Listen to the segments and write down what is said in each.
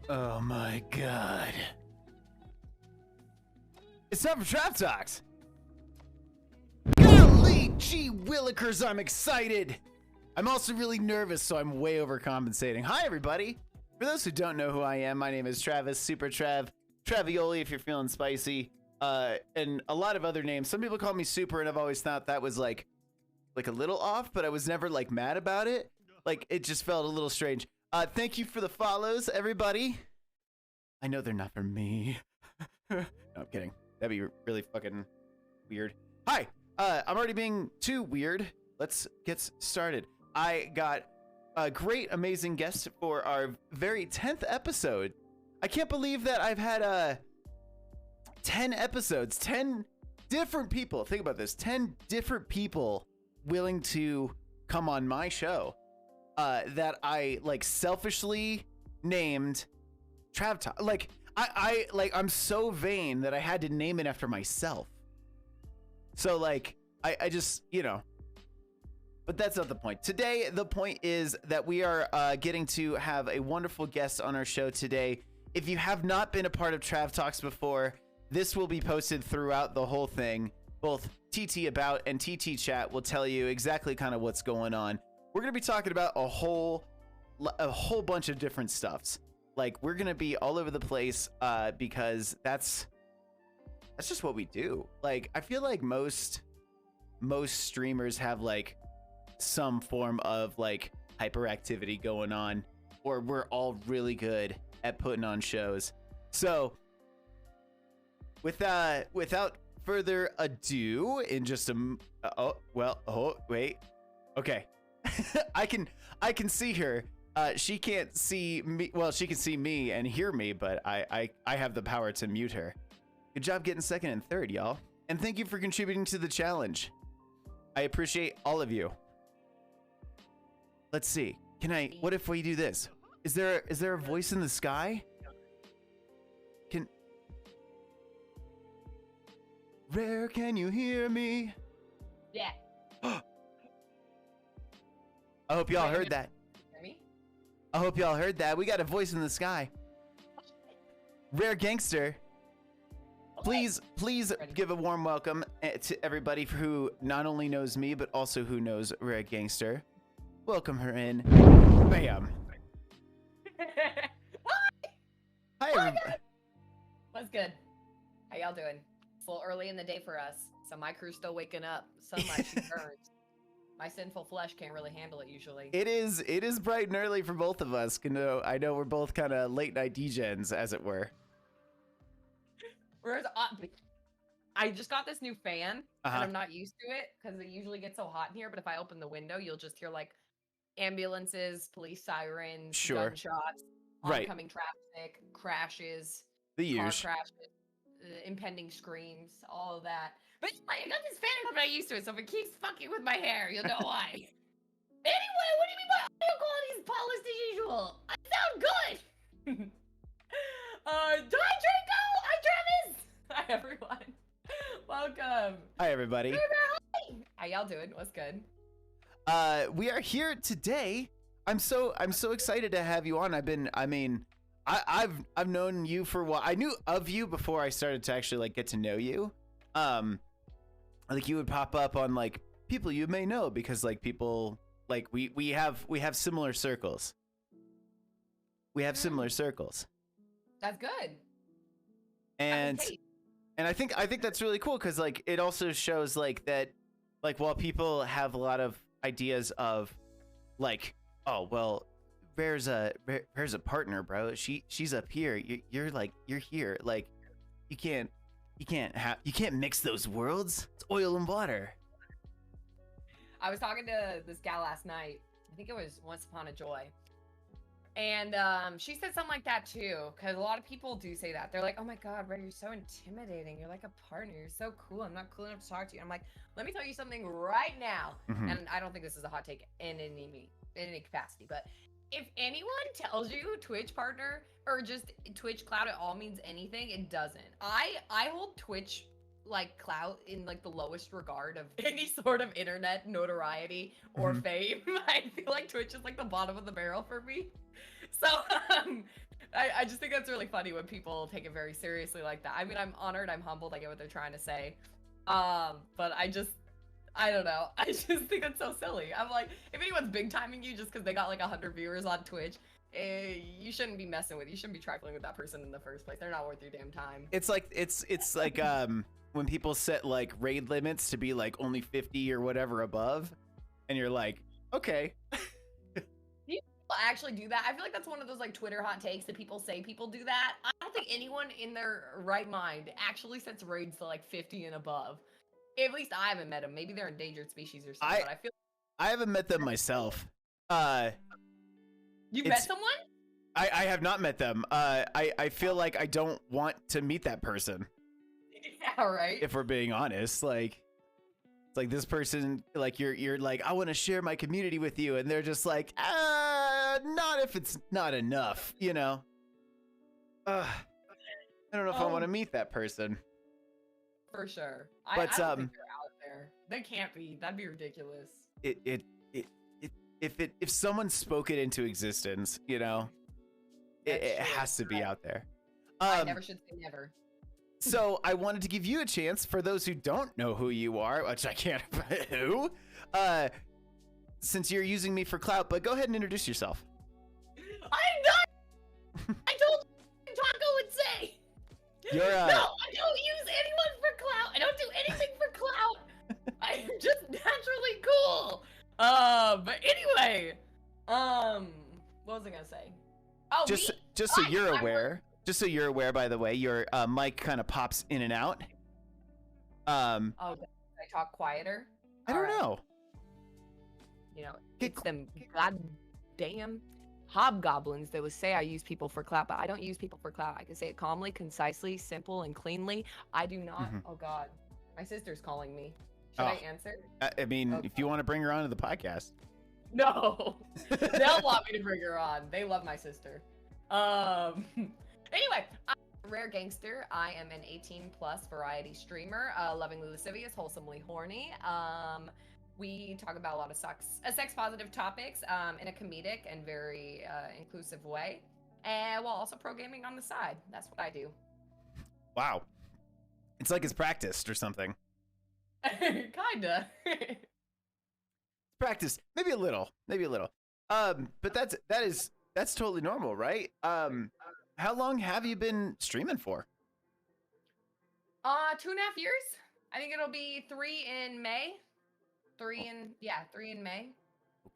Oh my god. It's time for TravTalks. Golly gee willikers, I'm excited. I'm also really nervous, so I'm way overcompensating. Hi everybody. For those who don't know who I am, my name is Travis, Super Trav, Travioli if you're feeling spicy, and a lot of other names. Some people call me Super, and I've always thought that was like a little off, but I was never like mad about it. Like it just felt a little strange. Thank you for the follows, everybody. I know they're not for me. No, I'm kidding. That'd be really fucking weird. Hi, I'm already being too weird. Let's get started. I got a great, amazing guest for our very 10th episode. I can't believe that I've had 10 episodes, 10 different people. Think about this, 10 different people willing to come on my show. That I like selfishly named TravTalks. Like I'm so vain that I had to name it after myself. So like I just, you know, but that's not the point. Today, the point is that we are getting to have a wonderful guest on our show today. If you have not been a part of TravTalks before, this will be posted throughout the whole thing. Both TT About and TT Chat will tell you exactly kind of what's going on. We're going to be talking about a whole bunch of different stuffs. Like we're going to be all over the place because that's just what we do. Like I feel like most streamers have like some form of like hyperactivity going on, or we're all really good at putting on shows. So without further ado, in just wait. Okay. I can see her. She can't see me. Well, she can see me and hear me, but I have the power to mute her. Good job getting second and third, y'all. And thank you for contributing to the challenge. I appreciate all of you. Let's see. What if we do this? Is there a voice in the sky? Rare, can you hear me? Yeah. I hope y'all heard that. I hope y'all heard that. We got a voice in the sky. RareGangster, please give a warm welcome to everybody who not only knows me, but also who knows RareGangster. Welcome her in. Bam. Hi, everybody. What's good? How y'all doing? It's a little early in the day for us, so my crew's still waking up. Sunlight burns. My sinful flesh can't really handle it usually. It is bright and early for both of us. I know we're both kind of late night DJs, as it were. I just got this new fan, and I'm not used to it because it usually gets so hot in here. But if I open the window, you'll just hear like ambulances, police sirens, gunshots, oncoming traffic, crashes, car crashes, impending screams, all of that. But I got this fan, I'm not used to it, so if it keeps fucking with my hair, you'll know why. Anyway, what do you mean by audio quality is polished as usual? I sound good! Hi, Draco! Hi, Travis! Hi, everyone. Welcome. Hi, everybody. How y'all doing? What's good? We are here today. I'm so excited to have you on. I've known you for a while. I knew of you before I started to actually like get to know you. Like you would pop up on like people you may know because like people like we have similar circles. We have similar circles. That's good. And I think that's really cool because like it also shows like that like while people have a lot of ideas of like, oh well, Rare's a partner, bro. She's up here. You're here. Like you can't mix those worlds. It's oil and water. I was talking to this gal last night. I think it was Once Upon a Joy. And she said something like that too, because a lot of people do say that. They're like, oh my God, Ray, you're so intimidating. You're like a partner. You're so cool. I'm not cool enough to talk to you. I'm like, let me tell you something right now. And I don't think this is a hot take in any capacity, but if anyone tells you Twitch partner or just Twitch clout at all means anything, it doesn't. I hold Twitch like clout in like the lowest regard of any sort of internet notoriety or fame. I feel like Twitch is like the bottom of the barrel for me. So I just think that's really funny when people take it very seriously like that. I mean, I'm honored, I'm humbled, I get what they're trying to say. But I don't know. I just think that's so silly. I'm like, if anyone's big timing you just because they got like 100 viewers on Twitch, you shouldn't be messing with. You shouldn't be trifling with that person in the first place. They're not worth your damn time. It's like when people set like raid limits to be like only 50 or whatever above, and you're like, okay. Actually do that. I feel like that's one of those like Twitter hot takes that people say people do that. I don't think anyone in their right mind actually sets raids to like 50 and above. At least I haven't met them. Maybe they're endangered species or something. But I feel I haven't met them myself. You met someone? I have not met them. I feel like I don't want to meet that person. Yeah, right. If we're being honest, like it's like this person, like you're like, I want to share my community with you, and they're just like, not if it's not enough, you know. I don't know if I want to meet that person. For sure. But I don't think they're out there. They can't be. That'd be ridiculous. If someone spoke it into existence, you know, it has to be out there. I never should say never. So I wanted to give you a chance for those who don't know who you are, which I can't. Who? Since you're using me for clout, but go ahead and introduce yourself. I'm not. I told you, Taco would say. No, I don't use anyone for clout. I don't do anything for clout. I'm just naturally cool. But anyway, what was I gonna say? Oh, just so you're aware. Just so you're aware, by the way, your mic kind of pops in and out. Oh, did I talk quieter? I don't know. You know, it's them goddamn hobgoblins that would say I use people for clout, but I don't use people for clout. I can say it calmly, concisely, simple, and cleanly. I do not. Oh God, my sister's calling me. Should I answer? I mean, if you want to bring her onto the podcast. No, they'll want me to bring her on. They love my sister. Anyway, I'm RareGangster. I am an 18+ variety streamer, lovingly lascivious, wholesomely horny. We talk about a lot of sex positive topics in a comedic and very inclusive way, and while also pro gaming on the side. That's what I do. Wow, it's like it's practiced or something. Kinda. Practice, maybe a little. But that's totally normal, right? How long have you been streaming for? 2.5 years. I think it'll be 3 in May. 3 in May.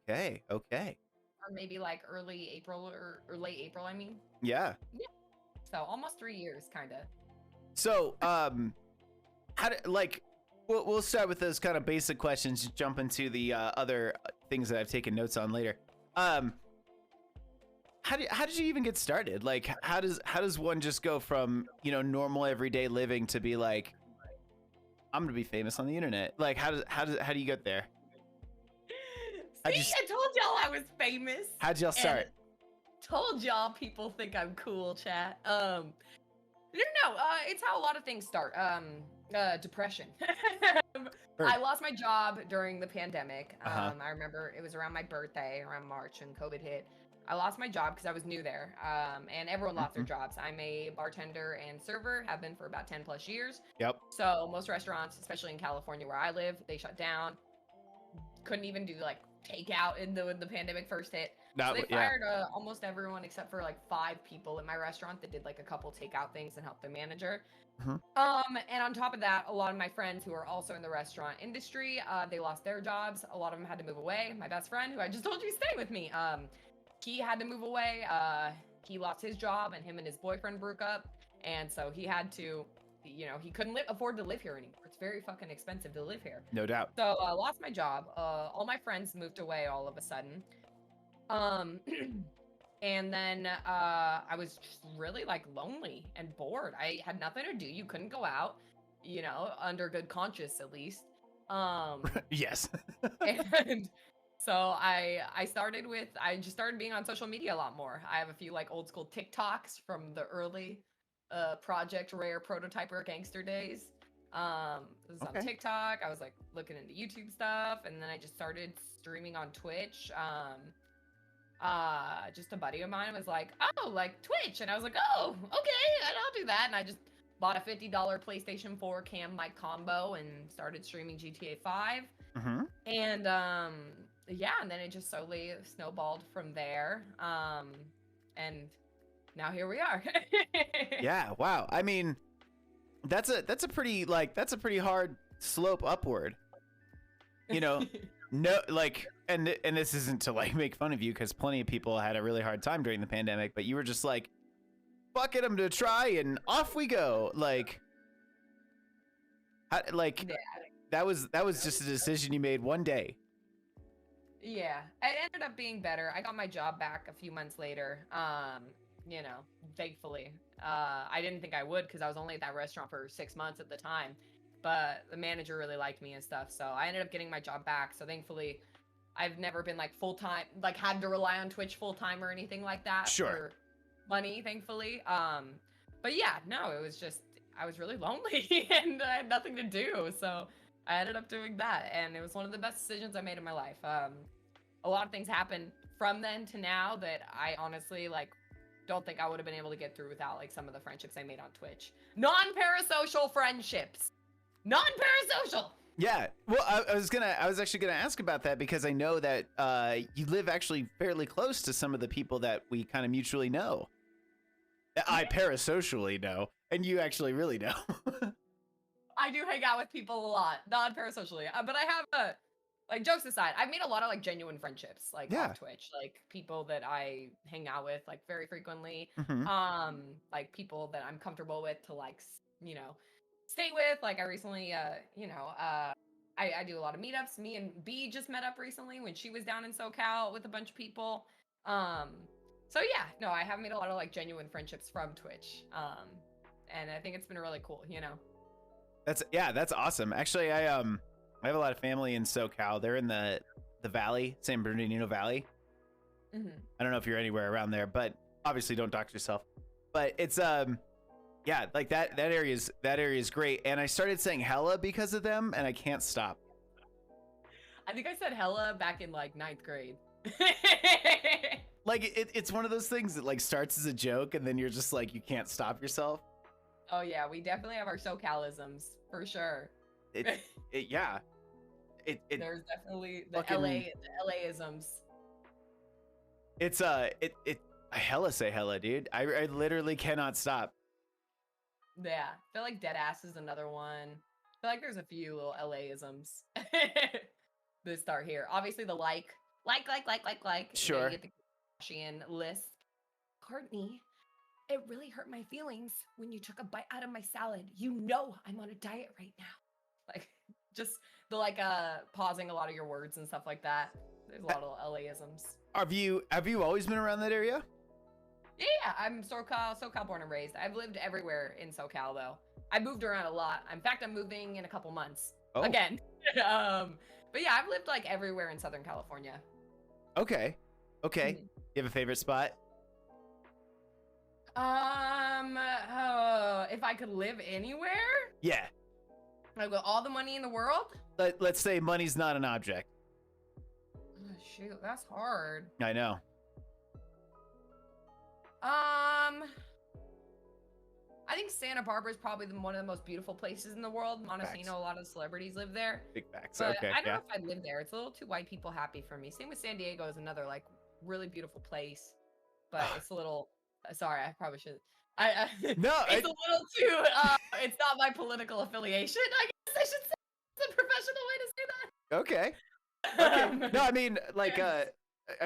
Okay. Or maybe like early April or late April, I mean. Yeah. So almost 3 years, kind of. So, we'll start with those kind of basic questions, jump into the other things that I've taken notes on later. How did you even get started? Like, how does one just go from, you know, normal everyday living to be like, I'm gonna be famous on the internet? Like, how do you get there? I told y'all I was famous. How'd y'all start? Told y'all people think I'm cool, chat. No, it's how a lot of things start. Depression. I lost my job during the pandemic. I remember it was around my birthday, around March, and COVID hit. I lost my job because I was new there, and everyone lost their jobs. I'm a bartender and server, have been for about 10 plus years. Yep. So most restaurants, especially in California where I live, they shut down. Couldn't even do like takeout when the pandemic first hit. So they fired almost everyone except for like 5 people in my restaurant that did like a couple takeout things and helped the manager. And on top of that, a lot of my friends who are also in the restaurant industry, they lost their jobs. A lot of them had to move away. My best friend, who I just told you stay with me, he had to move away. He lost his job, and him and his boyfriend broke up, and so he had to, he couldn't afford to live here anymore. It's very fucking expensive to live here. No doubt. So I lost my job. All my friends moved away all of a sudden. And then I was just really like lonely and bored. I had nothing to do. You couldn't go out, under good conscience at least. Yes. And so I just started being on social media a lot more. I have a few like old school TikToks from the early Project Rare Prototyper Gangster days. This was on TikTok. I was like looking into YouTube stuff, and then I just started streaming on Twitch. Just a buddy of mine was like, oh, like Twitch, and I was like, oh, okay, I'll do that. And I just bought a $50 PlayStation 4 cam mic combo and started streaming GTA 5. And and then it just slowly snowballed from there. And now here we are. Yeah, wow. I mean, that's a pretty hard slope upward. No, like, and this isn't to like make fun of you, because plenty of people had a really hard time during the pandemic, but you were just like, fuck it, I'm gonna try, and off we go. Like, that was just a decision you made one day. Yeah, it ended up being better. I got my job back a few months later. Thankfully. I didn't think I would, because I was only at that restaurant for 6 months at the time. But the manager really liked me and stuff, so I ended up getting my job back. So thankfully, I've never been like full-time, like had to rely on Twitch full-time or anything like that for money, thankfully. But yeah, no, it was just, I was really lonely and I had nothing to do. So I ended up doing that, and it was one of the best decisions I made in my life. A lot of things happened from then to now that I honestly don't think I would have been able to get through without like some of the friendships I made on Twitch. Non-parasocial friendships. Non-parasocial. Yeah. Well, I was actually gonna ask about that, because I know that you live actually fairly close to some of the people that we kind of mutually know. I parasocially know, and you actually really know. I do hang out with people a lot, non-parasocially, but I have jokes aside, I've made a lot of like genuine friendships on Twitch, like people that I hang out with like very frequently, like people that I'm comfortable with to stay with. Like I recently, I do a lot of meetups. Me and B just met up recently when she was down in SoCal with a bunch of people. So yeah, no, I have made a lot of like genuine friendships from Twitch. And I think it's been really cool, That's awesome. Actually, I have a lot of family in SoCal. They're in the Valley, San Bernardino Valley. I don't know if you're anywhere around there, but obviously don't dox yourself. But it's yeah, like that area is great, and I started saying hella because of them, and I can't stop. I think I said hella back in like 9th grade. Like it's one of those things that like starts as a joke, and then you're just like, you can't stop yourself. Oh yeah, we definitely have our SoCalisms for sure. Yeah. There's definitely the LA-isms. It's I hella say hella, dude. I literally cannot stop. Yeah, I feel like Deadass is another one. I feel like there's a few little LA-isms that start here. Obviously the like. Sure. You get the Kardashian list. Courtney, it really hurt my feelings when you took a bite out of my salad. You know I'm on a diet right now. Like, just the pausing a lot of your words and stuff like that. There's a lot of LA-isms. Have you always been around that area? Yeah, I'm SoCal born and raised. I've lived everywhere in SoCal though. I moved around a lot. In fact, I'm moving in a couple months again. But yeah, I've lived like everywhere in Southern California. Okay. You have a favorite spot? If I could live anywhere? Yeah. Like with all the money in the world? let's say money's not an object. Oh, shoot, that's hard. I know. I think Santa Barbara is probably one of the most beautiful places in the world. Montesino, a lot of celebrities live there. Big facts. But okay. I don't know if I'd live there. It's a little too white people happy for me. Same with San Diego is another like really beautiful place, but it's a little. Sorry, I probably should. No, it's a little too. It's not my political affiliation. I guess I should say it's a professional way to say that. Okay. Okay. No, I mean, like, I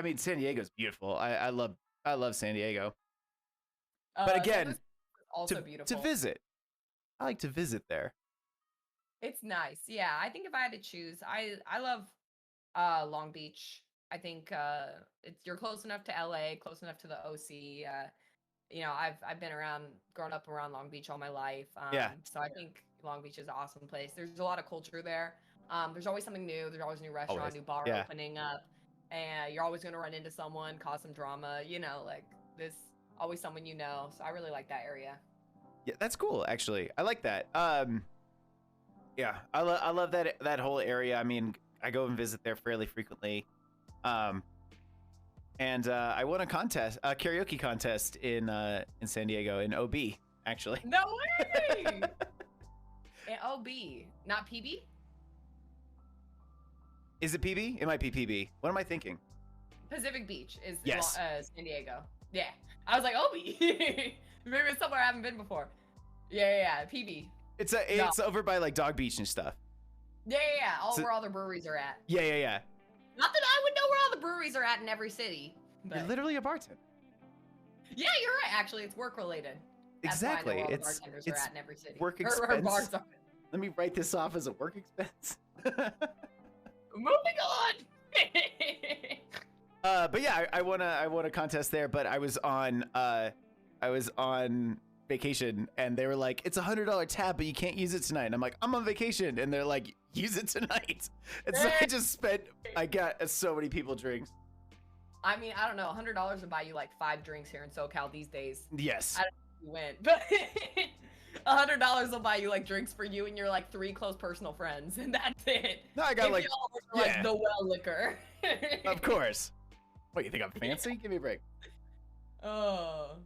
mean, San Diego's beautiful. I love San Diego. But again, also beautiful to visit. I like to visit there. It's nice. Yeah, I think if I had to choose, I love Long Beach. I think you're close enough to LA, close enough to the OC. You know, I've been grown up around Long Beach all my life. So I think Long Beach is an awesome place. There's a lot of culture there. There's always something new. There's always a new restaurant, new bar opening up, and you're always going to run into someone, cause some drama. You know, like there's always someone you know. So I really like that area. Yeah, that's cool. Actually, I like that. Yeah, I love that whole area. I mean, I go and visit there fairly frequently. And I won a karaoke contest in San Diego in OB, actually. No way! In OB, not PB? Is it PB? It might be PB. What am I thinking? Pacific Beach is San Diego. Yeah, I was like OB. Maybe it's somewhere I haven't been before. Yeah, PB. It's over by like Dog Beach and stuff. Yeah. Where all the breweries are at. Yeah. Not that I would know where all the breweries are at in every city. But... You're literally a bartender. Yeah, you're right. Actually, it's work related. Exactly. It's bartenders are at in every city. Work expense. Or bars are. Let me write this off as a work expense. Moving on. But yeah, I won a contest there, but I was on vacation and they were like, it's $100 tab, but you can't use it tonight. And I'm like, I'm on vacation, and they're like, use it tonight. And so I got so many people drinks. I mean, I don't know, $100 would buy you like 5 drinks here in SoCal these days. Yes. I don't know if you went, but $100 will buy you like drinks for you and your like 3 close personal friends, and that's it. No, I got like the well liquor. Of course. What, you think I'm fancy? Give me a break. Oh.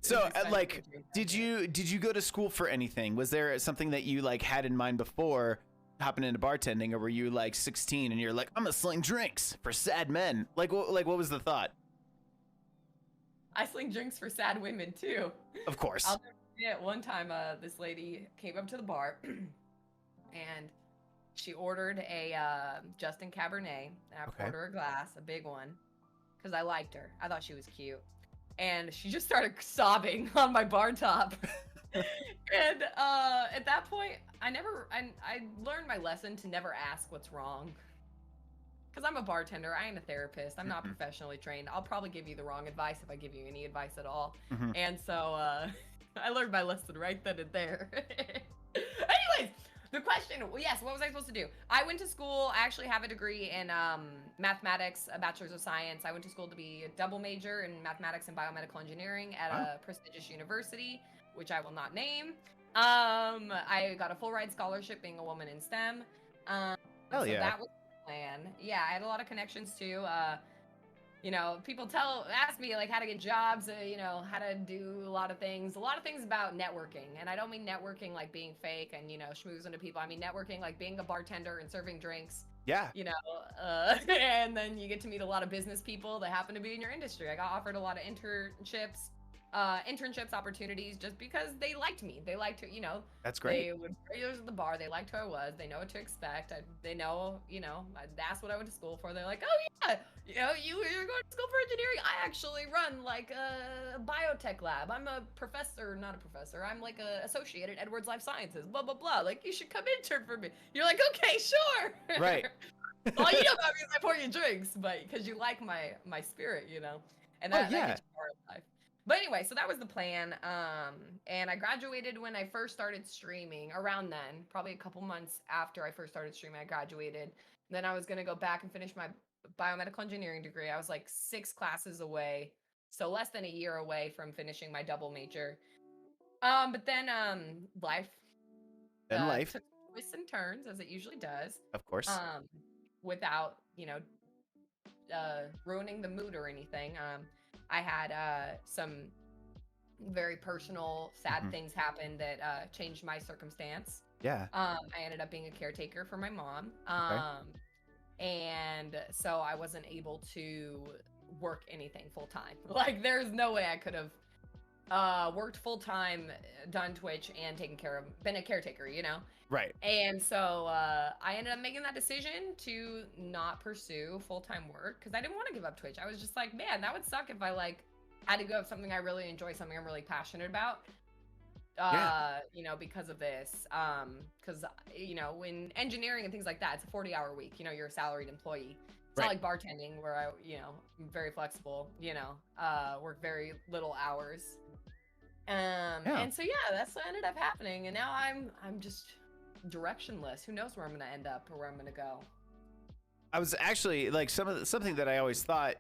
So, like, did you go to school for anything? Was there something that you like had in mind before hopping into bartending, or were you like 16 and you're like, I'm gonna sling drinks for sad men? Like, what was the thought? I sling drinks for sad women too. Of course. I'll never forget one time, this lady came up to the bar, and she ordered a Justin Cabernet, and I poured her a glass, a big one, because I liked her. I thought she was cute. And she just started sobbing on my bar top. And at that point, I learned my lesson to never ask what's wrong. Because I'm a bartender, I ain't a therapist, I'm not professionally trained. I'll probably give you the wrong advice if I give you any advice at all. And so I learned my lesson right then and there. Anyways, the question, yes, what was I supposed to do? I went to school, I actually have a degree in mathematics, a bachelor's of science. I went to school to be a double major in mathematics and biomedical engineering at a prestigious university, which I will not name. I got a full ride scholarship being a woman in STEM. Hell yeah. That was the plan. Yeah, I had a lot of connections too. You know, people ask me like how to get jobs, you know, how to do a lot of things about networking. And I don't mean networking like being fake and, you know, schmoozing to people. I mean networking like being a bartender and serving drinks. Yeah. You know, and then you get to meet a lot of business people that happen to be in your industry. I got offered a lot of internships opportunities just because they liked me. They liked to, you know. That's great. They would regulars at the bar. They liked who I was. They know what to expect. They know, you know, that's what I went to school for. They're like, oh yeah, you know, you're going to school for engineering. I actually run like a biotech lab. I'm a professor, not a professor. I'm like a associate at Edwards Life Sciences. Blah blah blah. Like you should come intern for me. You're like, okay, sure. Right. All you know about me is I pour you drinks, but because you like my spirit, you know, and that gets you far in life. But anyway, so that was the plan. And I graduated when I first started streaming, around then, probably a couple months after I first started streaming, I graduated. Then I was going to go back and finish my biomedical engineering degree. I was like 6 classes away, so less than a year away from finishing my double major. But then life. Life. Took twists and turns as it usually does. Of course. Without, ruining the mood or anything. I had some very personal, sad things happen that changed my circumstance. Yeah. I ended up being a caretaker for my mom. Okay. And so I wasn't able to work anything full time. Like, there's no way I could have worked full time, done Twitch, and been a caretaker, Right. And so I ended up making that decision to not pursue full-time work because I didn't want to give up Twitch. I was just like, man, that would suck if I had to go up something I really enjoy, something I'm really passionate about. Because of this. Because in engineering and things like that, it's a 40-hour week. You're a salaried employee. It's not like bartending where I'm very flexible. Work very little hours. And so that's what ended up happening. And now I'm just directionless. Who knows where I'm going to end up or where I'm going to go. I was actually like something that I always thought,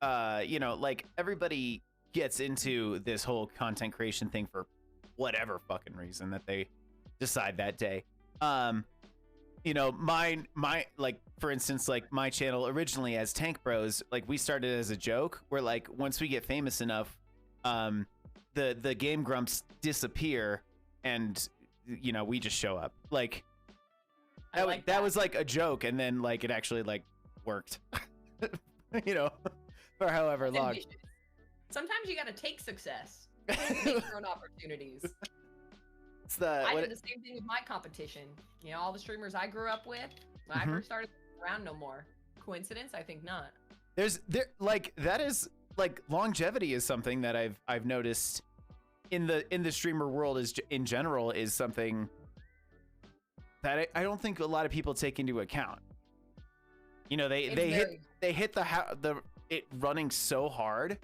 like everybody gets into this whole content creation thing for whatever fucking reason that they decide that day. My like, for instance, like my channel originally as Tank Bros, like we started as a joke where like once we get famous enough, the Game Grumps disappear and we just show up. Like that was like a joke, and then like it actually like worked. For however long. Ambitious. Sometimes you got to take success and make your own opportunities. I did the same thing with my competition. All the streamers I grew up with when I first started around, no more. Coincidence? I think not. That is like longevity is something that I've noticed in the streamer world in general is something that I don't think a lot of people take into account. They hit it running so hard,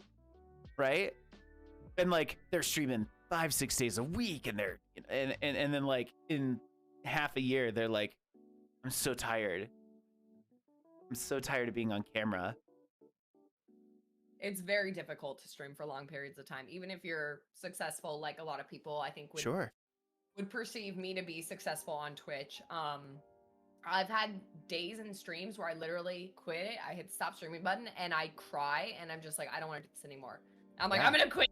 right? And like they're streaming 5-6 days a week, and they're and then like in half a year they're like, I'm so tired of being on camera. It's very difficult to stream for long periods of time, even if you're successful. Like a lot of people, I think would perceive me to be successful on Twitch. I've had days and streams where I literally quit it. I hit the stop streaming button and I cry, and I'm just like, I don't want to do this anymore. I'm like, I'm gonna quit.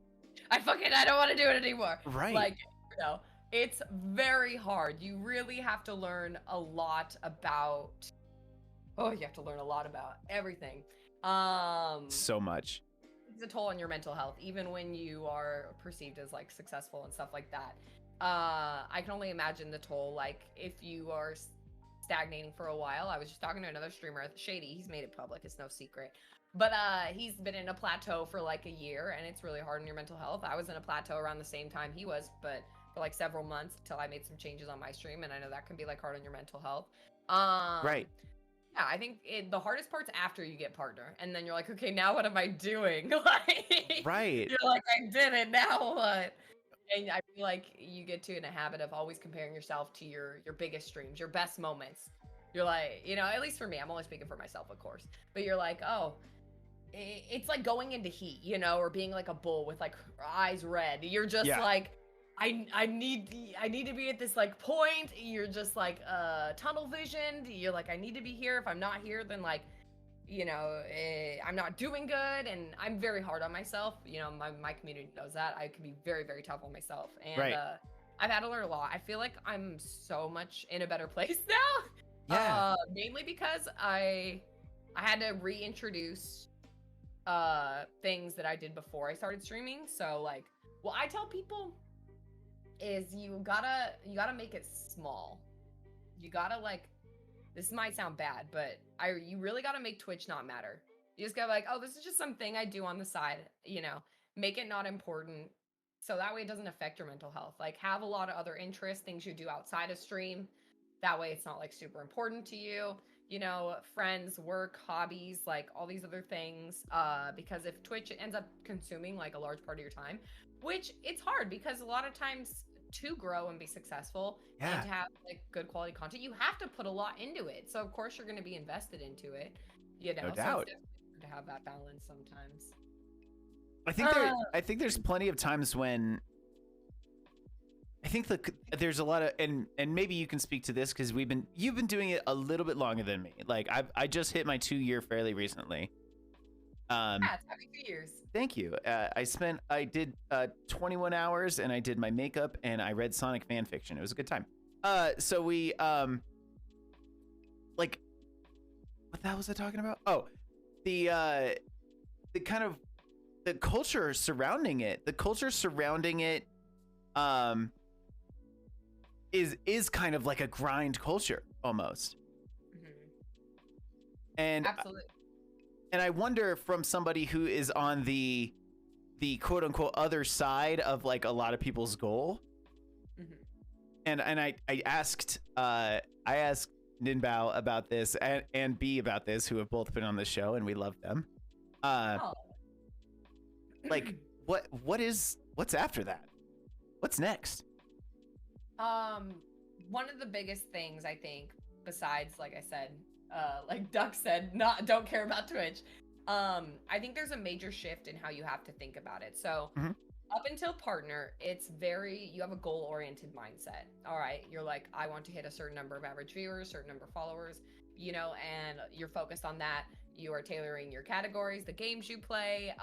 I don't want to do it anymore. Right. Like, it's very hard. You really have to learn a lot about. Oh, you have to learn a lot about everything. So much. It's a toll on your mental health, even when you are perceived as like successful and stuff like that. I can only imagine the toll, like if you are stagnating for a while. I was just talking to another streamer, Shady. He's made it public. It's no secret. But he's been in a plateau for like a year, and it's really hard on your mental health. I was in a plateau around the same time he was, but for like several months until I made some changes on my stream, and I know that can be like hard on your mental health. Right. Yeah, I think the hardest part's after you get partner, and then you're like, okay, now what am I doing? Like, right. You're like, I did it. Now what? And I feel like you get in a habit of always comparing yourself to your biggest streams, your best moments. You're like, at least for me, I'm only speaking for myself, of course. But you're like, oh, it's like going into heat, or being like a bull with like eyes red. You're just like, I need to be at this like point. You're just like tunnel visioned. You're like, I need to be here. If I'm not here, then like, I'm not doing good. And I'm very hard on myself. My community knows that. I can be very, very tough on myself. And I've had to learn a lot. I feel like I'm so much in a better place now. Yeah. Mainly because I had to reintroduce things that I did before I started streaming. So like, what I tell people is you gotta make it small. You gotta like, this might sound bad, but you really gotta make Twitch not matter. You just gotta like, oh, this is just something I do on the side, make it not important. So that way it doesn't affect your mental health. Like have a lot of other interests, things you do outside of stream. That way it's not like super important to you, friends, work, hobbies, like all these other things. Because if Twitch ends up consuming like a large part of your time, which it's hard because a lot of times to grow and be successful and to have like good quality content, you have to put a lot into it. So of course you're going to be invested into it, No doubt. So it's to have that balance sometimes. I think there's plenty of times when I think there's a lot of, and maybe you can speak to this because you've been doing it a little bit longer than me. Like I just hit my 2-year fairly recently. It's happy 2 years. Thank you. I did 21 hours and I did my makeup and I read Sonic fan fiction. It was a good time. So we like, what the hell was I talking about? Oh, the kind of the culture surrounding it. The culture surrounding it is kind of like a grind culture almost. And absolutely. And I wonder, from somebody who is on the quote unquote other side of like a lot of people's goal. And I asked Ninbao about this and B about this, who have both been on the show and we love them. Like what's after that? What's next? One of the biggest things, I think, besides, like I said, like Duck said, don't care about Twitch. I think there's a major shift in how you have to think about it. So up until partner, you have a goal-oriented mindset. All right, you're like, I want to hit a certain number of average viewers, certain number of followers, and you're focused on that. You are tailoring your categories, the games you play,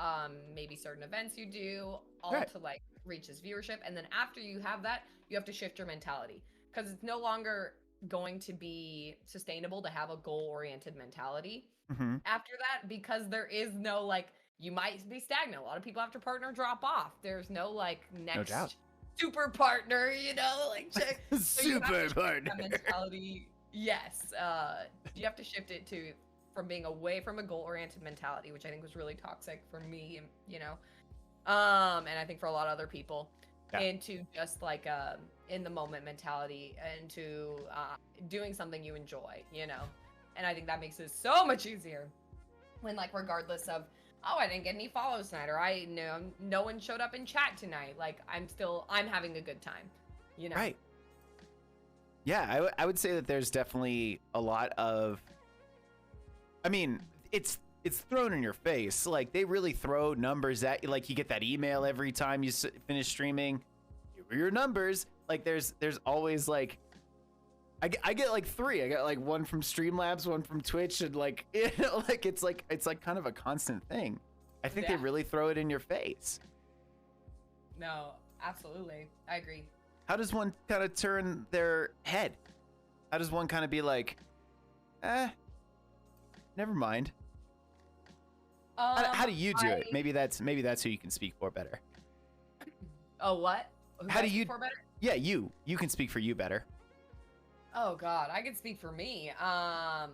maybe certain events you do, all to like reach this viewership. And then after you have that, you have to shift your mentality, because it's no longer going to be sustainable to have a goal-oriented mentality after that, because there is no, like, you might be stagnant. A lot of people after partner drop off. There's no like next super partner, like check super partner mentality. Yes, you have to shift it from being away from a goal-oriented mentality, which I think was really toxic for me, and I think for a lot of other people, into just like in the moment mentality, into doing something you enjoy, and I think that makes it so much easier when, like, regardless of, oh, I didn't get any follows tonight, or I know no one showed up in chat tonight, like, I'm having a good time, right. Yeah, I would say that there's definitely a lot of, I mean, it's thrown in your face. Like, they really throw numbers at you. Like, you get that email every time you finish streaming. Here are your numbers. Like, there's always like, I get like 3. I got like 1 from Streamlabs, 1 from Twitch, and like, like it's like kind of a constant thing. I think they really throw it in your face. No, absolutely, I agree. How does one kind of turn their head? How does one kind of be like, never mind? How do you do it? Maybe that's who you can speak for better. Oh, what? How do you speak for better? Yeah, you can speak for you better. Oh God, I can speak for me. I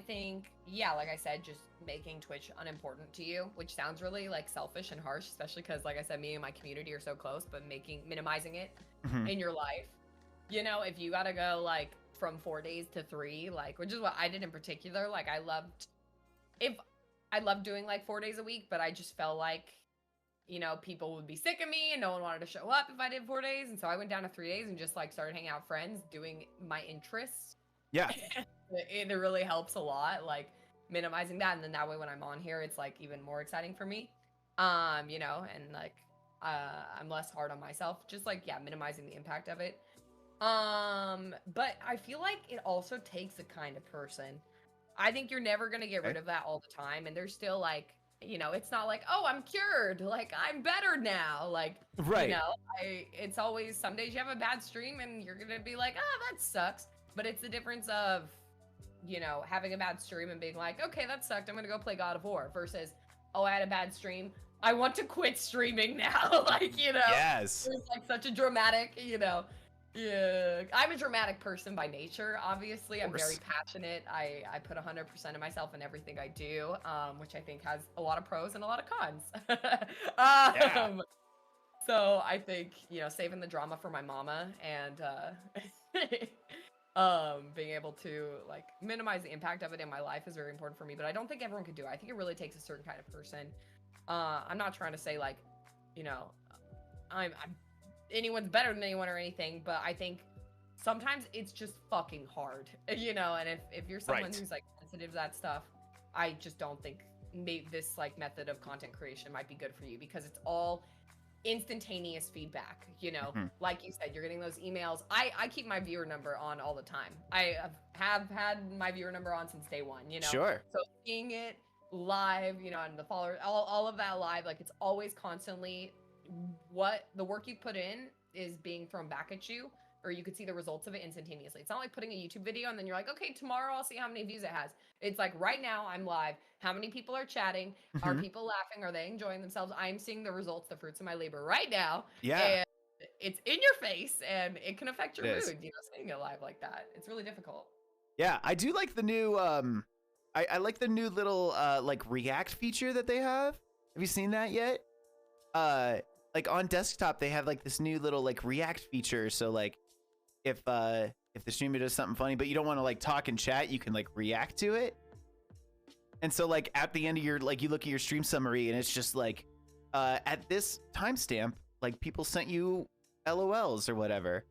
think, like I said, just making Twitch unimportant to you, which sounds really like selfish and harsh, especially because, like I said, me and my community are so close, but minimizing it in your life. If you gotta go like from 4 days to 3, like, which is what I did in particular. Like, I loved doing like 4 days a week, but I just felt like, people would be sick of me and no one wanted to show up if I did 4 days. And so I went down to 3 days and just like started hanging out with friends, doing my interests. Yeah. It really helps a lot, like minimizing that. And then that way when I'm on here, it's like even more exciting for me. And like, I'm less hard on myself, just like, minimizing the impact of it. But I feel like it also takes a kind of person. I think you're never going to get rid of that all the time. And there's still like, it's not like, oh, I'm cured. Like, I'm better now. Like, right. It's always, some days you have a bad stream and you're going to be like, oh, that sucks. But it's the difference of, having a bad stream and being like, okay, that sucked. I'm going to go play God of War, versus, oh, I had a bad stream. I want to quit streaming now. Like, yes. It's like such a dramatic, Yeah, I'm a dramatic person by nature, obviously. I'm very passionate. I put 100% of myself in everything I do, which I think has a lot of pros and a lot of cons. So I think, saving the drama for my mama and being able to like minimize the impact of it in my life is very important for me. But I don't think everyone could do it. I think it really takes a certain kind of person. I'm not trying to say like, I'm anyone's better than anyone or anything, but I think sometimes it's just fucking hard, and if you're someone who's like sensitive to that stuff, I just don't think this like method of content creation might be good for you, because it's all instantaneous feedback, like you said, you're getting those emails. I keep my viewer number on all the time. I have had my viewer number on since day one, Sure. So seeing it live, and the followers, all of that live, like it's always constantly what the work you put in is being thrown back at you, or you could see the results of it instantaneously. It's not like putting a YouTube video and then you're like, okay, tomorrow I'll see how many views it has. It's like right now I'm live. How many people are chatting? Are people laughing? Are they enjoying themselves? I'm seeing the results, the fruits of my labor right now. Yeah. And it's in your face and it can affect your mood, seeing it live like that. It's really difficult. Yeah, I do like the new I like the new little like react feature that they have. Have you seen that yet? Like on desktop they have like this new little like react feature, so like if the streamer does something funny but you don't want to like talk and chat, you can like react to it. And so like at the end of your, like you look at your stream summary and it's just like at this timestamp, like people sent you LOLs or whatever.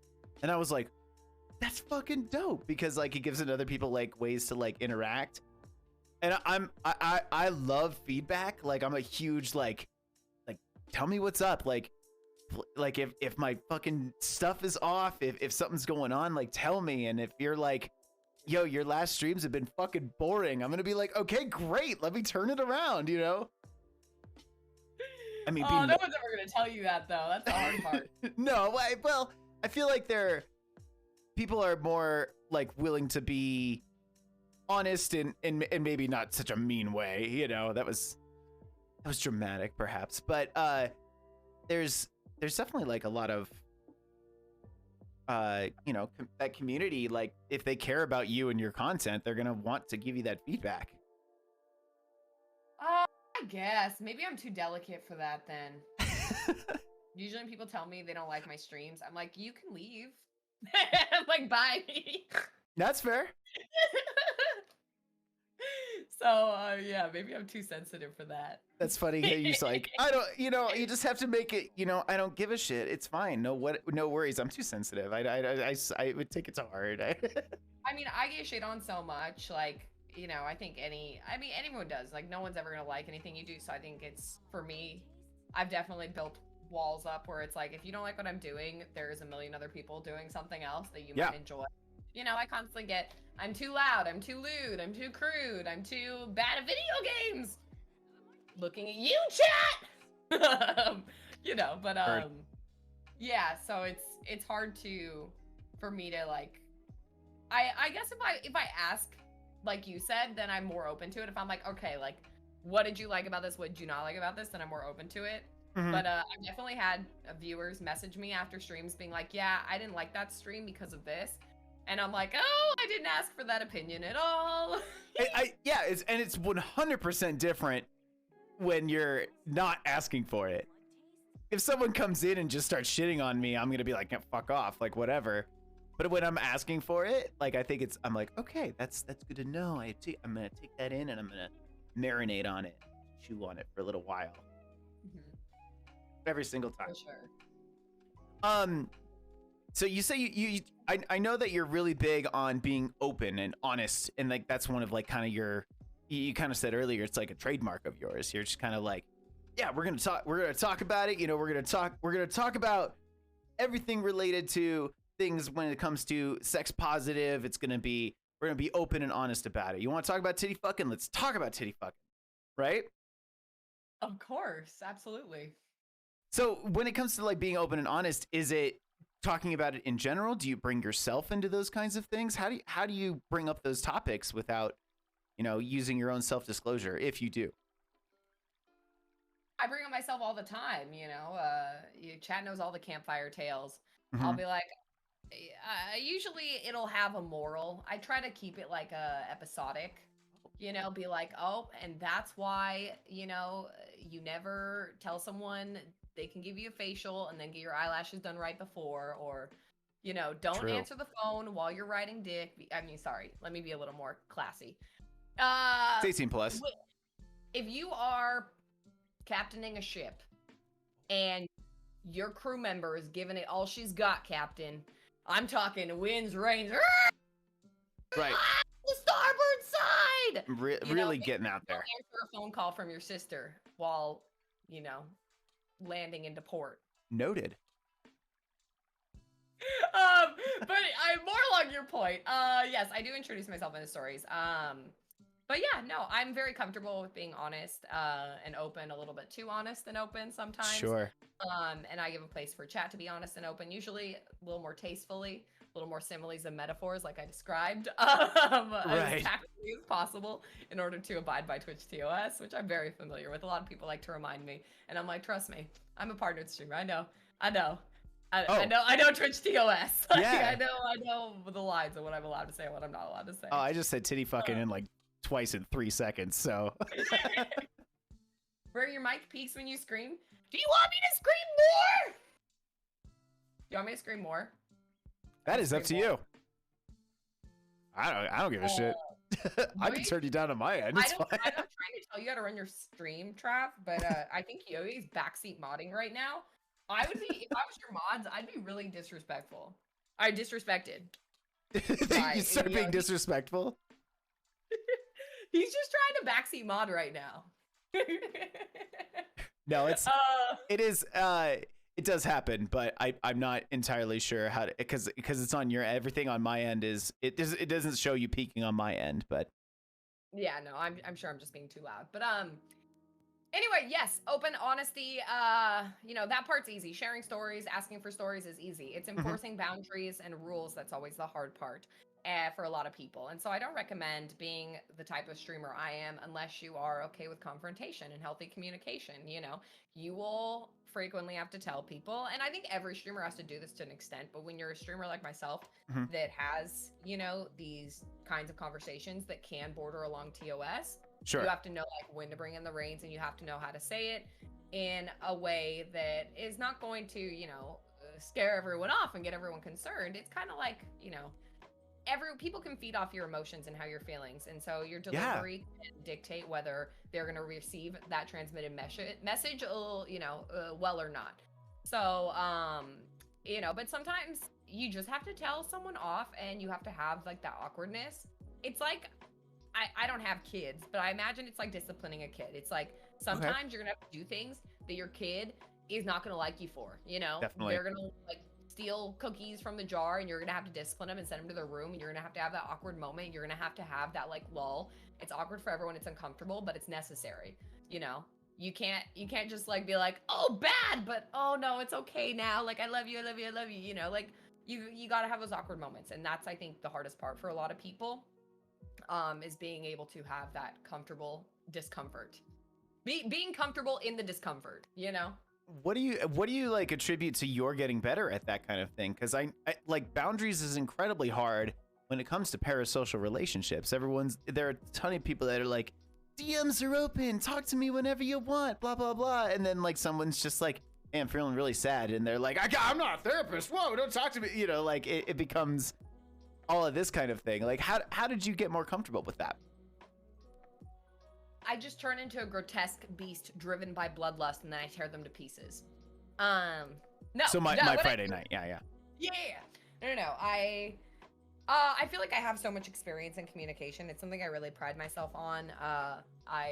And I was like, that's fucking dope, because like it gives other people like ways to like interact. And I love feedback. Like I'm a huge like tell me what's up. Like if my fucking stuff is off, if something's going on, like tell me. And if you're like, yo, your last streams have been fucking boring, I'm gonna be like, okay, great, let me turn it around, I mean, no one's ever gonna tell you that though. That's the hard part. No, well, I feel like people are more like willing to be honest and maybe not such a mean way, that was dramatic perhaps, but there's definitely like a lot of that community, like if they care about you and your content, they're gonna want to give you that feedback. I guess maybe I'm too delicate for that then. Usually when people tell me they don't like my streams, I'm like, you can leave. I'm like, bye. That's fair. So yeah, maybe I'm too sensitive for that. That's funny how you're like, I don't, you just have to make it, I don't give a shit. It's fine. No worries. I'm too sensitive. I would take it to heart. I mean, I get shit on so much. Like, I think anyone does. Like, no one's ever gonna like anything you do. So I think it's, for me, I've definitely built walls up where it's like, if you don't like what I'm doing, there's a million other people doing something else that you might enjoy. I constantly get, I'm too loud, I'm too lewd, I'm too crude, I'm too bad at video games. Looking at you, chat. Yeah, so it's hard for me to like, I guess if I ask, like you said, then I'm more open to it. If I'm like, okay, like, what did you like about this? What did you not like about this? Then I'm more open to it. But I've definitely had viewers message me after streams being like, yeah, I didn't like that stream because of this. And I'm like, oh, I didn't ask for that opinion at all. It's 100% different when you're not asking for it. If someone comes in and just starts shitting on me, I'm gonna be like, fuck off, like whatever. But when I'm asking for it, like I'm like, okay, that's good to know. I'm gonna take that in and I'm gonna marinate on it, chew on it for a little while. Every single time. For sure. So you say I know that you're really big on being open and honest, and like that's one of like kind of you kind of said earlier, it's like a trademark of yours. You're just kind of like, yeah, we're gonna talk about it. We're gonna talk about everything related to things when it comes to sex positive. We're gonna be open and honest about it. You want to talk about titty fucking? Let's talk about titty fucking, right? Of course, absolutely. So when it comes to like being open and honest, is it talking about it in general? Do you bring yourself into those kinds of things? How do you bring up those topics without, using your own self-disclosure, if you do? I bring up myself all the time, chat knows all the campfire tales. I'll be like, usually it'll have a moral. I try to keep it like episodic, be like, oh, and that's why, you never tell someone they can give you a facial and then get your eyelashes done right before, or, don't answer the phone while you're riding dick. I mean, sorry, let me be a little more classy. It's 18+. If you are captaining a ship and your crew member is giving it all she's got, Captain, I'm talking winds, rains, right, the starboard side, really getting out there. Don't answer a phone call from your sister while, landing into port. Noted. But I'm more along your point. Yes, I do introduce myself in the stories. But yeah, no, I'm very comfortable with being honest, and open, a little bit too honest and open sometimes. Sure. And I give a place for chat to be honest and open, usually a little more tastefully, a little more similes and metaphors like I described, as tactfully as possible in order to abide by Twitch TOS, which I'm very familiar with. A lot of people like to remind me, and I'm like, trust me, I'm a partnered streamer. I know. I know Twitch TOS. Like, yeah. I know the lines of what I'm allowed to say and what I'm not allowed to say. Oh, I just said titty fucking in like twice in 3 seconds, so. Where your mic peaks when you scream? Do you want me to scream more? Do you want me to scream more? That is up to you. I don't give a shit. I can turn you down on my end. It's fine. I'm not trying to tell you how to run your stream, Trav, but I think Yogi's backseat modding right now. I would be, if I was your mods, I'd be really disrespectful. I disrespected. You start being disrespectful? He's just trying to backseat mod right now. No, it does happen, but I'm not entirely sure how to, because it's on your, everything on my end is, it doesn't show you peaking on my end, but. Yeah, no, I'm sure I'm just being too loud, but anyway, yes, open honesty, you know, that part's easy. Sharing stories, asking for stories is easy. It's enforcing boundaries and rules that's always the hard part for a lot of people. And so I don't recommend being the type of streamer I am unless you are okay with confrontation and healthy communication. You know, you will frequently have to tell people, and I think every streamer has to do this to an extent, but when you're a streamer like myself that has, you know, these kinds of conversations that can border along TOS, sure, you have to know like when to bring in the reins, and you have to know how to say it in a way that is not going to, you know, scare everyone off and get everyone concerned. It's kind of like, you know, people can feed off your emotions and how you're feelings, and so your delivery can dictate whether they're going to receive that transmitted message, you know, well or not. So you know, but sometimes you just have to tell someone off, and you have to have like that awkwardness. It's like, I don't have kids, but I imagine it's like disciplining a kid. It's like sometimes you're gonna have to do things that your kid is not gonna like you for, you know. Definitely. They're gonna like steal cookies from the jar, and you're gonna have to discipline them and send them to their room, and you're gonna have to have that awkward moment. You're gonna have to have that like lull. It's awkward for everyone, it's uncomfortable, but it's necessary, you know. You can't just like be like, oh bad, but oh no, it's okay now, like I love you, you know. Like you gotta have those awkward moments, and that's, I think, the hardest part for a lot of people, is being able to have that comfortable discomfort, being comfortable in the discomfort, you know. What do you like attribute to your getting better at that kind of thing? Because I like, boundaries is incredibly hard when it comes to parasocial relationships. There are a ton of people that are like, DMs are open, talk to me whenever you want, blah blah blah, and then like someone's just like, hey, I'm feeling really sad, and they're like, I'm not a therapist, whoa, don't talk to me, you know. Like it becomes all of this kind of thing. Like how did you get more comfortable with that? I just turn into a grotesque beast driven by bloodlust, and then I tear them to pieces. No. So my Friday night, yeah. No. I feel like I have so much experience in communication. It's something I really pride myself on. I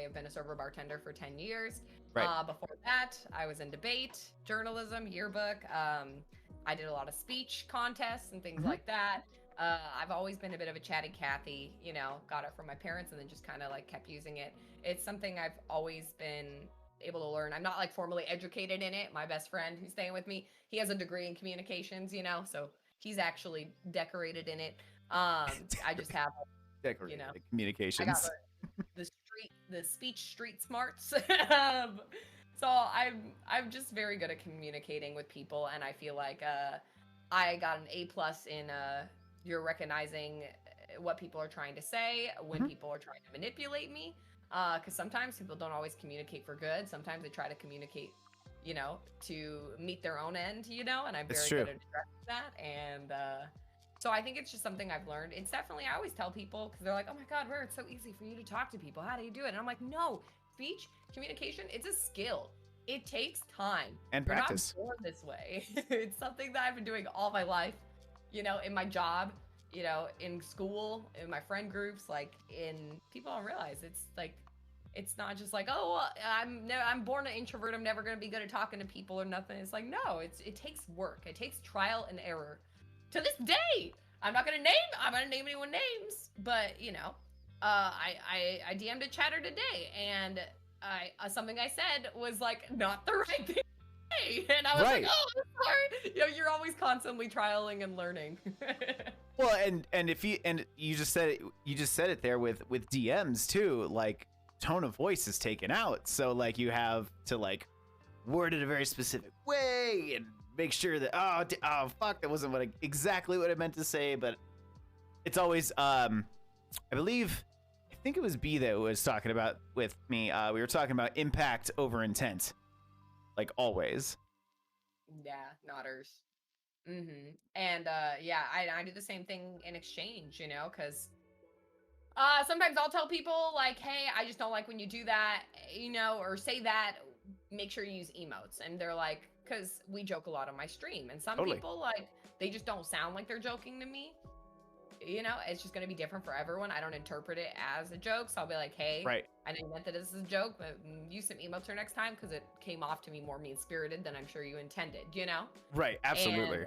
have been a server bartender for 10 years. Right. Before that, I was in debate, journalism, yearbook. I did a lot of speech contests and things like that. I've always been a bit of a chatty Cathy, you know, got it from my parents and then just kind of like kept using it. It's something I've always been able to learn. I'm not like formally educated in it. My best friend who's staying with me, he has a degree in communications, you know, so he's actually decorated in it. I just have, decorated, you know, communications. I got the speech street smarts. So I'm just very good at communicating with people, and I feel like I got an A+ in you're recognizing what people are trying to say when people are trying to manipulate me, because sometimes people don't always communicate for good. Sometimes they try to communicate, you know, to meet their own end, you know, and I'm very good at addressing that. And so I think it's just something I've learned. It's definitely, I always tell people, because they're like, oh my God, Rare, it's so easy for you to talk to people, how do you do it? And I'm like, no, speech communication, it's a skill. It takes time and practice. You're not born this way. It's something that I've been doing all my life, you know, in my job, you know, in school, in my friend groups, like in, people don't realize it's like, It's not just like, oh, I'm born an introvert. I'm never going to be good at talking to people or nothing. It's like, no, it takes work. It takes trial and error. To this day, I'm not going to name anyone names, but you know, I DM'd a chatter today, and something I said was like not the right thing. And I was like, oh, I'm sorry. You know, you're always constantly trialing and learning. Well, and if you just said it there with DMs too, like tone of voice is taken out, so like you have to like word it a very specific way and make sure that oh fuck, that wasn't exactly what I meant to say. But it's always I think it was B that was talking about with me. We were talking about impact over intent, like always. Yeah, nodders. And yeah, I do the same thing in exchange, you know, because sometimes I'll tell people like, hey, I just don't like when you do that, you know, or say that, make sure you use emotes. And they're like, because we joke a lot on my stream, and some people, like, they just don't sound like they're joking to me. You know, it's just going to be different for everyone. I don't interpret it as a joke. So I'll be like, hey, I didn't meant that this is a joke, but use some emotes next time, because it came off to me more mean-spirited than I'm sure you intended, you know? Right, absolutely. And,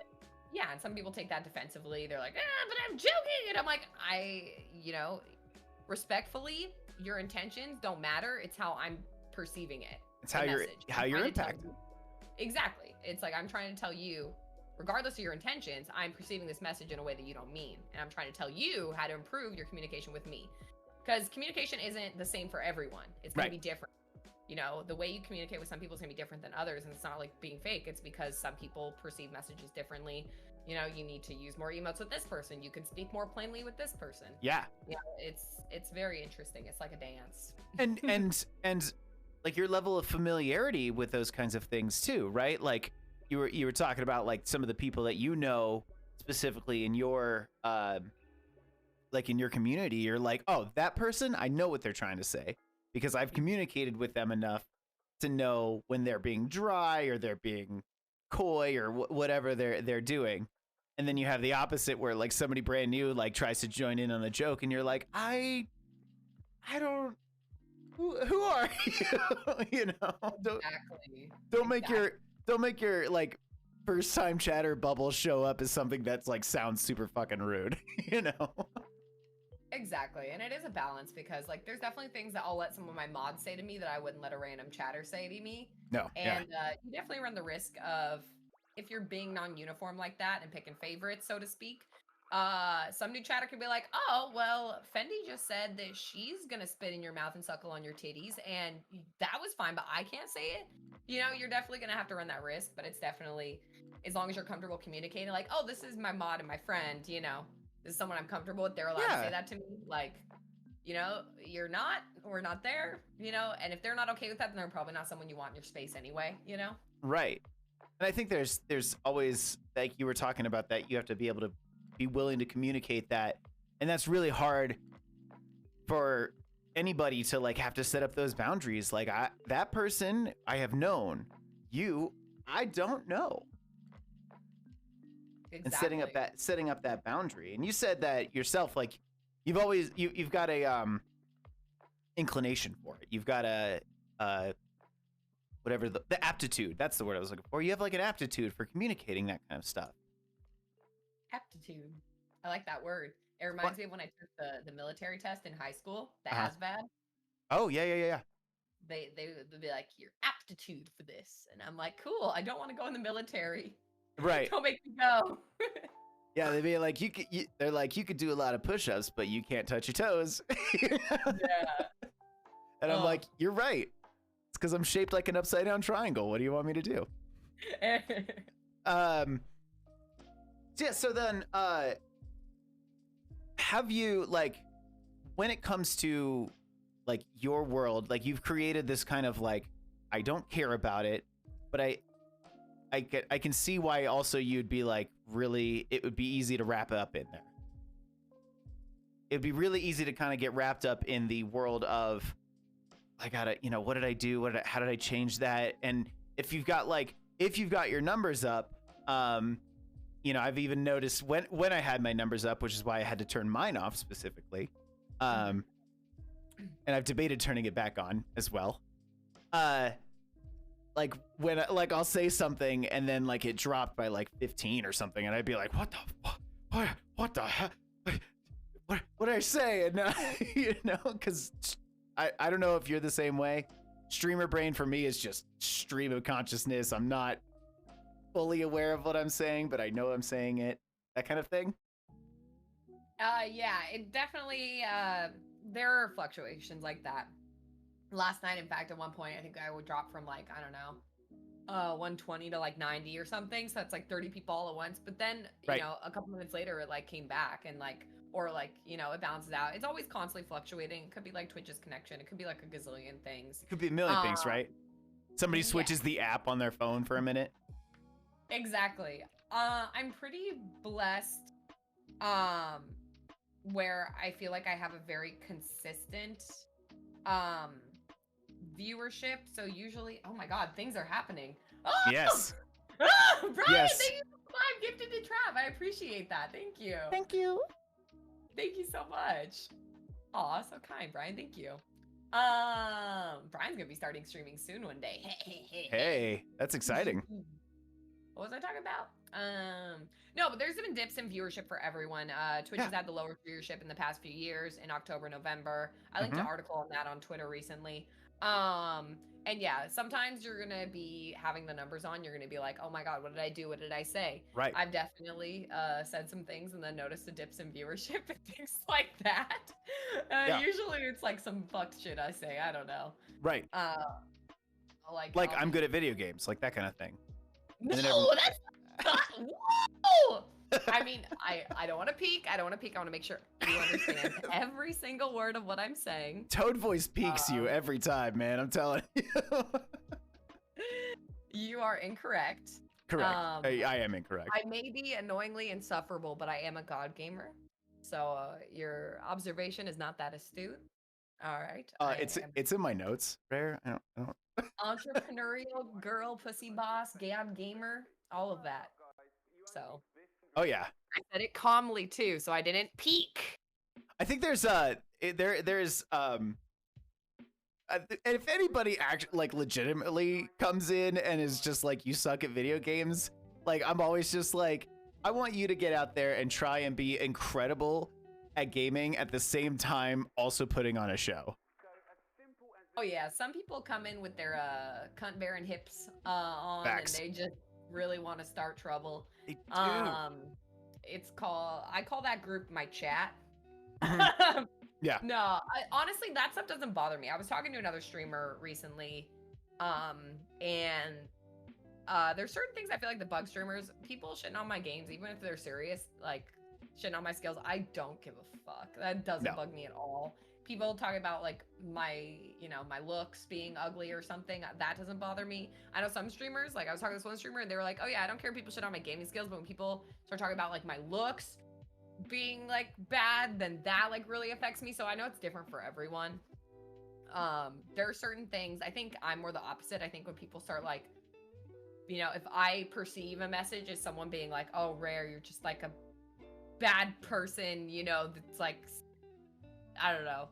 yeah, and some people take that defensively. They're like, but I'm joking. And I'm like, you know, respectfully, your intentions don't matter. It's how I'm perceiving it. It's how you're impacted. Exactly. It's like, I'm trying to tell you, regardless of your intentions, I'm perceiving this message in a way that you don't mean. And I'm trying to tell you how to improve your communication with me. Because communication isn't the same for everyone. It's going to be different. You know, the way you communicate with some people is going to be different than others. And it's not like being fake. It's because some people perceive messages differently. You know, you need to use more emotes with this person. You can speak more plainly with this person. Yeah. Yeah, it's very interesting. It's like a dance. And like your level of familiarity with those kinds of things too, right? Like you were talking about like some of the people that you know specifically in your like in your community. You're like, oh, that person, I know what they're trying to say because I've communicated with them enough to know when they're being dry or they're being coy or whatever they're doing. And then you have the opposite where like somebody brand new like tries to join in on the joke and you're like, I don't, who are you? You know, don't make your like first time chatter bubble show up as something that's like sounds super fucking rude, you know? Exactly. And it is a balance because like there's definitely things that I'll let some of my mods say to me that I wouldn't let a random chatter say to me. No. And you definitely run the risk of, if you're being non-uniform like that and picking favorites, so to speak, some new chatter could be like, oh, well, Fendi just said that she's gonna spit in your mouth and suckle on your titties, and that was fine, but I can't say it. You know, you're definitely gonna have to run that risk, but it's definitely, as long as you're comfortable communicating, like, oh, this is my mod and my friend, you know, this is someone I'm comfortable with, they're allowed to say that to me, like, you know, we're not there, you know, and if they're not okay with that, then they're probably not someone you want in your space anyway, you know? Right. And I think there's always, like you were talking about, that you have to be able to be willing to communicate that. And that's really hard for anybody to like have to set up those boundaries. Like that person I have known, you, I don't know. Exactly. And setting up that boundary. And you said that yourself, like you've got a inclination for it. You've got a whatever the aptitude, that's the word I was looking for. You have like an aptitude for communicating that kind of stuff. Aptitude. I like that word. It reminds me of when I took the military test in high school, the ASVAB. Oh, yeah. They would be like, your aptitude for this. And I'm like, cool, I don't want to go in the military. Right. Don't make me go. Yeah, they'd be like, they're like, you could do a lot of push-ups, but you can't touch your toes. Yeah. And I'm like, you're right. It's because I'm shaped like an upside down triangle. What do you want me to do? Yeah, so then have you, like, when it comes to like your world, like you've created this kind of like, I don't care about it, but I can see why also you'd be like, really, it would be easy to wrap up in there. It'd be really easy to kind of get wrapped up in the world of, I gotta, you know, what did I do? How did I change that? And if you've got your numbers up, you know, I've even noticed when I had my numbers up, which is why I had to turn mine off specifically. and I've debated turning it back on as well. Like when like I'll say something and then like it dropped by like 15 or something, and I'd be like, what the heck? What did I say? And you know, because I don't know if you're the same way. Streamer brain for me is just stream of consciousness. I'm not fully aware of what I'm saying, but I know I'm saying it. That kind of thing. Yeah, it definitely, there are fluctuations like that. Last night, in fact, at one point, I think I would drop from like, I don't know, 120 to like 90 or something. So that's like 30 people all at once. But then, you know, a couple minutes later, it like came back and like, or like, you know, it bounces out. It's always constantly fluctuating. It could be like Twitch's connection. It could be like a gazillion things. It could be a million things, right? Somebody switches the app on their phone for a minute. Exactly. I'm pretty blessed. Where I feel like I have a very consistent viewership. So usually, oh my god, things are happening. Oh! Yes. Brian, thank you for the gifted to Trav. I appreciate that. Thank you. Thank you. Thank you so much. Aw, so kind, Brian. Thank you. Brian's gonna be starting streaming soon one day. Hey, that's exciting. What was I talking about? No, but there's been dips in viewership for everyone. Twitch has had the lower viewership in the past few years in October, November. I linked an article on that on Twitter recently. And yeah, sometimes you're gonna be having the numbers on. You're gonna be like, oh my god, what did I do? What did I say? Right. I've definitely said some things and then noticed the dips in viewership and things like that. Usually it's like some fucked shit I say. I don't know. Right. Like I'm good at video games, like that kind of thing. No, that's not. Whoa! I mean, I don't want to peek. I want to make sure you understand every single word of what I'm saying. Toad voice peaks you every time, man. I'm telling you. You are incorrect. Correct. I am incorrect. I may be annoyingly insufferable, but I am a god gamer. So your observation is not that astute. All right. It's in my notes. Rare. I don't. Entrepreneurial girl, pussy boss, god gamer, all of that. So. Oh yeah. I said it calmly too, so I didn't peek. I think there's if anybody like legitimately comes in and is just like, you suck at video games, like I'm always just like, I want you to get out there and try and be incredible at gaming at the same time also putting on a show. Oh yeah, some people come in with their cunt bearing hips on Facts. and they just really want to start trouble. They do. I call that group my chat. Yeah. No, honestly, that stuff doesn't bother me. I was talking to another streamer recently, and there's certain things I feel like the bug streamers, people shitting on my games, even if they're serious, like shitting on my skills, I don't give a fuck. That doesn't bug me at all. People talk about like my looks being ugly or something. That doesn't bother me. I know some streamers, like I was talking to this one streamer and they were like, oh yeah, I don't care if people shit on my gaming skills, but when people start talking about like my looks being like bad, then that like really affects me. So I know it's different for everyone. There are certain things, I think I'm more the opposite. I think when people start like, if I perceive a message as someone being like, oh, Rare, you're just like a bad person, that's like, I don't know.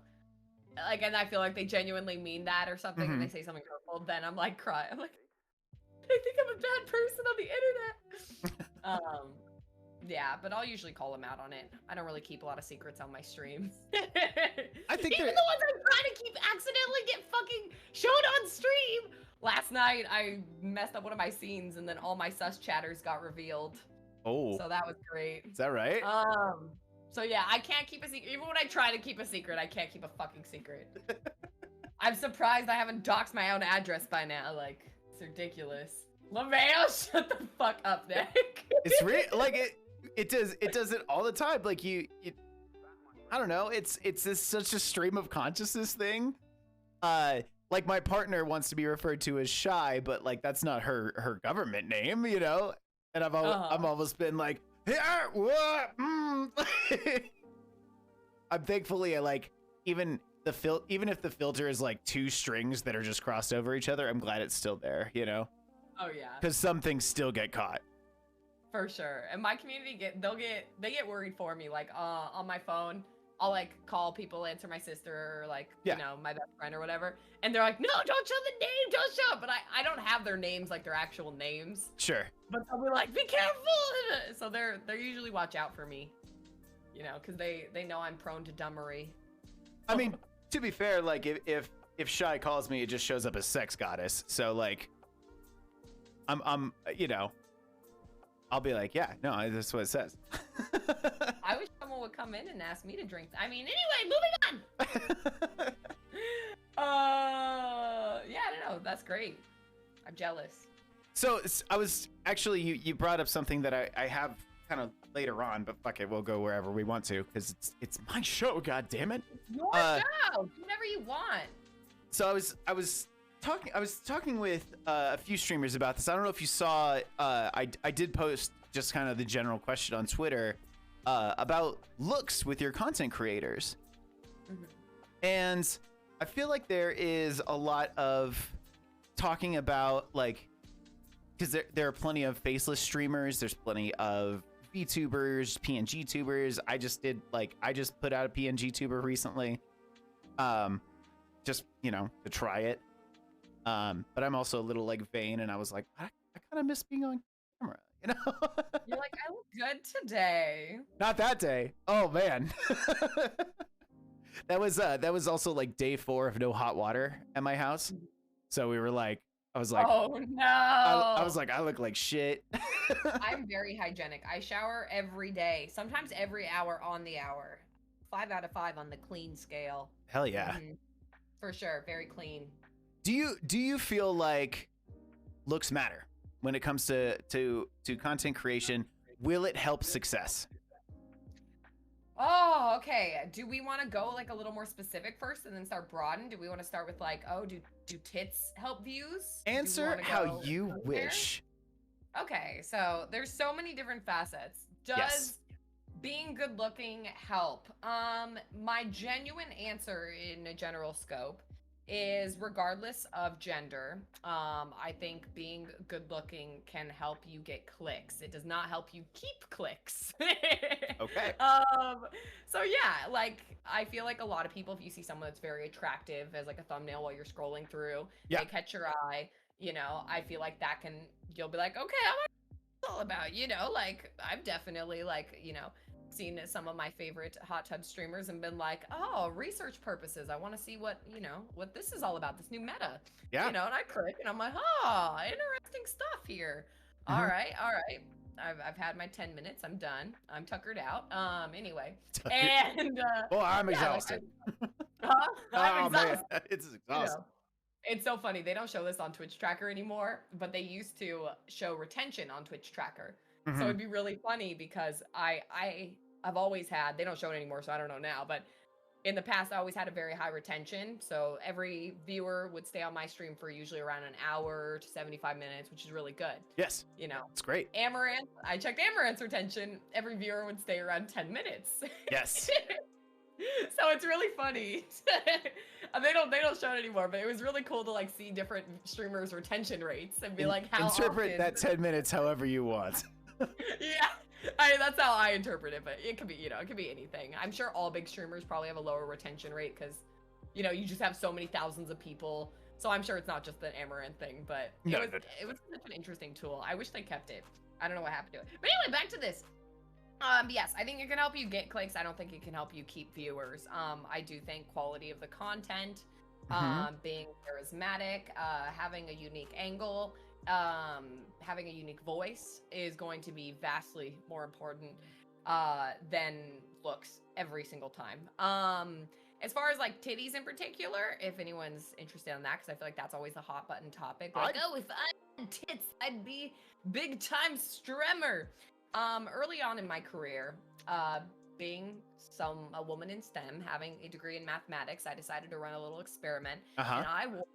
Like, and I feel like they genuinely mean that or something, and they say something hurtful, then I'm like, cry. I'm like, I think I'm a bad person on the internet. Yeah, but I'll usually call them out on it. I don't really keep a lot of secrets on my stream. I think even the ones I'm trying to keep accidentally get fucking showed on stream. Last night, I messed up one of my scenes, and then all my sus chatters got revealed. Oh. So that was great. Is that right? So yeah, I can't keep a secret. Even when I try to keep a secret, I can't keep a fucking secret. I'm surprised I haven't doxed my own address by now. Like, it's ridiculous. LaVale, shut the fuck up, Nick. It's real. Like it does it all the time. Like you I don't know. It's such a stream of consciousness thing. Like my partner wants to be referred to as Shy, but like that's not her government name, And I've almost been like, yeah, what? I'm thankfully like even if the filter is like two strings that are just crossed over each other, I'm glad it's still there, Oh yeah. Because some things still get caught. For sure. And my community they get worried for me. Like on my phone, I'll like call people, answer my sister or like, you know, my best friend or whatever. And they're like, no, don't show the name, don't show it. But I don't have their names, like their actual names. Sure. But they'll be like, be careful. So they're usually watch out for me, you know, because they know I'm prone to dumbery. I mean, to be fair, like if Shy calls me, it just shows up as sex goddess. So like, I'm you know, I'll be like, yeah, no, that's what it says. I wish someone would come in and ask me to drink. I mean, anyway, moving on. Yeah, I don't know. That's great. I'm jealous. So I was actually, you brought up something that I have kind of later on, but fuck it, we'll go wherever we want to because it's my show. God damn it. Your show. Do whatever you want. So I was talking with a few streamers about this. I don't know if you saw. I did post just kind of the general question on Twitter about looks with your content creators, and I feel like there is a lot of talking about like, because there are plenty of faceless streamers. There's plenty of VTubers, PNG tubers. I just put out a PNG tuber recently, just you know, to try it. But I'm also a little like vain, and I was like, I kind of miss being on camera, you know. You're like, I look good today. Not that day. Oh man. That was also like day 4 of no hot water at my house. So we were like, I was like, oh no. I was like, I look like shit. I'm very hygienic. I shower every day, sometimes every hour on the hour. 5 out of 5 on the clean scale. Hell yeah. For sure, very clean. Do you feel like looks matter when it comes to content creation? Will it help success? Oh, okay. Do we want to go like a little more specific first and then start broaden? Do we want to start with like, oh, do tits help views? Answer how you wish. Okay, so there's so many different facets. Does being good looking help? My genuine answer in a general scope is regardless of gender, I think being good looking can help you get clicks. It does not help you keep clicks. Okay. So yeah, like I feel like a lot of people, if you see someone that's very attractive as like a thumbnail while you're scrolling through, they catch your eye, you know, I feel like that can, you'll be like, okay, I want to know what it's all about, you know, like I've definitely like, you know, seen some of my favorite hot tub streamers and been like, oh, research purposes, I want to see what, you know, what this is all about, this new meta. You know, and I click and I'm like, oh, interesting stuff here. All right. I've had my 10 minutes. I'm done. I'm tuckered out. Anyway. And well, I'm exhausted. I'm exhausted. Man, it's exhausting. You know, it's so funny. They don't show this on Twitch Tracker anymore, but they used to show retention on Twitch Tracker. So it'd be really funny because I've always had, they don't show it anymore, so I don't know now, but in the past, I always had a very high retention. So every viewer would stay on my stream for usually around an hour to 75 minutes, which is really good. Yes. You know, it's great. Amaranth, I checked Amaranth's retention. Every viewer would stay around 10 minutes. Yes. So it's really funny. They don't show it anymore, but it was really cool to like see different streamers' retention rates and be like, how interpret often... that 10 minutes however you want. Yeah. That's how I interpret it, but it could be, you know, it could be anything. I'm sure all big streamers probably have a lower retention rate because, you know, you just have so many thousands of people. So I'm sure it's not just an Amaranth thing, but it was such an interesting tool. I wish they kept it. I don't know what happened to it. But anyway, back to this. Yes, I think it can help you get clicks. I don't think it can help you keep viewers. I do think quality of the content, being charismatic, having a unique angle, having a unique voice is going to be vastly more important than looks every single time. As far as like titties in particular, if anyone's interested in that, because I feel like that's always a hot button topic. Like, oh, if I had tits, I'd be big time streamer. Early on in my career, being a woman in STEM, having a degree in mathematics, I decided to run a little experiment, and I wore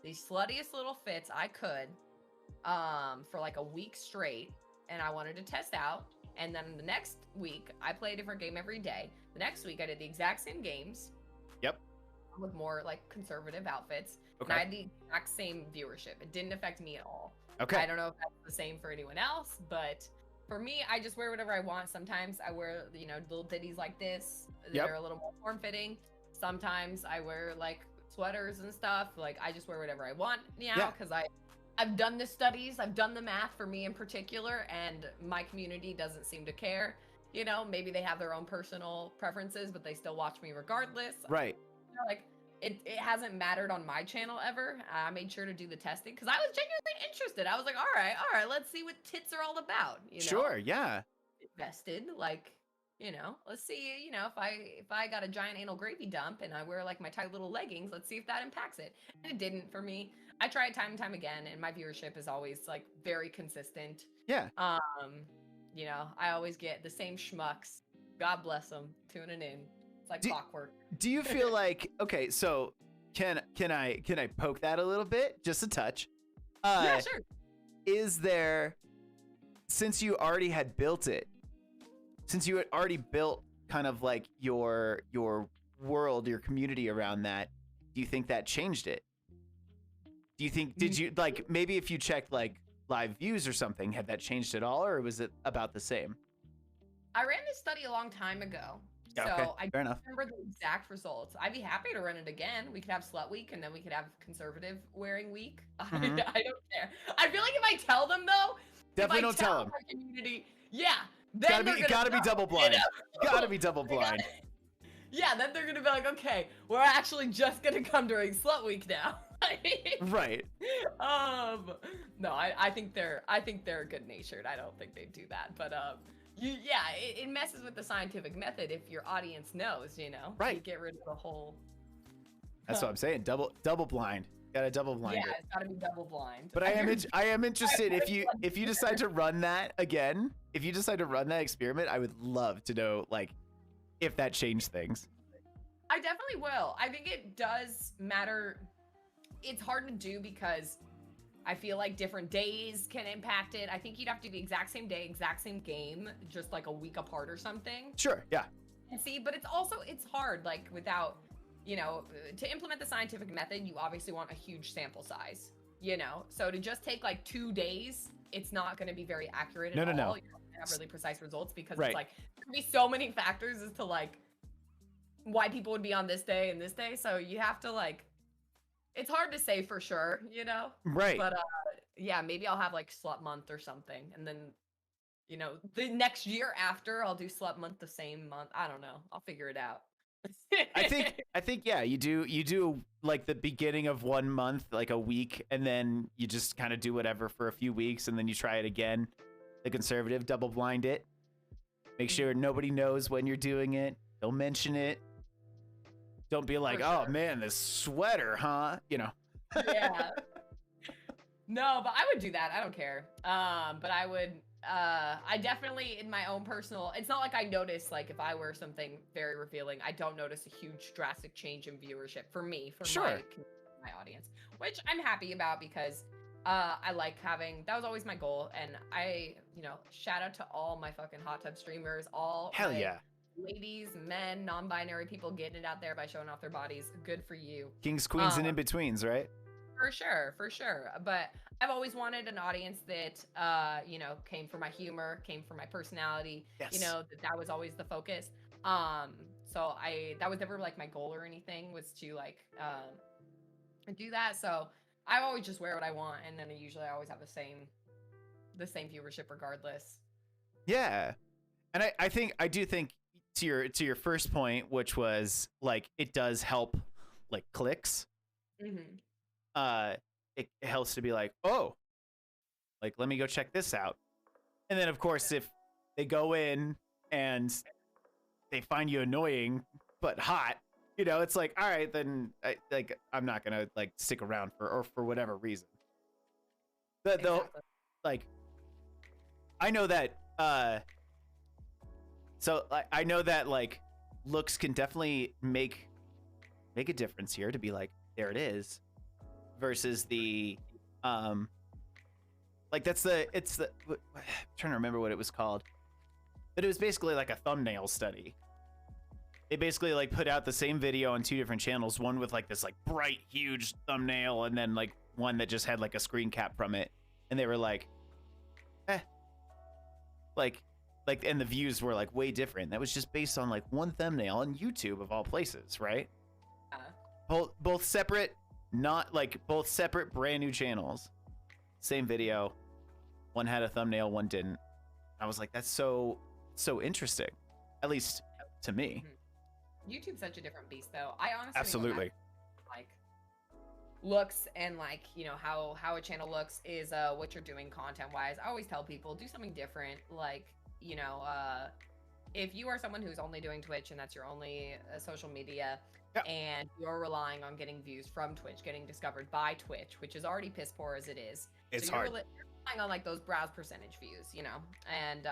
the sluttiest little fits I could for like a week straight, and I wanted to test out. And then the next week, I play a different game every day. The next week, I did the exact same games. Yep. With more like conservative outfits. Okay. And I had the exact same viewership. It didn't affect me at all. Okay. I don't know if that's the same for anyone else, but For me, I just wear whatever I want. Sometimes I wear, little ditties like this that are a little more form-fitting. Sometimes I wear like sweaters and stuff. Like I just wear whatever I want now because I've done the studies, I've done the math for me in particular, and my community doesn't seem to care. Maybe they have their own personal preferences, but they still watch me regardless. Right. Like it hasn't mattered on my channel ever. I made sure to do the testing because I was genuinely interested. I was like, all right, let's see what tits are all about. Sure, yeah. Invested, like, let's see, if I got a giant anal gravy dump and I wear like my tight little leggings, let's see if that impacts it. And it didn't for me. I try it time and time again, and my viewership is always like very consistent. Yeah. I always get the same schmucks. God bless them, tuning in. It's like clockwork. Do you feel like, okay, so can I poke that a little bit, just a touch? Yeah, sure. Is there, since you already had built it, since you had already built kind of like your world, your community around that, do you think that changed it? Do you think, did you, like, maybe if you checked like live views or something, had that changed at all, or was it about the same? I ran this study a long time ago. So okay, I don't remember the exact results. I'd be happy to run it again. We could have slut week, and then we could have conservative wearing week. I don't care. I feel like if I tell them though, definitely don't tell them. My community, then gotta be double blind. Gotta be double blind. Yeah, then they're gonna be like, okay, we're actually just gonna come during slut week now. Right. No, I think they're good natured. I don't think they do that, but it messes with the scientific method if your audience knows, Right. You get rid of the whole. That's what I'm saying. Double blind. Gotta double blind. Yeah, it's gotta be double blind. But I am interested if you decide to run that again. If you decide to run that experiment, I would love to know like if that changed things. I definitely will. I think it does matter. It's hard to do because I feel like different days can impact it. I think you'd have to do the exact same day, exact same game, just like a week apart or something. Sure, yeah. And see, but it's hard, like without, to implement the scientific method, you obviously want a huge sample size, So to just take like 2 days, it's not going to be very accurate at all. No. You're not going to have really precise results because right. It's like, there could be so many factors as to like why people would be on this day and this day. So you have to like, it's hard to say for sure, Right. But maybe I'll have like slut month or something, and then, the next year after I'll do slut month the same month. I don't know. I'll figure it out. I think yeah, you do like the beginning of 1 month, like a week, and then you just kind of do whatever for a few weeks, and then you try it again. The conservative double blind it. Make sure nobody knows when you're doing it. Don't mention it. Don't be like, oh man, this sweater, huh? Yeah. No, but I would do that. I don't care. But I would, I definitely, in my own personal, it's not like I notice, like if I wear something very revealing, I don't notice a huge drastic change in viewership for me, for my audience, which I'm happy about because I like having, that was always my goal. And I, shout out to all my fucking hot tub streamers, hell yeah. Ladies, men, non-binary people getting it out there by showing off their bodies. Good for you. Kings, queens, and in-betweens, right? For sure. But I've always wanted an audience that, came for my humor, came for my personality. Yes. That was always the focus. So that was never like my goal or anything, was to like do that. So I always just wear what I want, and then usually I always have the same viewership regardless. Yeah, and I do think to your first point, which was like it does help like clicks. Mm-hmm. It helps to be like, oh, like let me go check this out, and then of course if they go in and they find you annoying but hot, it's like, all right, then I'm not gonna like stick around for whatever reason. They'll like, I know that. So I know that like looks can definitely make a difference here, to be like, there it is, versus the like it's the I'm trying to remember what it was called, but it was basically like a thumbnail study. They basically like put out the same video on 2 different channels, one with like this like bright huge thumbnail, and then like one that just had like a screen cap from it, and they were like, and the views were like way different. That was just based on like one thumbnail on YouTube of all places, right? Both separate, both separate brand new channels, same video. One had a thumbnail, one didn't. I was like, that's so interesting, at least to me. YouTube's such a different beast, though. I honestly absolutely like looks and like, you know, how a channel looks is what you're doing content wise. I always tell people do something different. Like, you know, if you are someone who's only doing Twitch and that's your only social media, and you're relying on getting views from Twitch, getting discovered by Twitch, which is already piss poor as it is. It's hard. You're relying on like those browse percentage views, you know, and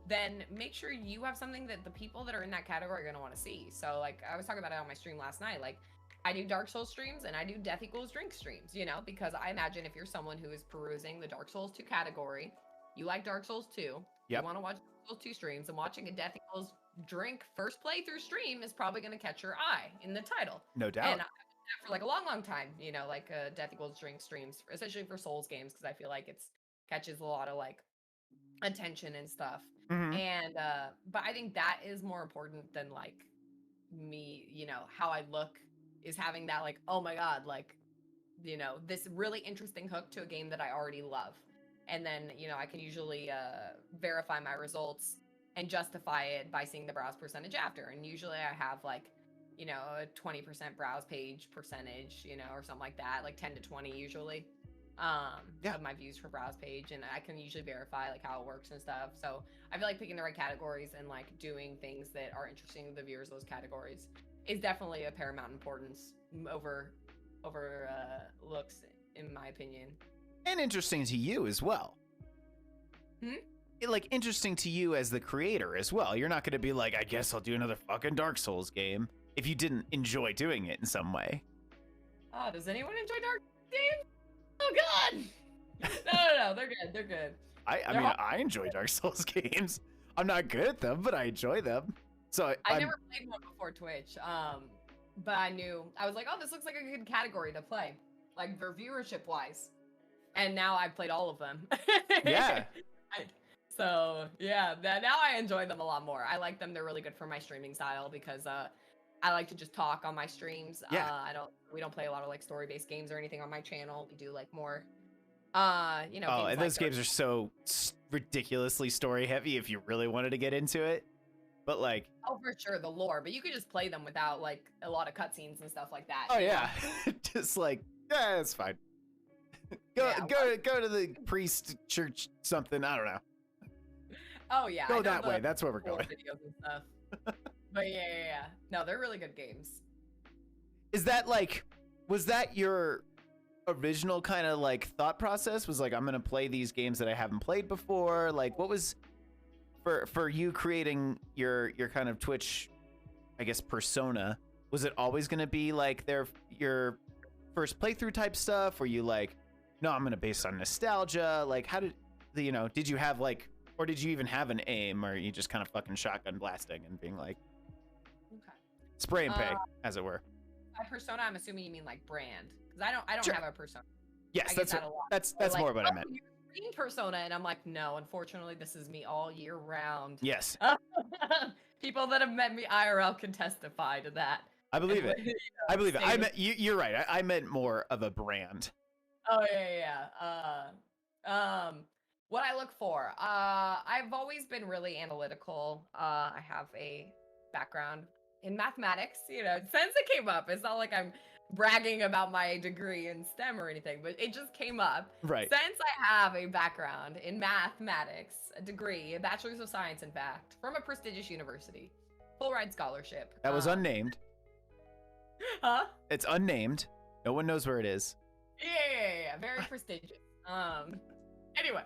then make sure you have something that the people that are in that category are going to want to see. So like I was talking about it on my stream last night, like I do Dark Souls streams and I do Death Equals Drink streams, you know, because I imagine if you're someone who is perusing the Dark Souls 2 category, you like Dark Souls 2, you want to watch Dark Souls 2 streams, and watching a Death Equals Drink first playthrough stream is probably going to catch your eye in the title. No doubt. And I've done that for like a long time, you know, like Death Equals Drink streams, especially for Souls games, because I feel like it's catches a lot of like attention and stuff. And but I think that is more important than like me, you know, how I look is having that like, oh my god, like, you know, this really interesting hook to a game that I already love. And then, you know, I can usually verify my results and justify it by seeing the browse percentage after. And usually I have like, you know, a 20% browse page percentage, you know, or something like that, like 10 to 20 usually. Of my views for browse page, and I can usually verify like how it works and stuff. So I feel like picking the right categories and like doing things that are interesting to the viewers of those categories is definitely a paramount importance over looks, in my opinion. And interesting to you as well. Like interesting to you as the creator as well. You're not going to be like, I guess I'll do another fucking Dark Souls game if you didn't enjoy doing it in some way. Does anyone enjoy Dark games? Oh god! No, they're good. I enjoy Dark Souls games. I'm not good at them, but I enjoy them. So I never played one before Twitch, but I was like, oh, this looks like a good category to play, like for viewership wise. And now I've played all of them. Yeah. So yeah, now I enjoy them a lot more. I like them. They're really good for my streaming style because I like to just talk on my streams. Yeah. We don't play a lot of like story-based games or anything on my channel. We do like more, you know. Oh, and those games are so ridiculously story heavy if you really wanted to get into it. But like, oh, for sure, the lore. But you could just play them without like a lot of cutscenes and stuff like that. Oh yeah, just like it's fine. Go to the priest church something. I don't know. Oh yeah, go that way. That's where we're going. Videos and stuff. But yeah. No, they're really good games. Is that like, was that your original kind of like thought process? Was like, I'm gonna play these games that I haven't played before. Like, what was for you creating your kind of Twitch, I guess, persona? Was it always gonna be like your first playthrough type stuff? Were you like, no, I'm gonna base on nostalgia? Like, how did did you have like, or did you even have an aim, or you just kind of fucking shotgun blasting and being like, okay, spray and pay, as it were? My persona, I'm assuming you mean like brand, because I don't Sure. have a persona. Yes, that's like, more what I meant. Green persona, and I'm like, no, unfortunately, this is me all year round. Yes. People that have met me IRL can testify to that. I believe it. You know, I believe it. I meant you're right. I meant more of a brand. Oh yeah. What I look for, I've always been really analytical. I have a background in mathematics. You know, since it came up, it's not like I'm bragging about my degree in STEM or anything, but it just came up. Right. Since I have a background in mathematics, a degree, a bachelor's of science, in fact, from a prestigious university, full ride scholarship. That was unnamed. Huh? It's unnamed. No one knows where it is. Yeah. Very prestigious. Anyway,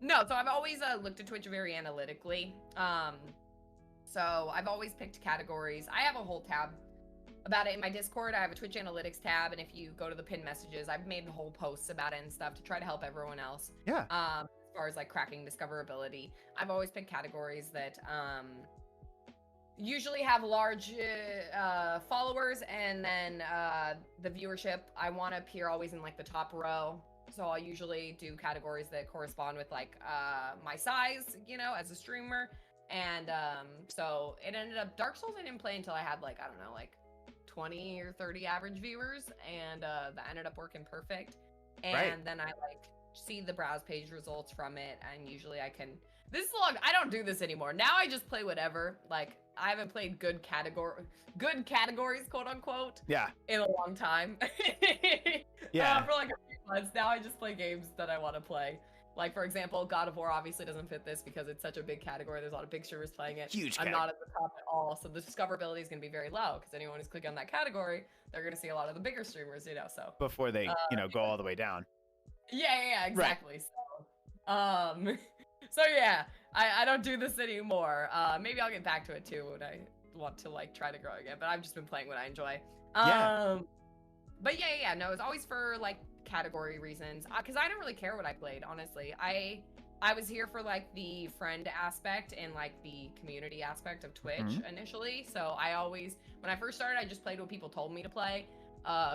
no. So I've always looked at Twitch very analytically. So I've always picked categories. I have a whole tab about it in my Discord. I have a Twitch analytics tab, and if you go to the pinned messages, I've made whole posts about it and stuff to try to help everyone else. Yeah. As far as like cracking discoverability, I've always picked categories that usually have large followers, and then the viewership. I want to appear always in like the top row. So I'll usually do categories that correspond with like my size, you know, as a streamer. And so it ended up Dark Souls I didn't play until I had like, I don't know, like 20 or 30 average viewers, and that ended up working perfect. And then I like see the browse page results from it, and usually I can this is long. I don't do this anymore. Now I just play whatever. Like I haven't played good categories, quote unquote. Yeah. In a long time. Yeah. For like a few months now, I just play games that I want to play. Like for example, God of War obviously doesn't fit this because it's such a big category. There's a lot of big streamers playing it. Huge. I'm not at the top at all, so the discoverability is going to be very low because anyone who's clicking on that category, they're going to see a lot of the bigger streamers, you know. So before they, go all the way down. Yeah, exactly. Right. So yeah, I don't do this anymore. Maybe I'll get back to it too when I want to like try to grow again. But I've just been playing what I enjoy. But yeah, no, it's always for like category reasons because I don't really care what I played, honestly. I was here for like the friend aspect and like the community aspect of Twitch initially. So I always, when I first started, I just played what people told me to play.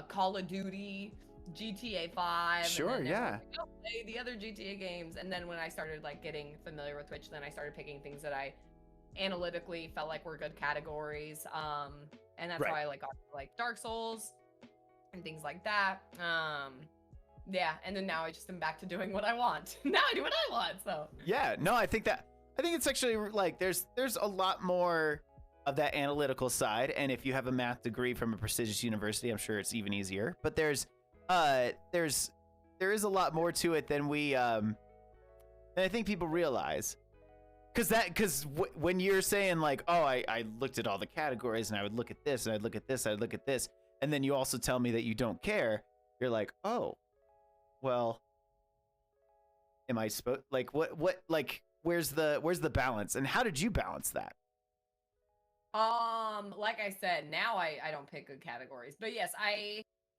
Call of Duty, GTA 5. Sure, yeah. Play the other GTA games. And then when I started like getting familiar with Twitch, then I started picking things that I analytically felt like were good categories. And that's why I like got like Dark Souls and things like that. Yeah, and then now I just am back to doing what I want. Now I do what I want. So yeah, no, I think it's actually like there's a lot more of that analytical side, and if you have a math degree from a prestigious university, I'm sure it's even easier. But there is a lot more to it than we than I think people realize. Because when you're saying like, oh, I looked at all the categories and I would look at this and I'd look at this, I'd look at this, and then you also tell me that you don't care, you're like, oh, well, am I supposed like what like where's the balance, and how did you balance that? Like I said, now I don't pick good categories, but yes,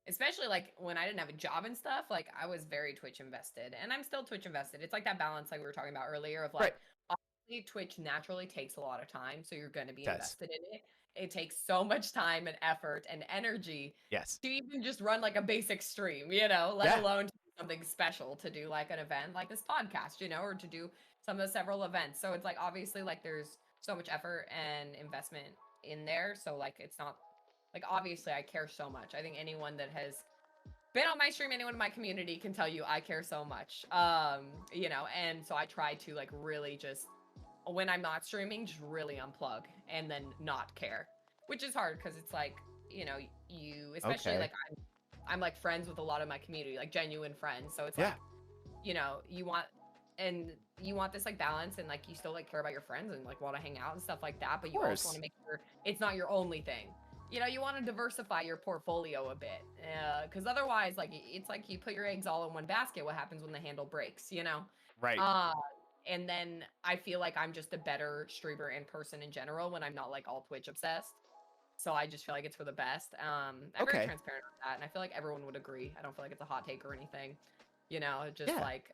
especially like when I didn't have a job and stuff, like I was very Twitch invested, and I'm still Twitch invested. It's like that balance like we were talking about earlier of like obviously Twitch naturally takes a lot of time, so you're going to be invested in it. It takes so much time and effort and energy to even just run like a basic stream, you know, let alone to do something special, to do like an event like this podcast, you know, or to do some of the several events. So it's like obviously like there's so much effort and investment in there. So like it's not like obviously I care so much. I think anyone that has been on my stream, anyone in my community can tell you I care so much. You know, and so I try to like really just when I'm not streaming, just really unplug and then not care, which is hard because it's like, you know, you especially like I'm like friends with a lot of my community, like genuine friends. So it's like, you know, you want this like balance and like you still like care about your friends and like want to hang out and stuff like that, but you also want to make sure it's not your only thing. You know, you want to diversify your portfolio a bit, because otherwise, like it's like you put your eggs all in one basket. What happens when the handle breaks? You know, right? And then I feel like I'm just a better streamer in person in general when I'm not like all Twitch obsessed. So I just feel like it's for the best. I'm very transparent with that, and I feel like everyone would agree. I don't feel like it's a hot take or anything. You know, just like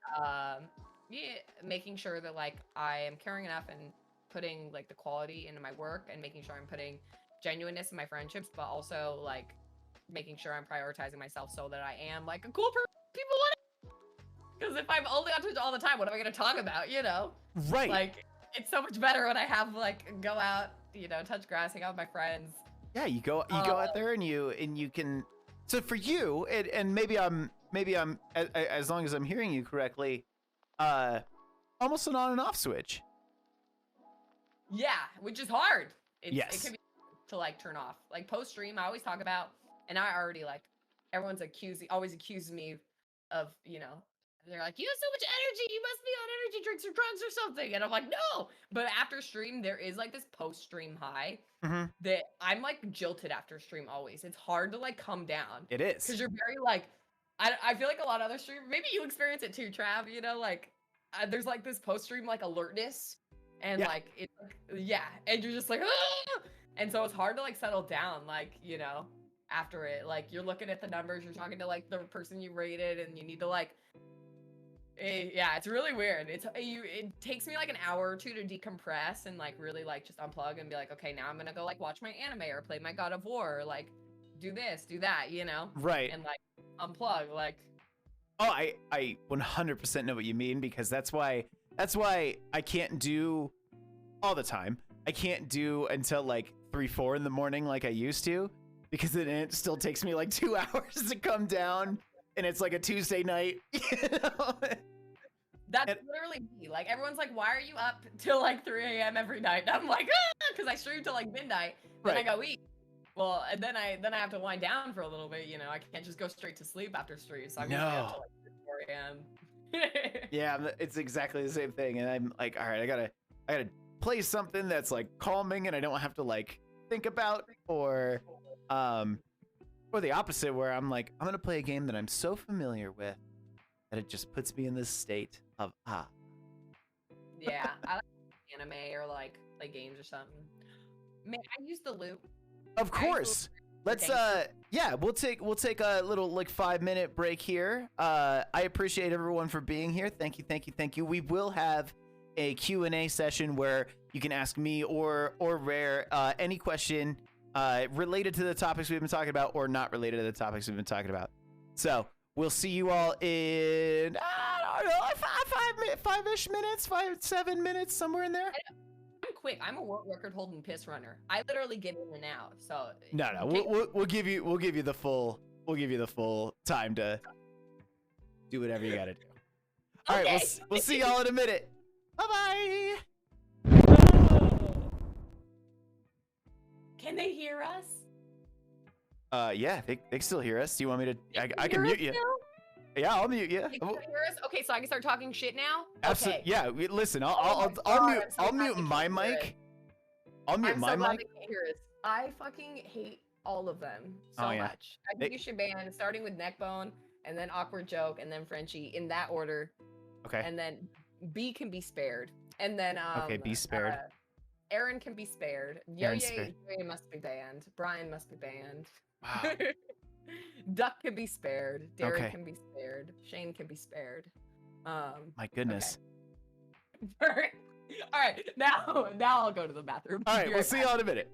making sure that like I am caring enough and putting like the quality into my work and making sure I'm putting genuineness in my friendships, but also like making sure I'm prioritizing myself so that I am like a cool person people want. Because if I'm only on Twitch all the time, what am I going to talk about, you know? Right. Like, it's so much better when I have, like, go out, you know, touch grass, hang out with my friends. Yeah, you go out there and you can. So for you, and maybe I'm as long as I'm hearing you correctly, almost an on and off switch. Yeah, which is hard. It can be to like turn off. Like post stream, I always talk about, and I already like everyone's always accused me of, you know. They're like, you have so much energy, you must be on energy drinks or drugs or something. And I'm like, no. But after stream, there is like this post-stream high that I'm like jilted after stream always. It's hard to like come down. It is. Because you're very like, I feel like a lot of other streamers, maybe you experience it too, Trav, you know, like there's like this post-stream like alertness. And like, it's like, and you're just like, ah! And so it's hard to like settle down, like, you know, after it. Like you're looking at the numbers, you're talking to like the person you rated, and you need to like, it's really weird. It takes me like an hour or two to decompress and like really like just unplug and be like, okay, now I'm gonna go like watch my anime or play my God of War or like do this, do that, you know? Right. And like unplug. Like Oh, I 100% know what you mean, because that's why I can't do all the time. I can't do until like 3-4 in the morning like I used to, because then it still takes me like 2 hours to come down, and it's like a Tuesday night. You know? That's literally me. Like, everyone's like, why are you up till like 3 a.m. every night? And I'm like, because I stream till like midnight. Then I go eat. Well, and then I have to wind down for a little bit. You know, I can't just go straight to sleep after stream. So I'm usually up till like 4 a.m. Yeah, it's exactly the same thing. And I'm like, all right, I gotta play something that's like calming and I don't have to like think about, or the opposite, where I'm like, I'm gonna play a game that I'm so familiar with that it just puts me in this state of Yeah, I like anime or like play games or something. Man, I use the loop. Of course. Let's we'll take a little like 5-minute break here. I appreciate everyone for being here. Thank you. We will have a Q&A session where you can ask me or Rare any question related to the topics we've been talking about, or not related to the topics we've been talking about. So we'll see you all in, I don't know, 5-ish minutes, 7 minutes, somewhere in there. I'm quick. I'm a world record holding piss runner. I literally get in and out. So no, we'll give you the full time to do whatever you got to do. All right, we'll see y'all in a minute. Bye bye. Can they hear us? Yeah, they can still hear us. Do you want me to? I can mute you. Still? Yeah, I'll mute you. They can hear us? Okay, so I can start talking shit now. Absolutely. Okay. Yeah. Listen, I'll mute my mic. I'll mute my mic. They can't hear us. I fucking hate all of them so much. I think you should ban, starting with Neckbone, and then Awkward Joke, and then Frenchie, in that order. Okay. And then B can be spared. And then be spared. Aaron can be spared. Yo must be banned. Brian must be banned. Wow. Duck can be spared. Derek can be spared. Shane can be spared. My goodness. Okay. All right. Now I'll go to the bathroom. All right. We'll see y'all in a minute.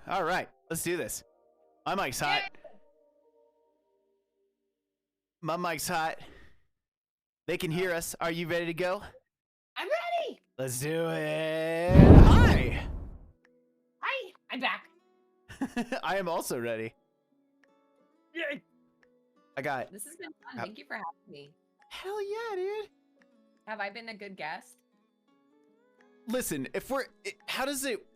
All right, let's do this. My mic's hot. My mic's hot. They can hear us. Are you ready to go? I'm ready. Let's do it. Hi. Hi. I'm back. I am also ready. Yay. I got. This has been fun. Thank you for having me. Hell yeah, dude. Have I been a good guest? Listen,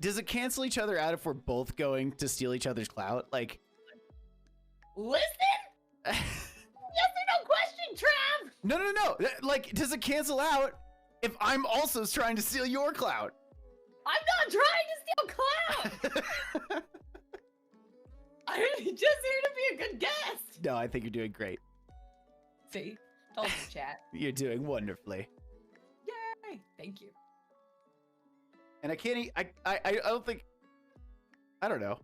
does it cancel each other out if we're both going to steal each other's clout? Like, listen. Yes or no question, Trav. No. Like, does it cancel out if I'm also trying to steal your clout? I'm not trying to steal clout. I'm just here to be a good guest. No, I think you're doing great. See? Told you, chat. You're doing wonderfully. Yay! Thank you. And I can't. I don't think. I don't know.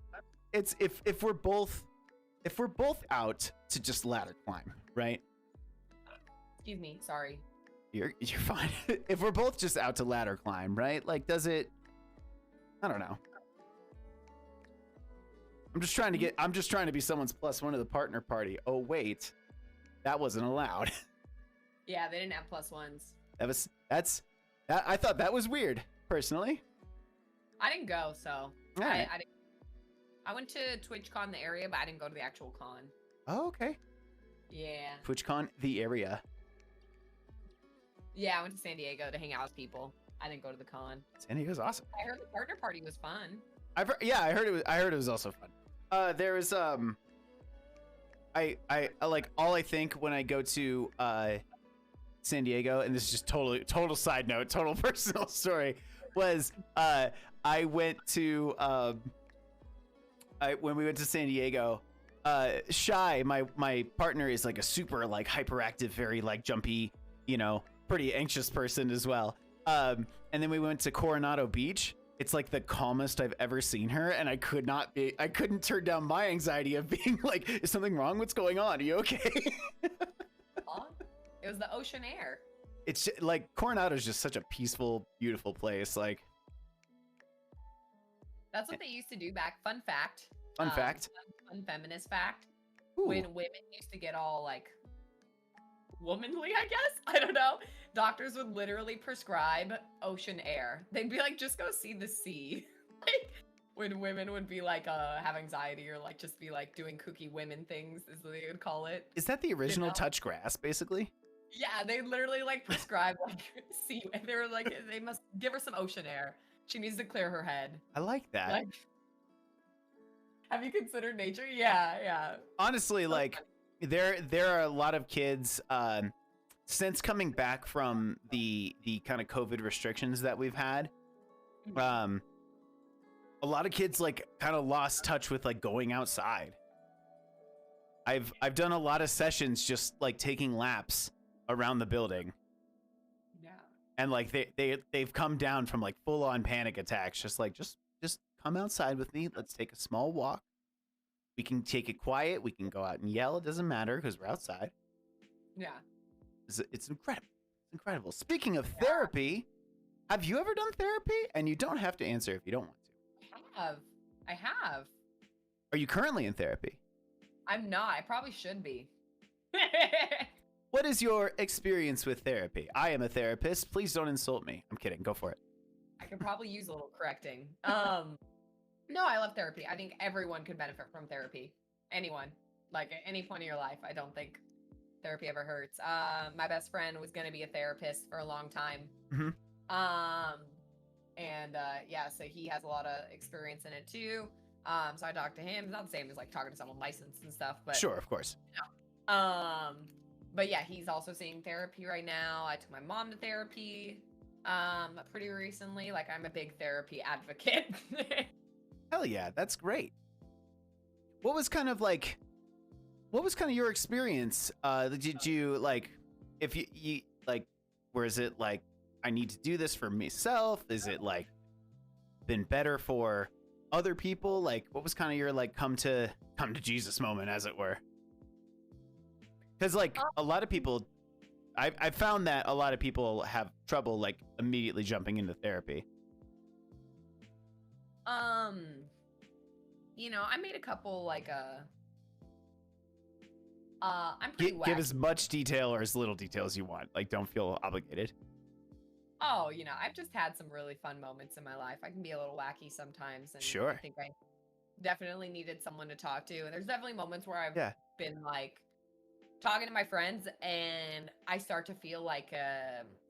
It's if we're both out to just ladder climb, right? Excuse me. Sorry. You're fine. If we're both just out to ladder climb, right? Like, does it? I don't know. I'm just trying to be someone's +1 of the partner party. Oh wait, that wasn't allowed. Yeah, they didn't have +1s. I thought that was weird, personally. I didn't go, so right. I went to TwitchCon the area, but I didn't go to the actual con. Oh, okay. Yeah. TwitchCon the area. Yeah, I went to San Diego to hang out with people. I didn't go to the con. San Diego's awesome. I heard the partner party was fun. I heard it was also fun. There was I like all I think when I go to San Diego, and this is just total side note, total personal story, was I went to when we went to San Diego, Shy, my partner, is like a super like hyperactive, very like jumpy, pretty anxious person as well. And then we went to Coronado Beach. It's like the calmest I've ever seen her, and I couldn't turn down my anxiety of being like, is something wrong? What's going on? Are you okay? It was the ocean air. It's just, like, Coronado's just such a peaceful, beautiful place. Like, that's what they used to do back. Fun fact. Fun feminist fact. Ooh. When women used to get all like womanly, I guess. I don't know. Doctors would literally prescribe ocean air. They'd be like, just go see the sea. Like, when women would be like have anxiety or like just be like doing kooky women things, is what they would call it. Is that the original touch grass, basically? Yeah, they literally like prescribe like sea. And they were like, they must give her some ocean air. She needs to clear her head. I like that. Like, have you considered nature? Yeah. Honestly, like there are a lot of kids since coming back from the kind of COVID restrictions that we've had. A lot of kids like kind of lost touch with like going outside. I've done a lot of sessions just like taking laps around the building. Yeah. And like they've come down from like full on panic attacks, just come outside with me. Let's take a small walk. We can take it quiet. We can go out and yell. It doesn't matter because we're outside. Yeah. It's incredible. It's incredible. Speaking of therapy, have you ever done therapy? And you don't have to answer if you don't want to. I have. Are you currently in therapy? I'm not. I probably should be. What is your experience with therapy? I am a therapist. Please don't insult me. I'm kidding. Go for it. I could probably use a little correcting. No, I love therapy. I think everyone could benefit from therapy. Anyone. Like at any point in your life, I don't think therapy ever hurts. My best friend was going to be a therapist for a long time. Mm-hmm. Yeah, so he has a lot of experience in it too. So I talked to him. It's not the same as like talking to someone licensed and stuff, but sure, of course. But yeah, he's also seeing therapy right now. I took my mom to therapy pretty recently. Like, I'm a big therapy advocate. Hell yeah, that's great. What was kind of your experience? Did you like, if you like, where is it like, I need to do this for myself? Is it like been better for other people? Like, what was kind of your like come to Jesus moment, as it were? Because like a lot of people, I found that a lot of people have trouble like immediately jumping into therapy. I made a couple like I'm pretty wacky. Give as much detail or as little detail as you want. Like, don't feel obligated. Oh, I've just had some really fun moments in my life. I can be a little wacky sometimes, and sure. I think I definitely needed someone to talk to. And there's definitely moments where I've been like talking to my friends, and I start to feel like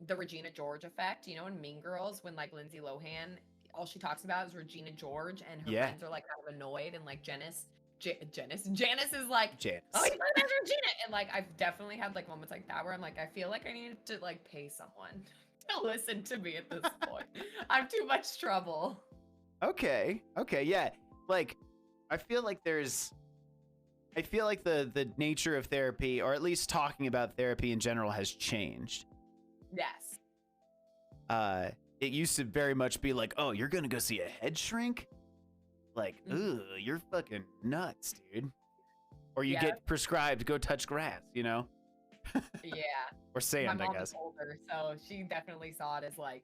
the Regina George effect. In Mean Girls, when like Lindsay Lohan, all she talks about is Regina George, and her friends are like kind of annoyed, and like Janice is like, Janice. oh, he's like, that's Regina, and like I've definitely had like moments like that where I'm like, I feel like I need to like pay someone to listen to me at this point. I'm too much trouble. Okay, yeah. Like, I feel like the nature of therapy, or at least talking about therapy in general, has changed. Yes. It used to very much be like, oh, you're gonna go see a head shrink? Like, ugh, you're fucking nuts, dude. Or you get prescribed, go touch grass, Yeah. Or sand, My mom I guess. is older, so she definitely saw it as like,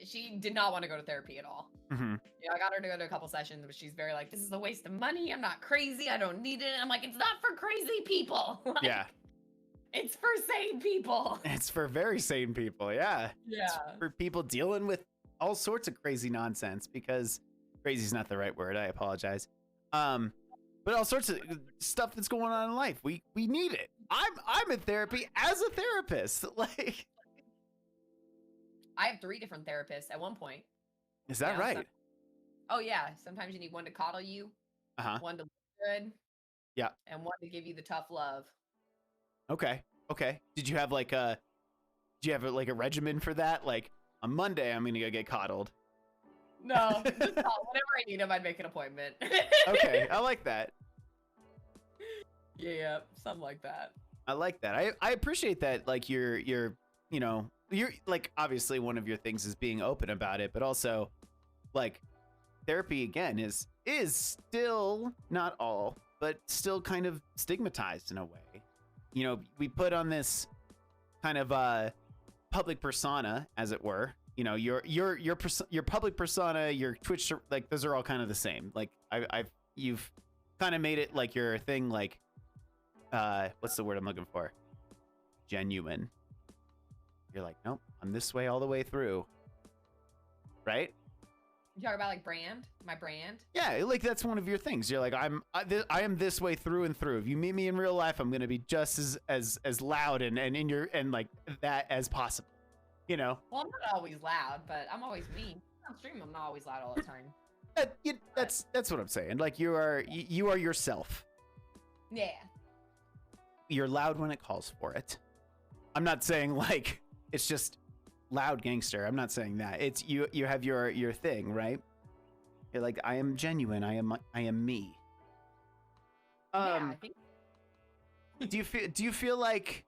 she did not want to go to therapy at all. Mm-hmm. I got her to go to a couple sessions, but she's very like, this is a waste of money. I'm not crazy. I don't need it. I'm like, it's not for crazy people. Like, yeah. It's for sane people. It's for very sane people, yeah. Yeah. It's for people dealing with all sorts of crazy nonsense, because crazy is not the right word. I apologize. But all sorts of stuff that's going on in life. We need it. I'm in therapy as a therapist. Like, I have 3 different therapists at one point. Is that right? Oh yeah. Sometimes you need one to coddle you, one to look good, and one to give you the tough love. Okay. Did you have like a regimen for that? Like, on Monday I'm gonna go get coddled. No, whenever I need him, I'd make an appointment. Okay, I like that. Yeah, something like that. I like that. I appreciate that. Like, you're like, obviously one of your things is being open about it, but also like therapy again is still not all, but still kind of stigmatized in a way. We put on this kind of public persona, as it were. Your public persona, your Twitch, like, those are all kind of the same. Like, you've kind of made it like your thing, like, what's the word I'm looking for? Genuine. You're like, nope, I'm this way all the way through. Right? You talk about like my brand? Yeah, like that's one of your things. You're like, I am this way through and through. If you meet me in real life, I'm gonna be just as loud and like that as possible. Well, I'm not always loud, but I'm always me. On stream, I'm not always loud all the time. That's what I'm saying. Like, you are yourself. Yeah. You're loud when it calls for it. I'm not saying like it's just loud gangster. I'm not saying that. It's you have your thing, right? You're like, I am genuine. I am me. Yeah, I think. Do you feel like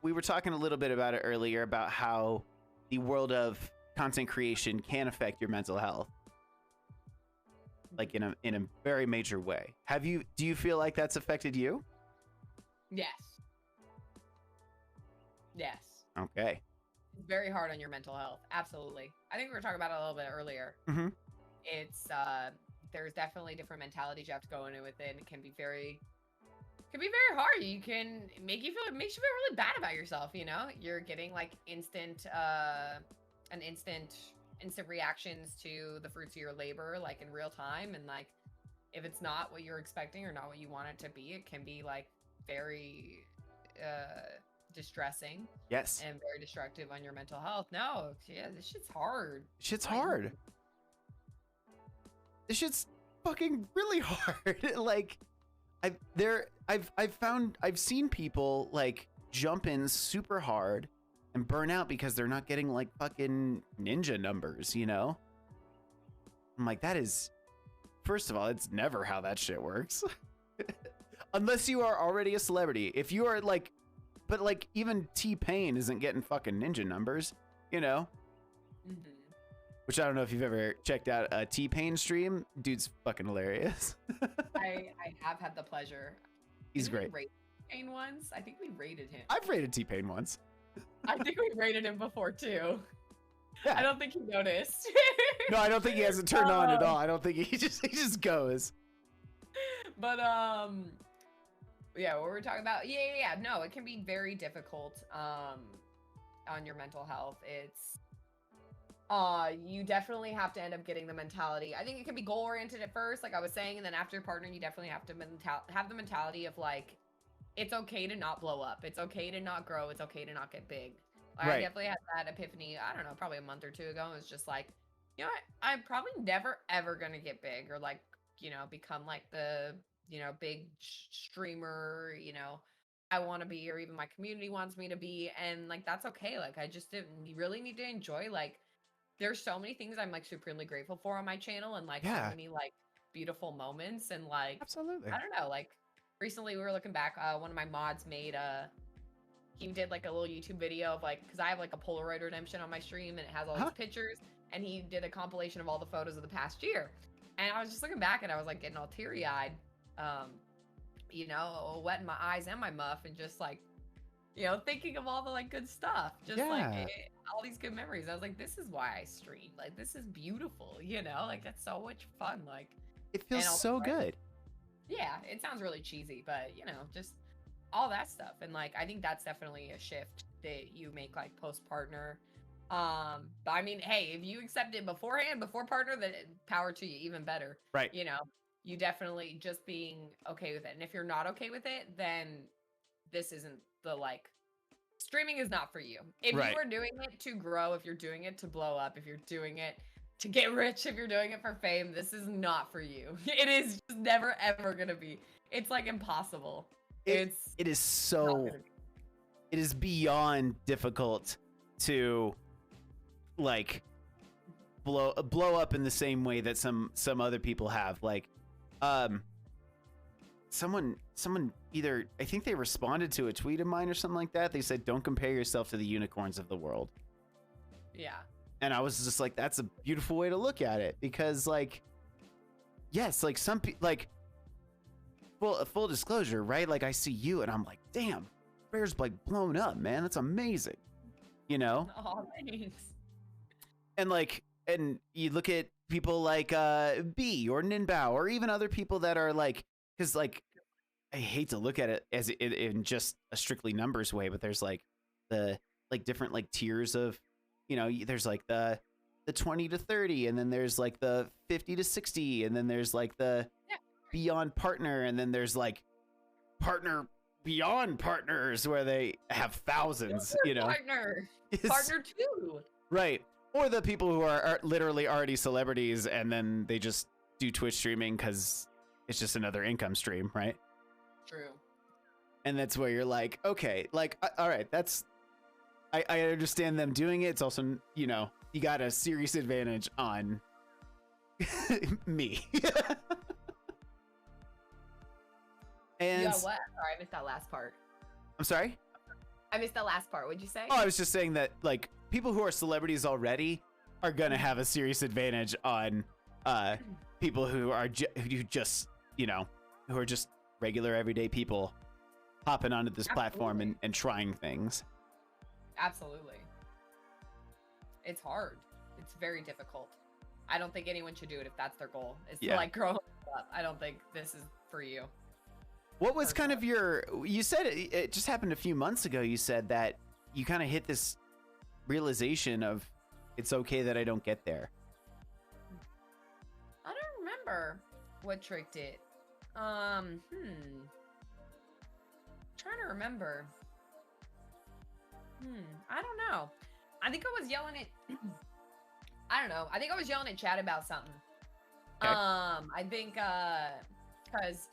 we were talking a little bit about it earlier about how the world of content creation can affect your mental health, like in a very major way. Do you feel like that's affected you? Yes. Okay. It's very hard on your mental health. Absolutely. I think we were talking about it a little bit earlier. Mm-hmm. It's there's definitely different mentalities you have to go into with it. It can be very hard. It makes you feel really bad about yourself. You're getting like instant reactions to the fruits of your labor, like in real time. And like, if it's not what you're expecting or not what you want it to be, it can be like very distressing. Yes. And very destructive on your mental health. No, yeah, this shit's hard. Hard. This shit's fucking really hard. Like, I've seen people like jump in super hard and burn out because they're not getting like fucking ninja numbers, I'm like, that is, first of all, it's never how that shit works. Unless you are already a celebrity. If you are like, but like even T-Pain isn't getting fucking ninja numbers, Mm-hmm. Which I don't know if you've ever checked out a T-Pain stream. Dude's fucking hilarious. I have had the pleasure. He's great. We rated T-Pain once. I think we rated him. I've rated T-Pain once. I think we rated him before too. Yeah. I don't think he noticed. No, I don't think he has it turned on at all. I don't think he just goes. But yeah, what were we talking about? Yeah. No, it can be very difficult on your mental health. It's you definitely have to end up getting the mentality. I think it can be goal oriented at first, like I was saying, and then after partnering, you definitely have to have the mentality of like, it's okay to not blow up. It's okay to not grow. It's okay to not get big. Like, right. I definitely had that epiphany, I don't know, probably a month or two ago. It was just like, you know what? I'm probably never, ever going to get big or like, you know, become like the, you know, big streamer, you know, I want to be, or even my community wants me to be. And like, that's okay. Like, I just didn't really need to enjoy, like, there's so many things I'm like supremely grateful for on my channel and like so many like beautiful moments and like, absolutely. I don't know, like recently we were looking back, one of my mods made he did like a little YouTube video of like, because I have like a Polaroid redemption on my stream and it has all these pictures, and he did a compilation of all the photos of the past year. And I was just looking back and I was like getting all teary-eyed, you know, wetting my eyes and my muff and just like, you know, thinking of all the like good stuff, just like all these good memories. I was like, this is why I stream. Like, this is beautiful, you know, like that's so much fun. Like, it feels so good. Yeah, it sounds really cheesy, but you know, just all that stuff. And like, I think that's definitely a shift that you make like post partner. But I mean, hey, if you accept it beforehand, before partner, then power to you, even better. Right. You know, you definitely just being okay with it. And if you're not okay with it, then this isn't the like, streaming is not for you. If you are doing it to grow, if you're doing it to blow up, if you're doing it to get rich, if you're doing it for fame, this is not for you. It is just never ever gonna be. It's like impossible. It is so, it is beyond difficult to like blow up in the same way that some other people have. Like someone either, I think they responded to a tweet of mine or something like that. They said, don't compare yourself to the unicorns of the world. Yeah. And I was just like, that's a beautiful way to look at it, because like, yes, like some people, like, full disclosure, right? Like I see you and I'm like, damn, Rare's like blown up, man. That's amazing. You know? Oh, thanks. And like, and you look at people like B or Ninbao or even other people that are like, because like, I hate to look at it as in just a strictly numbers way, but there's like the like different like tiers of, you know, there's like the 20 to 30, and then there's like the 50 to 60, and then there's like the beyond partner, and then there's like partner beyond partners where they have thousands, you know. Partner 2. Right. Or the people who are literally already celebrities and then they just do Twitch streaming because it's just another income stream, right? True. And that's where you're like, okay, like, all right, that's, I understand them doing it. It's also, you know, you got a serious advantage on me. And yeah, what? Sorry, I missed that last part. I'm sorry? I missed that last part. What'd you say? Oh, I was just saying that, like, people who are celebrities already are gonna have a serious advantage on people who are who just, you know, who are just regular everyday people hopping onto this platform and trying things. Absolutely. It's hard. It's very difficult. I don't think anyone should do it if that's their goal, is to like grow up. I don't think this is for you. What was kind of you said it just happened a few months ago. You said that you kind of hit this realization of it's okay that I don't get there. I don't remember what tricked it. Trying to remember. I don't know. I think I was yelling at I don't know. I think I was yelling at Chad about something. Okay. I think because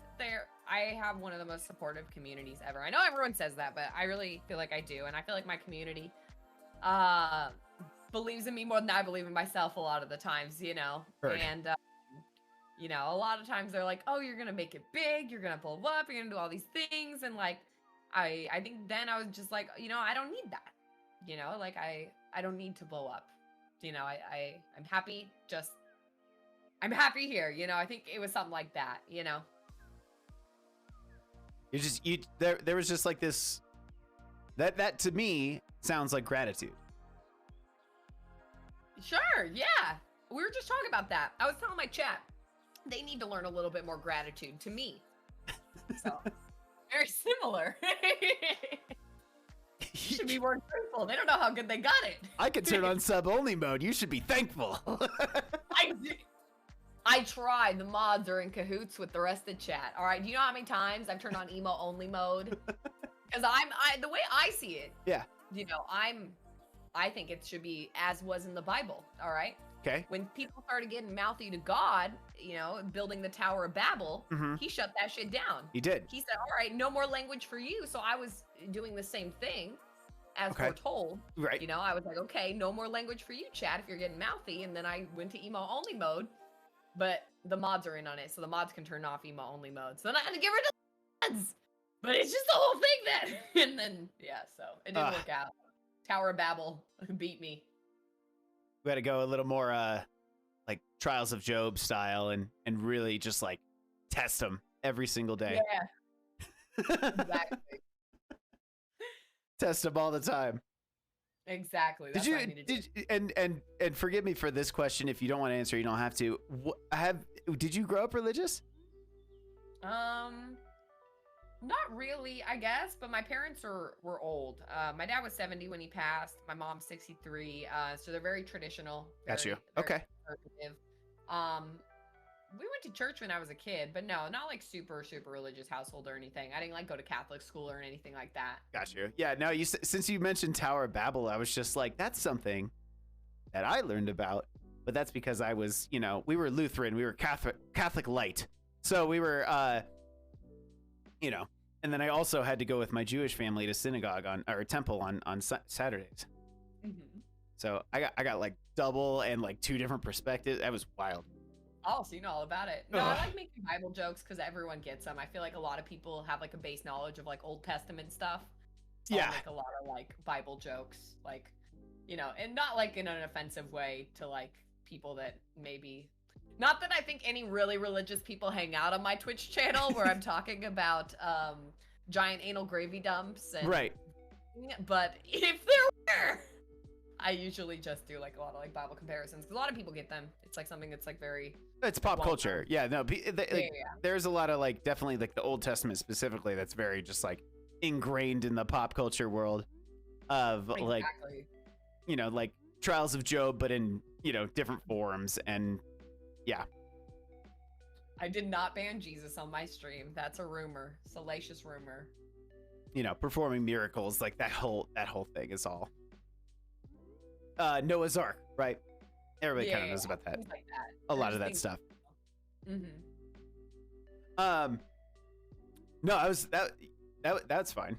I have one of the most supportive communities ever. I know everyone says that, but I really feel like I do. And I feel like my community believes in me more than I believe in myself a lot of the times, you know. Heard. And you know, a lot of times they're like, oh, you're gonna make it big, you're gonna blow up, you're gonna do all these things. And like I think then I was just like, you know, I don't need that. You know, like I don't need to blow up. You know, I'm happy, just I'm happy here, you know. I think it was something like that, you know. There was just like this that to me sounds like gratitude. Sure, yeah. We were just talking about that. I was telling my chat, they need to learn a little bit more gratitude to me. So, very similar. You should be more grateful. They don't know how good they got it. I could turn on sub-only mode. You should be thankful. I tried. The mods are in cahoots with the rest of the chat. All right. Do you know how many times I've turned on emo only mode? Because the way I see it. Yeah. You know, I think it should be as was in the Bible. All right. Okay. When people started getting mouthy to God, you know, building the Tower of Babel, he shut that shit down. He did. He said, all right, no more language for you. So I was doing the same thing as we're told. Right. You know, I was like, okay, no more language for you, chat, if you're getting mouthy. And then I went to emo only mode, but the mods are in on it. So the mods can turn off emo only mode. So then I had to get rid of the mods. But it's just the whole thing then. And then, yeah, so it didn't work out. Tower of Babel beat me. We had to go a little more like Trials of Job style and really just like test them every single day. Yeah. Exactly. Test them all the time. Exactly. That's and forgive me for this question if you don't want to answer, you don't have to. Did you grow up religious? Not really, I guess, but my parents were old. My dad was 70 when he passed. My mom's 63. So they're very traditional. Got you. Okay. Conservative. We went to church when I was a kid, but no, not like super religious household or anything. I didn't like go to Catholic school or anything like that. Got you. Yeah, no, since you mentioned Tower of Babel, I was just like, that's something that I learned about, but that's because I was, you know, we were Lutheran, we were Catholic light. So we were you know, and then I also had to go with my Jewish family to synagogue or temple on Saturdays. So I got like double and like two different perspectives. That was wild. Oh, so you know all about it. No, I like making Bible jokes because everyone gets them. I feel like a lot of people have like a base knowledge of like Old Testament stuff. So I make a lot of like Bible jokes, like, you know, and not like in an offensive way to like people that maybe. Not that I think any really religious people hang out on my Twitch channel where I'm talking about giant anal gravy dumps. And, right. But if there were, I usually just do like a lot of like Bible comparisons because a lot of people get them. It's like something that's like very. It's pop culture. Yeah, no, there's a lot of like definitely like the Old Testament specifically that's very just like ingrained in the pop culture world of like, you know, like Trials of Job, but in, you know, different forms. And yeah. I did not ban Jesus on my stream. That's a rumor. Salacious rumor. You know, performing miracles, like that whole thing is all. Noah's Ark, right? Everybody kind of knows about that. Like that. A lot of that stuff. Mm-hmm. No, that's fine.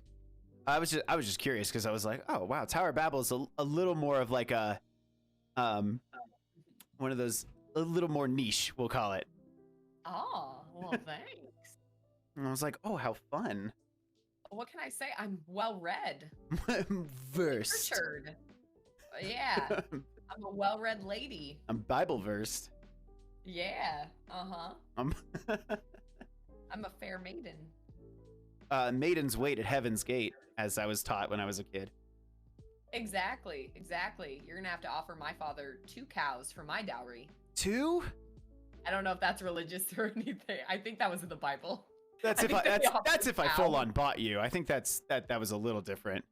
I was just curious because I was like, oh wow, Tower of Babel is a little more of like a one of those, a little more niche, we'll call it. Oh, well, thanks. And I was like, oh, how fun. What can I say? I'm well read. Versed. Richard. Yeah. I'm a well read lady. I'm Bible versed. Yeah. Uh-huh. I'm a fair maiden. Maidens wait at heaven's gate, as I was taught when I was a kid. Exactly. You're gonna have to offer my father 2 cows for my dowry. 2? I don't know if that's religious or anything. I think that was in the Bible. That's if I full on bought you. I think that was a little different.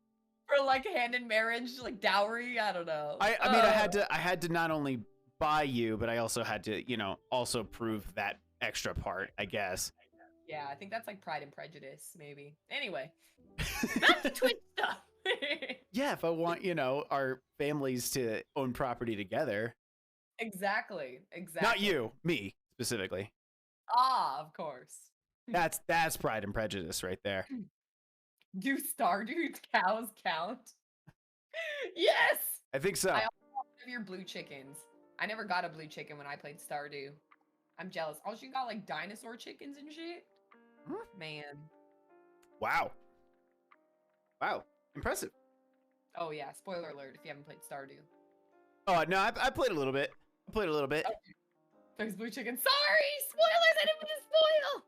For like hand in marriage, like dowry. I don't know. I mean, I had to not only buy you, but I also had to, you know, also prove that extra part, I guess. Yeah, I think that's like Pride and Prejudice, maybe. Anyway, back to Twitch stuff. Yeah, if I want, you know, our families to own property together. Exactly. Not you, me specifically. Ah, of course. That's Pride and Prejudice right there. Do Stardew's cows count? Yes. I think so. I also have your blue chickens. I never got a blue chicken when I played Stardew. I'm jealous. Also, you got like dinosaur chickens and shit. Man. Wow. Impressive. Oh yeah. Spoiler alert if you haven't played Stardew. Oh no, I played a little bit. Okay. There's blue chicken. Sorry, spoilers. I didn't mean to spoil.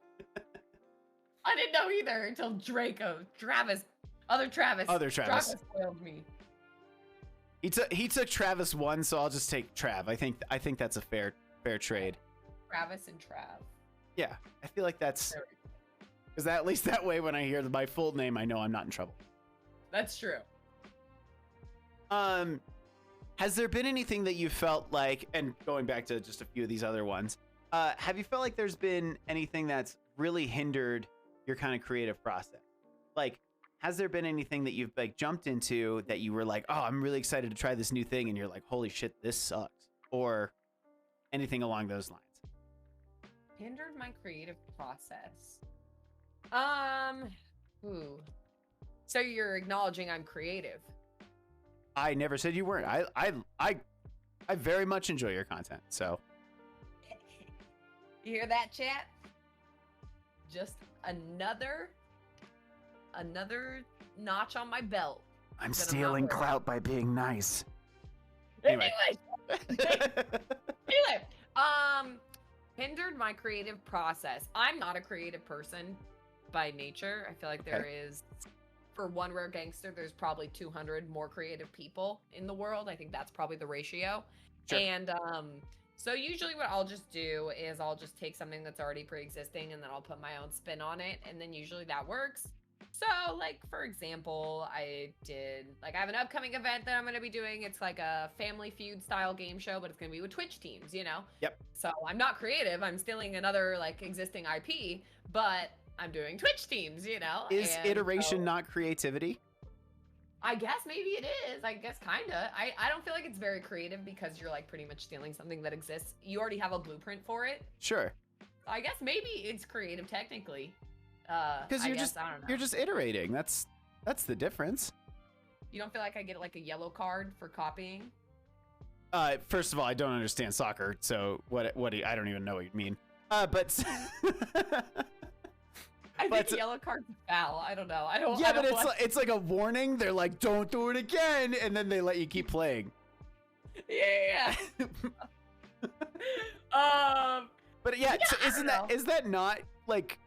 I didn't know either until Draco, Travis, other Travis. Travis spoiled me. He took Travis 1, so I'll just take Trav. I think that's a fair trade. Travis and Trav. Yeah, I feel like that's because at least that way when I hear my full name, I know I'm not in trouble. That's true. Has there been anything that you felt like, and going back to just a few of these other ones, have you felt like there's been anything that's really hindered your kind of creative process? Like, has there been anything that you've like jumped into that you were like, oh, I'm really excited to try this new thing, and you're like, holy shit, this sucks, or anything along those lines? Hindered my creative process. So you're acknowledging I'm creative. I never said you weren't. I very much enjoy your content. So you hear that, chat? Just another notch on my belt. I'm stealing clout by being nice. Anyway. Hindered my creative process. I'm not a creative person by nature. I feel like there is, for one RareGangster, there's probably 200 more creative people in the world. I think that's probably the ratio. Sure. And so usually what I'll just do is I'll just take something that's already pre-existing and then I'll put my own spin on it, and then usually that works. So, like, for example, I have an upcoming event that I'm going to be doing. It's like a Family Feud style game show, but it's going to be with Twitch teams, you know? Yep. So I'm not creative. I'm stealing another, like, existing IP, but I'm doing Twitch teams, you know? Is iteration not creativity? I guess maybe it is. I guess kind of. I don't feel like it's very creative because you're, like, pretty much stealing something that exists. You already have a blueprint for it. Sure. I guess maybe it's creative technically. Because you're just iterating. That's the difference. You don't feel like I get like a yellow card for copying? First of all, I don't understand soccer, so what do you, I don't even know what you mean. But I think a yellow card's a foul. I don't know. Yeah, but it's like a warning. They're like, don't do it again, and then they let you keep playing. Yeah. But yeah, so is that not like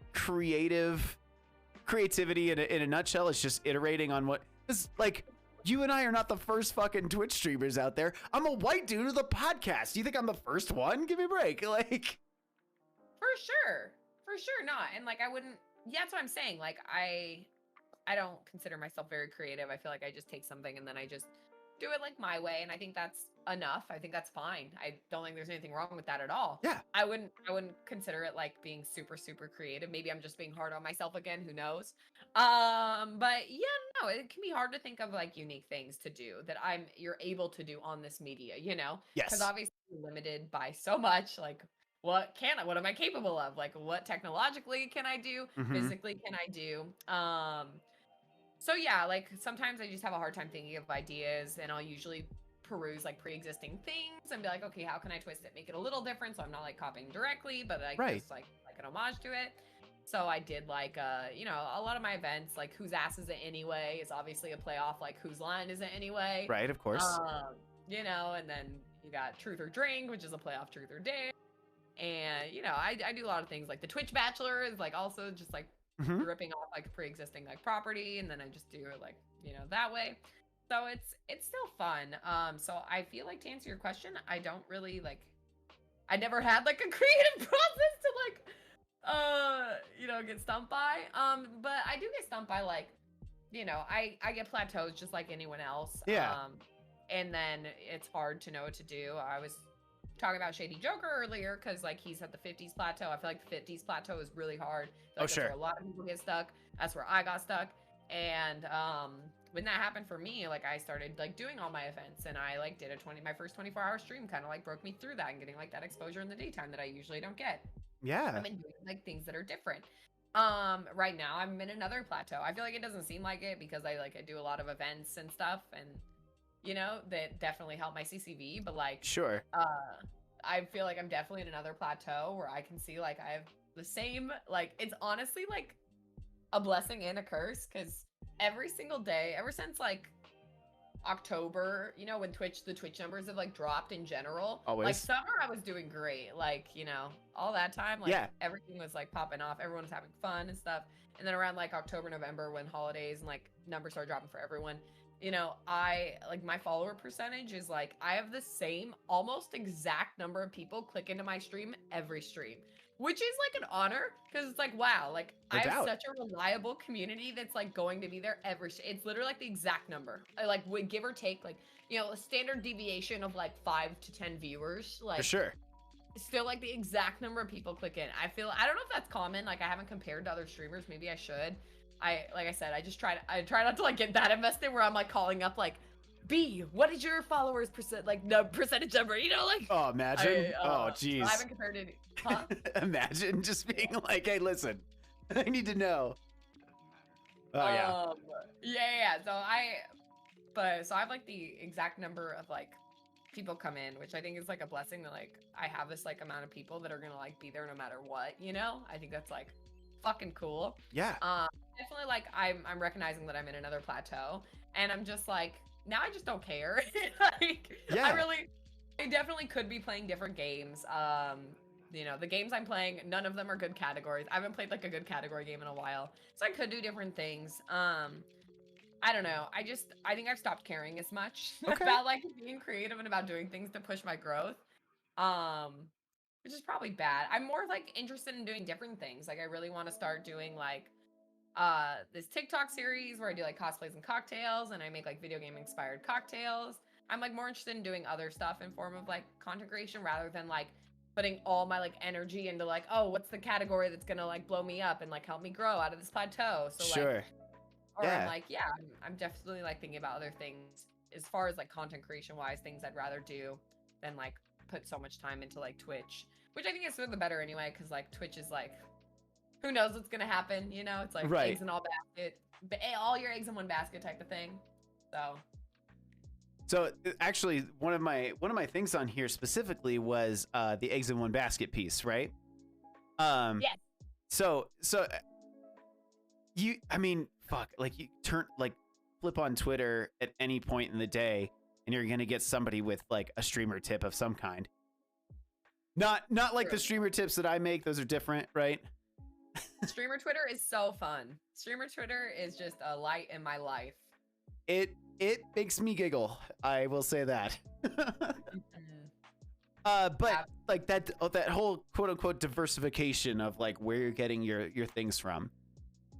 creativity in a nutshell? It's just iterating on what is like. You and I are not the first fucking Twitch streamers out there. I'm a white dude with a podcast. Do you think I'm the first one? Give me a break. Like, for sure not. And like, I wouldn't. Yeah, that's what I'm saying. Like, I don't consider myself very creative. I feel like I just take something and then I just do it like my way, and I think that's enough. I think that's fine. I don't think there's anything wrong with that at all. Yeah. I wouldn't consider it like being super creative. Maybe I'm just being hard on myself again, who knows. But yeah, no, it can be hard to think of like unique things to do that you're able to do on this media, you know? Yes. Because obviously you're limited by so much, like what am I capable of? Like what technologically can I do? Mm-hmm. Physically can I do? So yeah, like sometimes I just have a hard time thinking of ideas, and I'll usually peruse like pre-existing things and be like, okay, how can I twist it, make it a little different so I'm not like copying directly, but like just like an homage to it. So I did like you know, a lot of my events, like Whose Ass Is It Anyway is obviously a play off like Whose Line Is It Anyway? Right, of course. You know, and then you got Truth or Drink, which is a play off Truth or Dare. And you know, I do a lot of things like the Twitch Bachelor is like also just like ripping off like pre-existing like property, and then I just do it like, you know, that way. So it's still fun. So I feel like to answer your question, I don't really like, I never had like a creative process to like you know, get stumped by. But I do get stumped by like, you know, I get plateaus just like anyone else. Yeah. And then it's hard to know what to do. I was talking about Shady Joker earlier because like he's at the 50s plateau. I feel like the 50s plateau is really hard. Like, that's where a lot of people get stuck. That's where I got stuck. And when that happened for me, like I started like doing all my events, and I like did my first 24-hour stream kind of like broke me through that and getting like that exposure in the daytime that I usually don't get. Yeah. I've been doing like things that are different. Right now I'm in another plateau. I feel like it doesn't seem like it because I do a lot of events and stuff, and you know, that definitely help my CCV, but like, sure. I feel like I'm definitely in another plateau where I can see like I have the same, like, it's honestly like a blessing and a curse, because every single day, ever since like October, you know, when the Twitch numbers have like dropped in general. Always. Like summer, I was doing great. Like, you know, all that time, like everything was like popping off. Everyone was having fun and stuff. And then around like October, November, when holidays and like numbers started dropping for everyone, you know, I like my follower percentage is like I have the same almost exact number of people click into my stream every stream, which is like an honor because it's like, wow, like No I have doubt. such a reliable community that's like going to be there every it's literally like the exact number. I like would give or take like, you know, a standard deviation of like 5 to 10 viewers, like For sure. still like the exact number of people click in. I don't know if that's common. Like I haven't compared to other streamers. Maybe I should. Like I said, I try not to like get that invested where I'm like calling up like, B, what is your followers percentage number? You know, like oh, imagine. Oh, so geez. I haven't compared it. Huh? Imagine just being like, hey, listen, I need to know. Oh yeah. Yeah. So I have like the exact number of like people come in, which I think is like a blessing that like I have this like amount of people that are gonna like be there no matter what, you know? I think that's like fucking cool. Yeah. Definitely like I'm recognizing that I'm in another plateau and I'm just like now I just don't care. Like yeah. I definitely could be playing different games. You know, the games I'm playing, none of them are good categories. I haven't played like a good category game in a while. So I could do different things. I don't know. I think I've stopped caring as much about like being creative and about doing things to push my growth. Which is probably bad. I'm more like interested in doing different things. Like I really want to start doing like this TikTok series where I do like cosplays and cocktails and I make like video game inspired cocktails. I'm like more interested in doing other stuff in form of like content creation rather than like putting all my like energy into like, oh, what's the category that's gonna like blow me up and like help me grow out of this plateau. So sure. like or I'm like, yeah, I'm definitely like thinking about other things as far as like content creation wise, things I'd rather do than like put so much time into like Twitch, which I think is for the better anyway, because like Twitch is like, who knows what's gonna happen, you know? It's like eggs in all basket, all your eggs in one basket type of thing. So actually, one of my things on here specifically was the eggs in one basket piece, right? Yes. So I mean, fuck, like you flip on Twitter at any point in the day, and you're gonna get somebody with like a streamer tip of some kind. Not like the streamer tips that I make; those are different, right? Streamer Twitter is so fun. Streamer Twitter is just a light in my life. It makes me giggle. I will say that. But like that whole quote unquote diversification of like where you're getting your things from.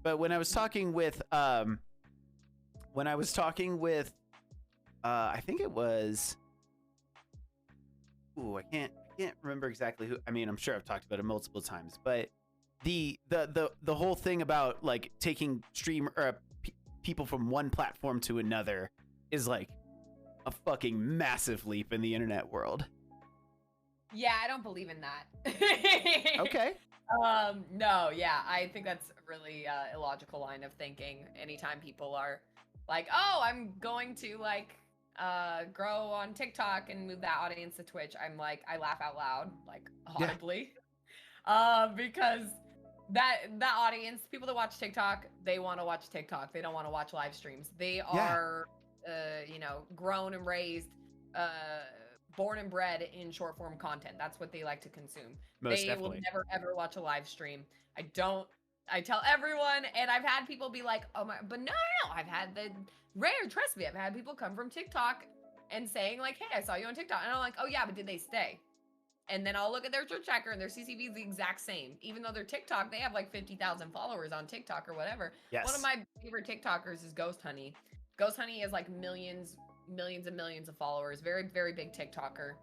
But when I was talking with I think it was, I can't remember exactly who. I mean, I'm sure I've talked about it multiple times, but the whole thing about like taking people from one platform to another is like a fucking massive leap in the internet world. Yeah, I don't believe in that. Okay. No, yeah, I think that's a really illogical line of thinking. Anytime people are like, oh, I'm going to like grow on TikTok and move that audience to Twitch, I'm like, I laugh out loud, like audibly. Yeah. Because that audience, people that watch TikTok, they want to watch TikTok. They don't want to watch live streams. They are you know, grown and raised, born and bred in short form content. That's what they like to consume. They will never ever watch a live stream. I tell everyone, and I've had people be like, oh my, but no. I've had trust me, I've had people come from TikTok and saying like, hey, I saw you on TikTok. And I'm like, oh yeah, but did they stay? And then I'll look at their Twitch tracker and their CCV is the exact same. Even though they're TikTok, they have like 50,000 followers on TikTok or whatever. Yes. One of my favorite TikTokers is Ghost Honey. Ghost Honey has like millions and millions of followers. Very, very big TikToker.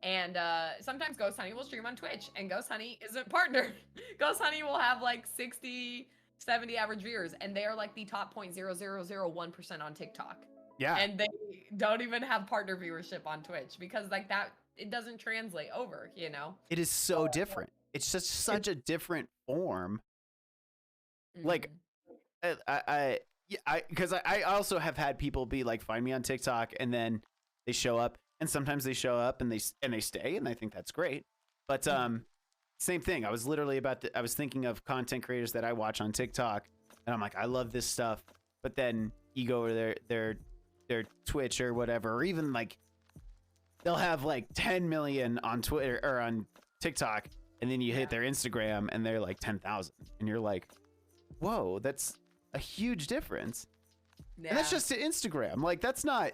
And sometimes Ghost Honey will stream on Twitch and Ghost Honey isn't partnered. Ghost Honey will have like 60, 70 average viewers and they are like the top 0.0001% on TikTok. Yeah. And they don't even have partner viewership on Twitch because like that, it doesn't translate over, you know? It is so different. It's just such a different form. Mm-hmm. Like because I also have had people be like, find me on TikTok, and then they show up, and sometimes they show up and they stay, and I think that's great. But same thing. I was literally I was thinking of content creators that I watch on TikTok, and I'm like, I love this stuff. But then you go over their Twitch or whatever, or even like they'll have like 10 million on Twitter or on TikTok, and then you hit their Instagram and they're like 10,000, and you're like, whoa, that's a huge difference. Yeah. And that's just to Instagram. Like, that's not,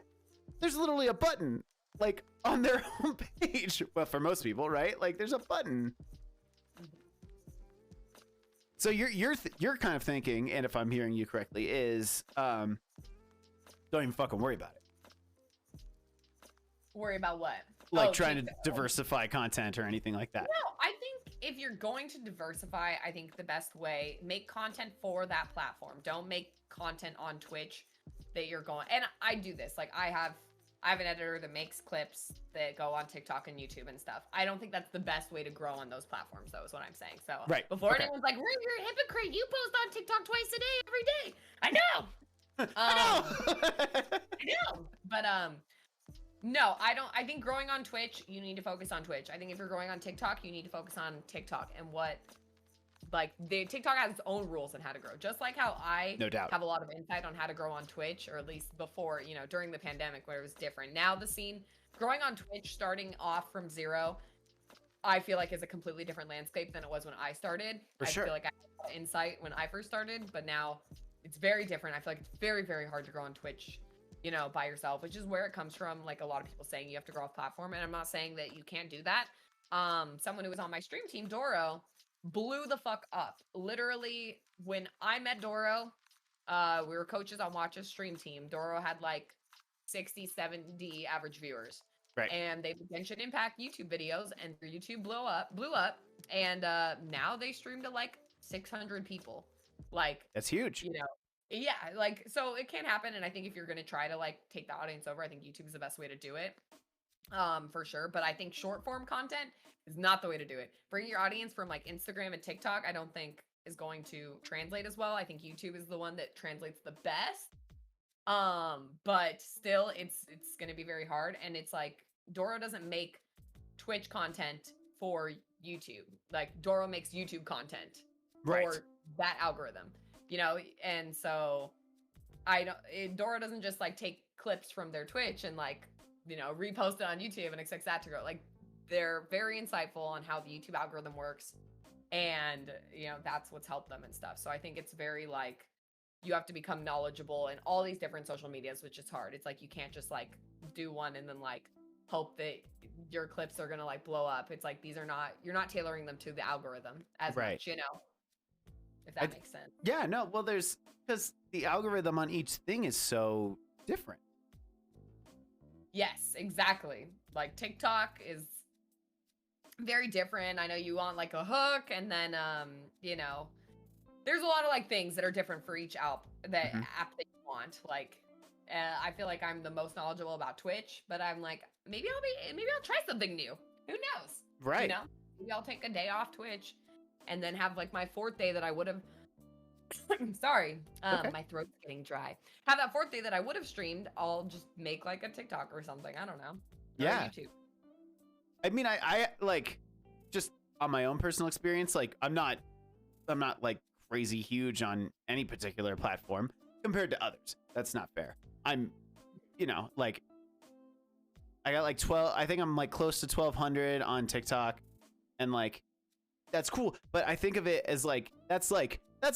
there's literally a button, like, on their homepage. Well, for most people, right? Like, there's a button. So you're kind of thinking, and if I'm hearing you correctly, is don't even fucking worry about it. Worry about what? Like trying to diversify content or anything like that. No, I think if you're going to diversify, I think the best way, make content for that platform. Don't make content on Twitch that you're going, and I do this. Like I have an editor that makes clips that go on TikTok and YouTube and stuff. I don't think that's the best way to grow on those platforms, though, is what I'm saying. So before anyone's like, "You're a hypocrite. You post on TikTok twice a day, every day." I know. I know. But no, I don't. I think growing on Twitch, you need to focus on Twitch. I think if you're growing on TikTok, you need to focus on TikTok and what. Like TikTok has its own rules on how to grow, just like how I have a lot of insight on how to grow on Twitch, or at least before, during the pandemic where it was different. Now the scene growing on Twitch, starting off from zero, I feel like is a completely different landscape than it was when I started. I feel like I had a lot of insight when I first started, but now it's very different. I feel like it's very, very hard to grow on Twitch, by yourself, which is where it comes from. Like a lot of people saying you have to grow off platform, and I'm not saying that you can't do that. Someone who was on my stream team, Doro, blew the fuck up. Literally, when I met Doro, we were coaches on Watch's stream team. Doro had like 60, 70 average viewers. Right. And they did Genshin Impact YouTube videos, and their YouTube blew up. And now they stream to like 600 people. Like, that's huge. Yeah, like, so it can happen. And I think if you're going to try to like take the audience over, I think YouTube is the best way to do it. For sure. But I think short form content is not the way to do it. Bringing your audience from like Instagram and TikTok, I don't think is going to translate as well. I think YouTube is the one that translates the best. But still it's going to be very hard. And it's like Doro doesn't make Twitch content for YouTube. Like Doro makes YouTube content for that algorithm, and so Doro doesn't just like take clips from their Twitch and like, repost it on YouTube and expect that to grow. Like they're very insightful on how the YouTube algorithm works. And, that's what's helped them and stuff. So I think it's very like, you have to become knowledgeable in all these different social medias, which is hard. It's like, you can't just like do one and then like hope that your clips are going to like blow up. It's like, you're not tailoring them to the algorithm as much, if that makes sense. Yeah, no, well, because the algorithm on each thing is so different. Yes, exactly. Like TikTok is very different. I know you want like a hook, and then there's a lot of like things that are different for each app that you want. Like I feel like I'm the most knowledgeable about Twitch, but I'm like maybe I'll try something new. Who knows? Right. Maybe I'll take a day off Twitch and then have like my fourth day that I would have sorry, my throat's getting dry. Have that fourth day that I would have streamed. I'll just make like a TikTok or something. I don't know. Yeah. YouTube. I mean, I like just on my own personal experience. Like, I'm not like crazy huge on any particular platform compared to others. That's not fair. I'm, like, I got like 12. I think I'm like close to 1,200 on TikTok, and like, that's cool. But I think of it as like that's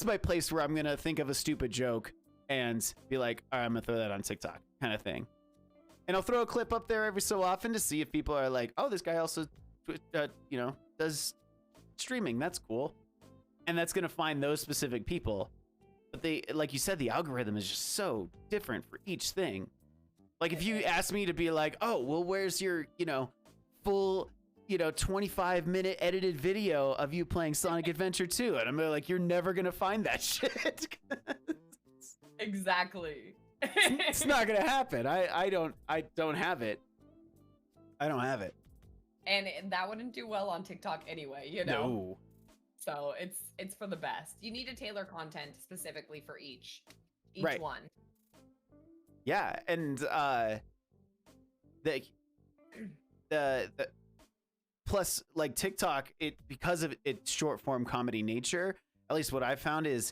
my place where I'm gonna think of a stupid joke and be like, all right, I'm gonna throw that on TikTok, kind of thing. And I'll throw a clip up there every so often to see if people are like, oh, this guy also, does streaming. That's cool. And that's gonna find those specific people. But like you said, the algorithm is just so different for each thing. Like if you ask me to be like, oh, well, where's your, full 25-minute edited video of you playing Sonic Adventure 2, and I'm like, you're never gonna find that shit. Exactly. It's not gonna happen. I don't have it. I don't have it. And that wouldn't do well on TikTok anyway, No. So it's for the best. You need to tailor content specifically for each one. Yeah, and the plus, like TikTok, because of its short form comedy nature, at least what I've found is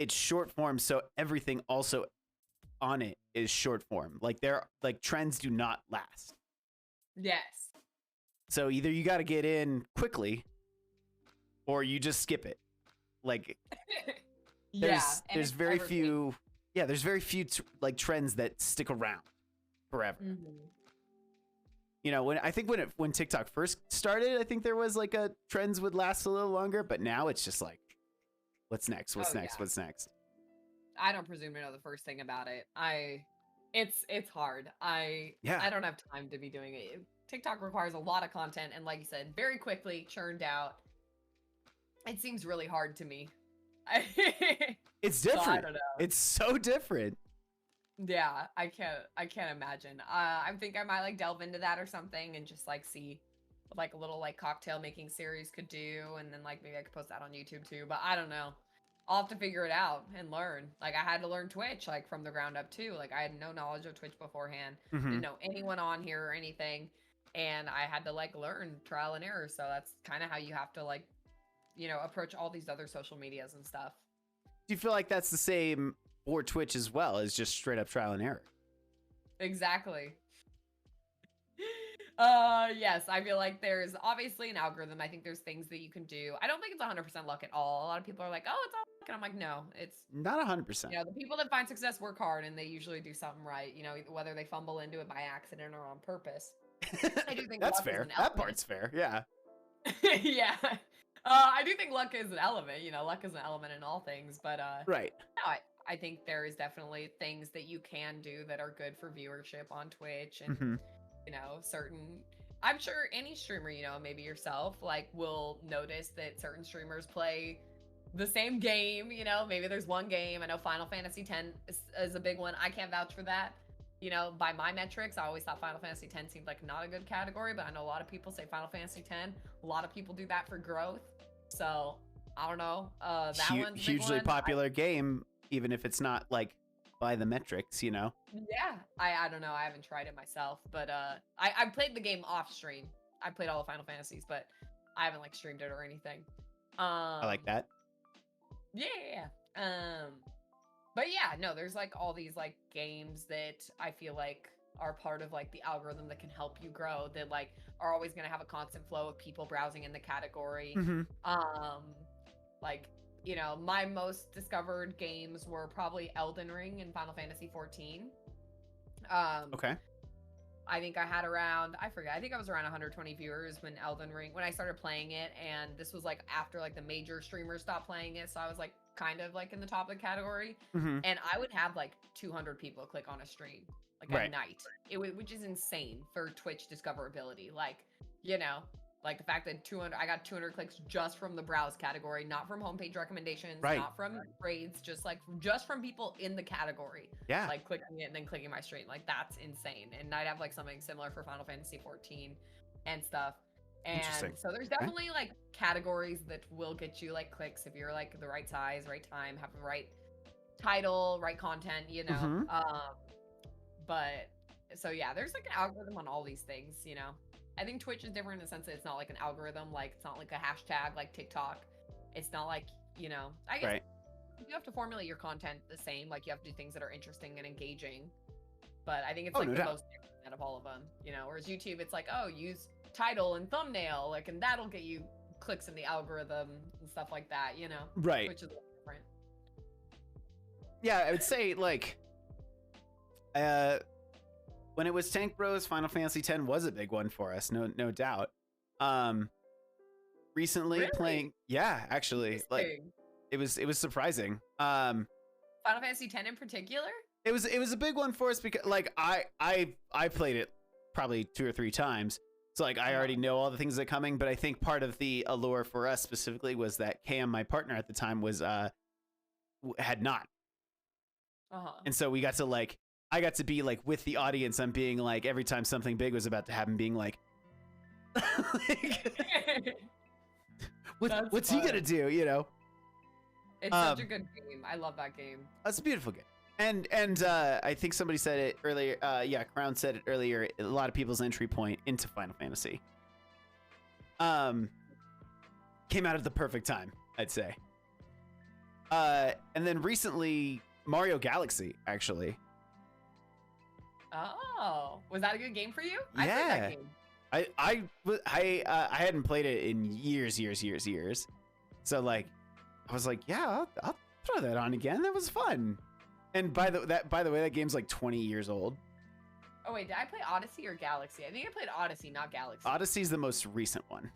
it's short form, so everything also on it is short form. Like trends do not last. Yes. So either you got to get in quickly, or you just skip it. Like there's very few like trends that stick around forever. You know, when TikTok first started, I think there was like a trends would last a little longer, but now it's just like, what's next? What's next? I don't presume to know the first thing about it. It's hard. I don't have time to be doing it. TikTok requires a lot of content, and like you said, very quickly churned out. It seems really hard to me. It's different. So I don't know. It's so different. Yeah, I can't imagine. I think I might like delve into that or something and just like see what like a little like cocktail making series could do, and then like maybe I could post that on YouTube too. But I don't know. I'll have to figure it out and learn. Like I had to learn Twitch like from the ground up too. Like I had no knowledge of Twitch beforehand. Didn't know anyone on here or anything, and I had to like learn trial and error. So that's kind of how you have to like, you know, approach all these other social medias and stuff. Do you feel like that's the same for Twitch as well, as just straight up trial and error? Exactly. Yes, I feel like there's obviously an algorithm. I think there's things that you can do. I don't think it's 100% luck at all. A lot of people are like, oh, it's all luck. And I'm like, no, it's not 100%. You know, the people that find success work hard and they usually do something right, you know, whether they fumble into it by accident or on purpose. I do think that's fair. That part's fair. Yeah. Yeah. I do think luck is an element, you know, luck is an element in all things, but right. No, I think there is definitely things that you can do that are good for viewership on Twitch, and you know, I'm sure any streamer, you know, maybe yourself, like will notice that certain streamers play the same game, you know, maybe there's one game. I know Final Fantasy X is a big one. I can't vouch for that. You know, by my metrics, I always thought Final Fantasy X seemed like not a good category, but I know a lot of people say Final Fantasy X. A lot of people do that for growth. So I don't know. That one's hugely popular game, even if it's not like by the metrics, you know? Yeah, I don't know. I haven't tried it myself, but I played the game off stream. I played all the Final Fantasies, but I haven't like streamed it or anything. I like that. Yeah. But yeah, no, there's like all these like games that I feel like are part of like the algorithm that can help you grow, that like are always going to have a constant flow of people browsing in the category. Like, you know, my most discovered games were probably Elden Ring and Final Fantasy 14. Okay. I think I had around, I forget, I think I was around 120 viewers when I started playing it, and this was like after like the major streamers stopped playing it, so I was like kind of like in the top of the category, and I would have like 200 people click on a stream like a night, which is insane for Twitch discoverability. Like, you know, like the fact that I got 200 clicks just from the browse category, not from homepage recommendations, not from raids, just from people in the category. Yeah. Like clicking it and then clicking my stream. Like that's insane. And I'd have like something similar for Final Fantasy 14 and stuff. And so there's definitely like categories that will get you like clicks if you're like the right size, right time, have the right title, right content, you know. But so yeah, there's like an algorithm on all these things, you know. I think Twitch is different in the sense that it's not like an algorithm, like it's not like a hashtag like TikTok. It's not like, you know, I guess you have to formulate your content the same. Like you have to do things that are interesting and engaging. But I think it's like the most different out of all of them, you know. Whereas YouTube, it's like, oh, use title and thumbnail, like, and that'll get you clicks in the algorithm and stuff like that, you know. Right. Which is different. Yeah, I would say like, when it was Tank Bros, Final Fantasy X was a big one for us, no doubt. Recently playing, actually, like it was surprising. Final Fantasy X in particular? It was a big one for us because like I played it probably 2 or 3 times, so like I already know all the things that are coming. But I think part of the allure for us specifically was that Cam, my partner at the time, was had not, and so we got to like. I got to be like with the audience. I'm being like, every time something big was about to happen, being like, what's he gonna do? You know, it's such a good game. I love that game. It's a beautiful game. And I think somebody said it earlier. Crown said it earlier. A lot of people's entry point into Final Fantasy came out at the perfect time, I'd say. And then recently, Mario Galaxy actually. Oh, was that a good game for you? Yeah. I played that game. I hadn't played it in years. So like, I was like, yeah, I'll throw that on again. That was fun. And by the way, that game's like 20 years old. Oh wait, did I play Odyssey or Galaxy? I think I played Odyssey, not Galaxy. Odyssey's the most recent one.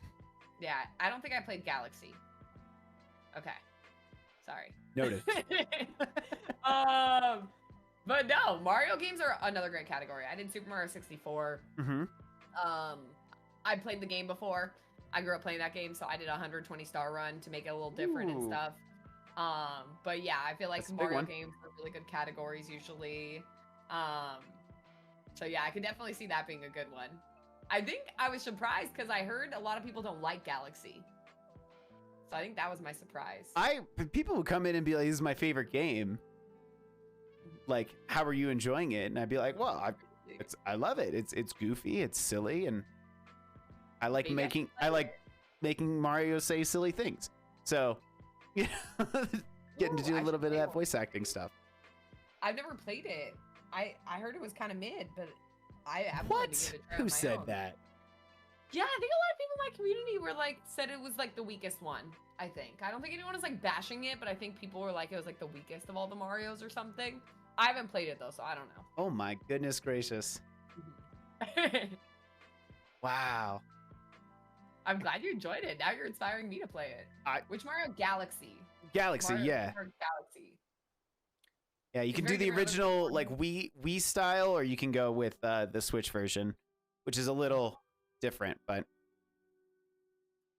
Yeah, I don't think I played Galaxy. Okay. Sorry. Noted. But no, Mario games are another great category. I did Super Mario 64. Mm-hmm. I played the game before. I grew up playing that game, so I did a 120-star run to make it a little different and stuff. But yeah, I feel like Mario games are really good categories usually. So yeah, I can definitely see that being a good one. I think I was surprised because I heard a lot of people don't like Galaxy. So I think that was my surprise. People would come in and be like, "This is my favorite game." Like, how are you enjoying it? And I'd be like, "Well, I love it. It's goofy, it's silly, and I like making Mario say silly things." So, you know, getting to do a little bit of that voice acting stuff. I've never played it. I heard it was kind of mid, but I'm what? To give it a try Who on my said own. that? Yeah, I think a lot of people in my community were like said it was like the weakest one. I don't think anyone was like bashing it, but I think people were like it was like the weakest of all the Marios or something. I haven't played it though, so I don't know. Oh my goodness gracious! Wow. I'm glad you enjoyed it. Now you're inspiring me to play it. Which Mario? Galaxy. Galaxy, yeah. Galaxy. Yeah, you can do the original like Wii style, or you can go with the Switch version, which is a little different, but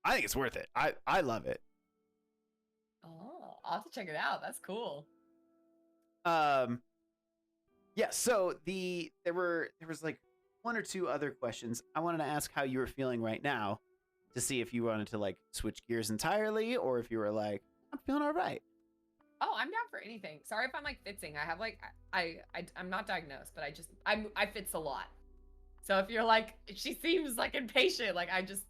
I think it's worth it. I love it. Oh, I'll have to check it out. That's cool. Yeah, so there was like one or two other questions. I wanted to ask how you were feeling right now to see if you wanted to like switch gears entirely or if you were like, I'm feeling all right. Oh, I'm down for anything. Sorry if I'm like fitzing. I have like I'm not diagnosed, but I fitz a lot. So if you're like she seems like impatient, like I just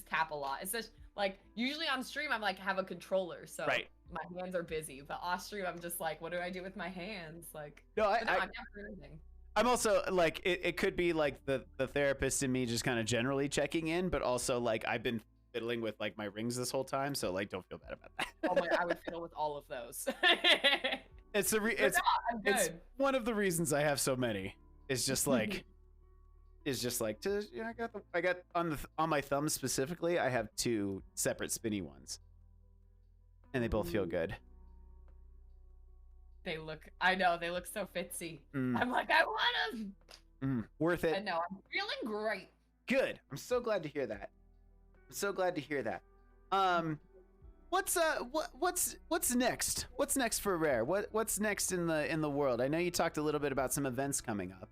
tap a lot. It's just like usually on stream I'm like have a controller, so my hands are busy. But off stream I'm just like, what do I do with my hands? Like I'm down for anything. I'm also like it could be like the therapist in me just kind of generally checking in, but also like I've been fiddling with like my rings this whole time, so like don't feel bad about that. Oh my, I would fiddle with all of those. It's one of the reasons I have so many. It's just like I got on my thumb specifically, I have two separate spinny ones. And they both feel good. They look so fitsy. I'm like, I want them. Worth it. I know, I'm feeling great. Good. I'm so glad to hear that. What's next? What's next for Rare? What's next in the world? I know you talked a little bit about some events coming up.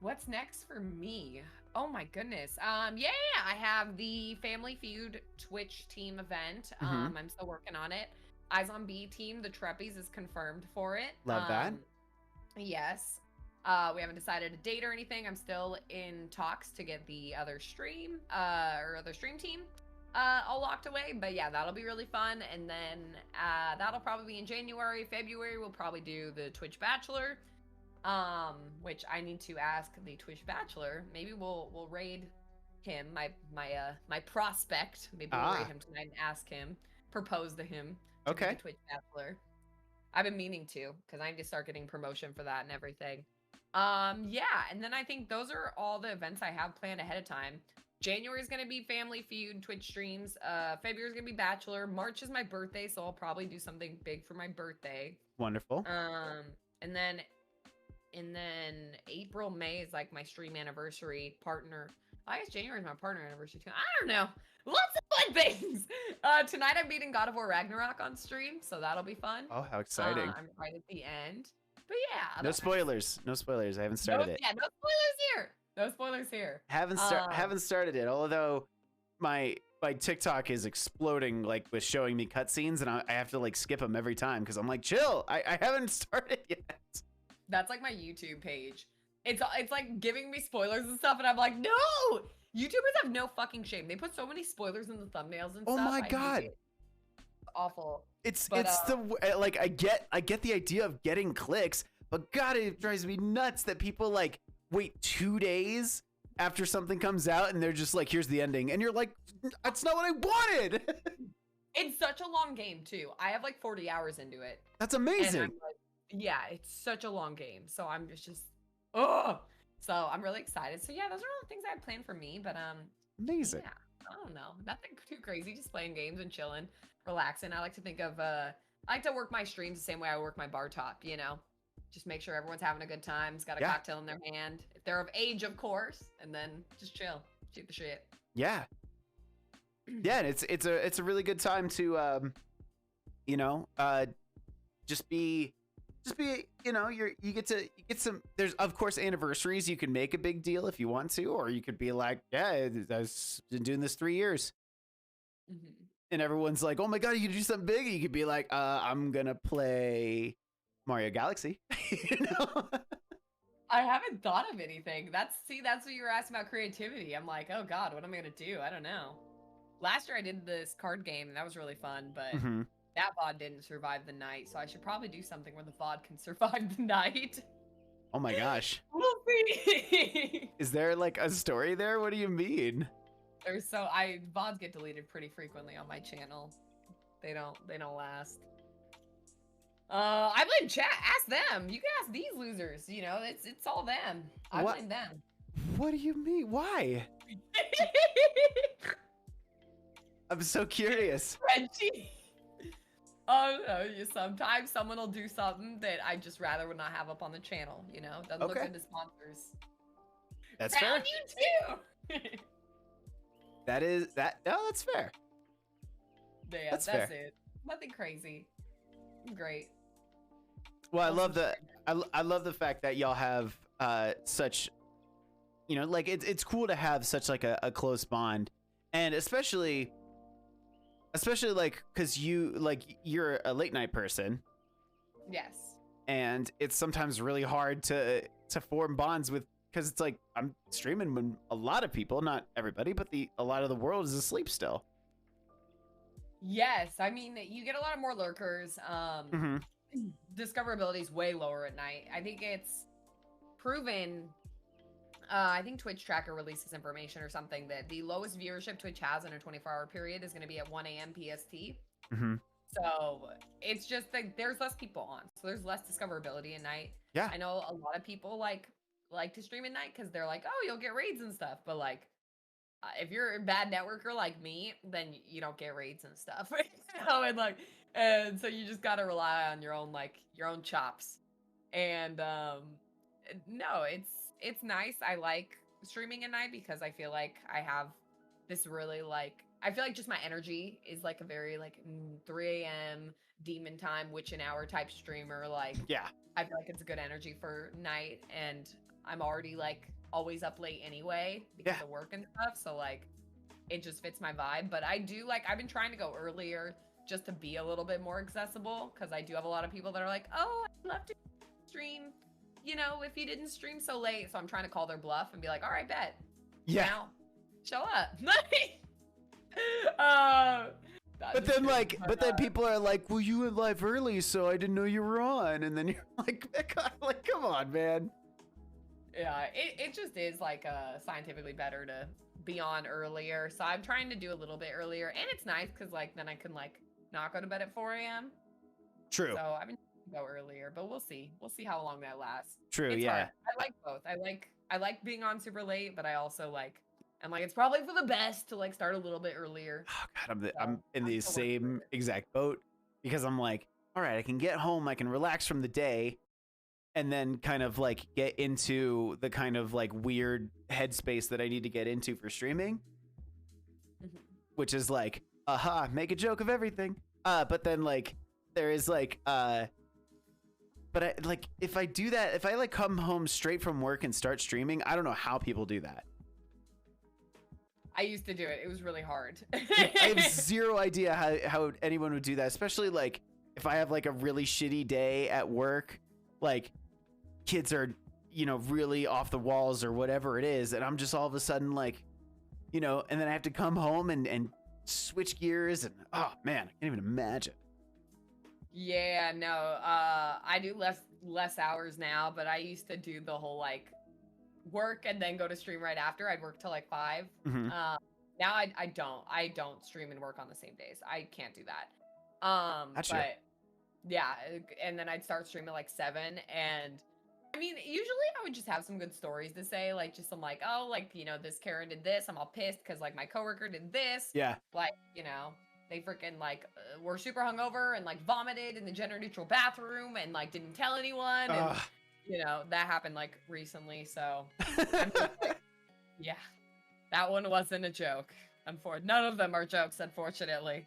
What's next for me? Oh my goodness. Yeah, I have the Family Feud Twitch team event. I'm still working on it. Eyes on B team, the Treppies is confirmed for it. Love that. Yes. We haven't decided a date or anything. I'm still in talks to get the other stream team all locked away. But yeah, that'll be really fun. And then that'll probably be in January. February, we'll probably do the Twitch Bachelor. Which I need to ask the Twitch Bachelor. Maybe we'll raid him, my prospect. Maybe we'll raid him tonight and ask him, propose to him. Okay. The Twitch Bachelor. I've been meaning to, because I need to start getting promotion for that and everything. Yeah, and then I think those are all the events I have planned ahead of time. January is gonna be Family Feud Twitch streams. February is gonna be Bachelor. March is my birthday, so I'll probably do something big for my birthday. Wonderful. And then April, May is like my stream anniversary partner. I guess January is my partner anniversary too. I don't know. Lots of fun things. Tonight I'm beating God of War Ragnarok on stream, so that'll be fun. Oh, how exciting. I'm right at the end. But yeah. No spoilers. No spoilers. I haven't started it. Yeah, no spoilers here. No spoilers here. Haven't started it. Although my TikTok is exploding like with showing me cutscenes, and I have to like skip them every time because I'm like, chill. I haven't started yet. That's like my YouTube page. It's like giving me spoilers and stuff, and I'm like, no! YouTubers have no fucking shame. They put so many spoilers in the thumbnails and stuff. Oh my god. It's awful. I get the idea of getting clicks, but god, it drives me nuts that people like wait 2 days after something comes out and they're just like, here's the ending, and you're like, that's not what I wanted. It's such a long game too. I have like 40 hours into it. That's amazing. Like, yeah, it's such a long game. So I'm just oh. So I'm really excited. So yeah, those are all the things I had planned for me. But amazing. Yeah, I don't know. Nothing too crazy. Just playing games and chilling, relaxing. I like to think of I like to work my streams the same way I work my bar top. You know, just make sure everyone's having a good time. Has got a cocktail in their hand, if they're of age, of course, and then just chill, shoot the shit. Yeah. Yeah, and it's a really good time to you know, just be you know, you get some, there's of course anniversaries you can make a big deal if you want to, or you could be like, yeah, I've been doing this 3 years. And everyone's like, oh my god, you can do something big. You could be like, I'm gonna play Mario Galaxy. You know? I haven't thought of anything. That's what you were asking about creativity. I'm like, oh god, what am I gonna do? I don't know. Last year I did this card game and that was really fun, but that VOD didn't survive the night, so I should probably do something where the VOD can survive the night. Oh my gosh. We'll see. Is there like a story there? What do you mean? VODs get deleted pretty frequently on my channel. They don't last. I blame chat. Ask them. You can ask these losers. You know, it's all them. I blame them. What do you mean? Why? I'm so curious. Frenchie. Oh no! Sometimes someone will do something that I just rather would not have up on the channel. You know, doesn't look into sponsors. That's fair. You too. That's fair. Yeah, that's fair. It. Nothing crazy. Great. Well, I love the fact that y'all have such, you know, like it's cool to have such like a close bond, and especially like because you're a late night person. Yes. And it's sometimes really hard to form bonds with, because it's like I'm streaming when a lot of people, not everybody, but a lot of the world is asleep still. Yes, I mean you get a lot of more lurkers. Discoverability is way lower at night. I think it's proven. I think Twitch Tracker releases information or something that the lowest viewership Twitch has in a 24-hour period is going to be at 1 a.m. PST. So it's just like there's less people on, so there's less discoverability at night. Yeah, I know a lot of people like to stream at night because they're like, oh, you'll get raids and stuff. But like, if you're a bad networker like me, then you don't get raids and stuff. You know, and so you just gotta rely on your own chops. And no, it's nice. I like streaming at night because I feel like I have this really I feel like just my energy is like a very 3 a.m. demon time, witch an hour type streamer. Yeah, I feel like it's a good energy for night, and I'm already always up late anyway because of work and stuff. So it just fits my vibe. But I've been trying to go earlier just to be a little bit more accessible, because I do have a lot of people that are like, oh, I'd love to stream, you know, if you didn't stream so late. So I'm trying to call their bluff and be like, all right, bet. Yeah. Now, show up. But then people are like, well, you went live early, so I didn't know you were on. And then you're like, come on, man. Yeah, it just is scientifically better to be on earlier. So I'm trying to do a little bit earlier, and it's nice because then I can not go to bed at 4 a.m. True. So I've been trying to go earlier, but we'll see how long that lasts. True. It's yeah. hard. I like both. I like being on super late, but I also I'm it's probably for the best to start a little bit earlier. Oh God, I'm in the same exact boat, because I'm like, all right, I can get home, I can relax from the day, and then kind of get into the kind of weird headspace that I need to get into for streaming, which is make a joke of everything. But then there is but I if I do that, if I come home straight from work and start streaming, I don't know how people do that. I used to do it. It was really hard. I have zero idea how anyone would do that, especially if I have a really shitty day at work, kids are, you know, really off the walls or whatever it is, and I'm just all of a sudden you know, and then I have to come home and switch gears, and oh man, I can't even imagine. Yeah, no, I do less hours now, but I used to do the whole work and then go to stream right after. I'd work till 5. Now I don't stream and work on the same days. I can't do that. Gotcha. But yeah, and then I'd start streaming like 7, and I mean, usually I would just have some good stories to say, like just some like, oh, like, this Karen did this. I'm all pissed because like my coworker did this. Yeah. Like, they freaking like were super hungover and like vomited in the gender neutral bathroom and like didn't tell anyone. And that happened like recently. So I'm just like, yeah, that one wasn't a joke. None of them are jokes, unfortunately.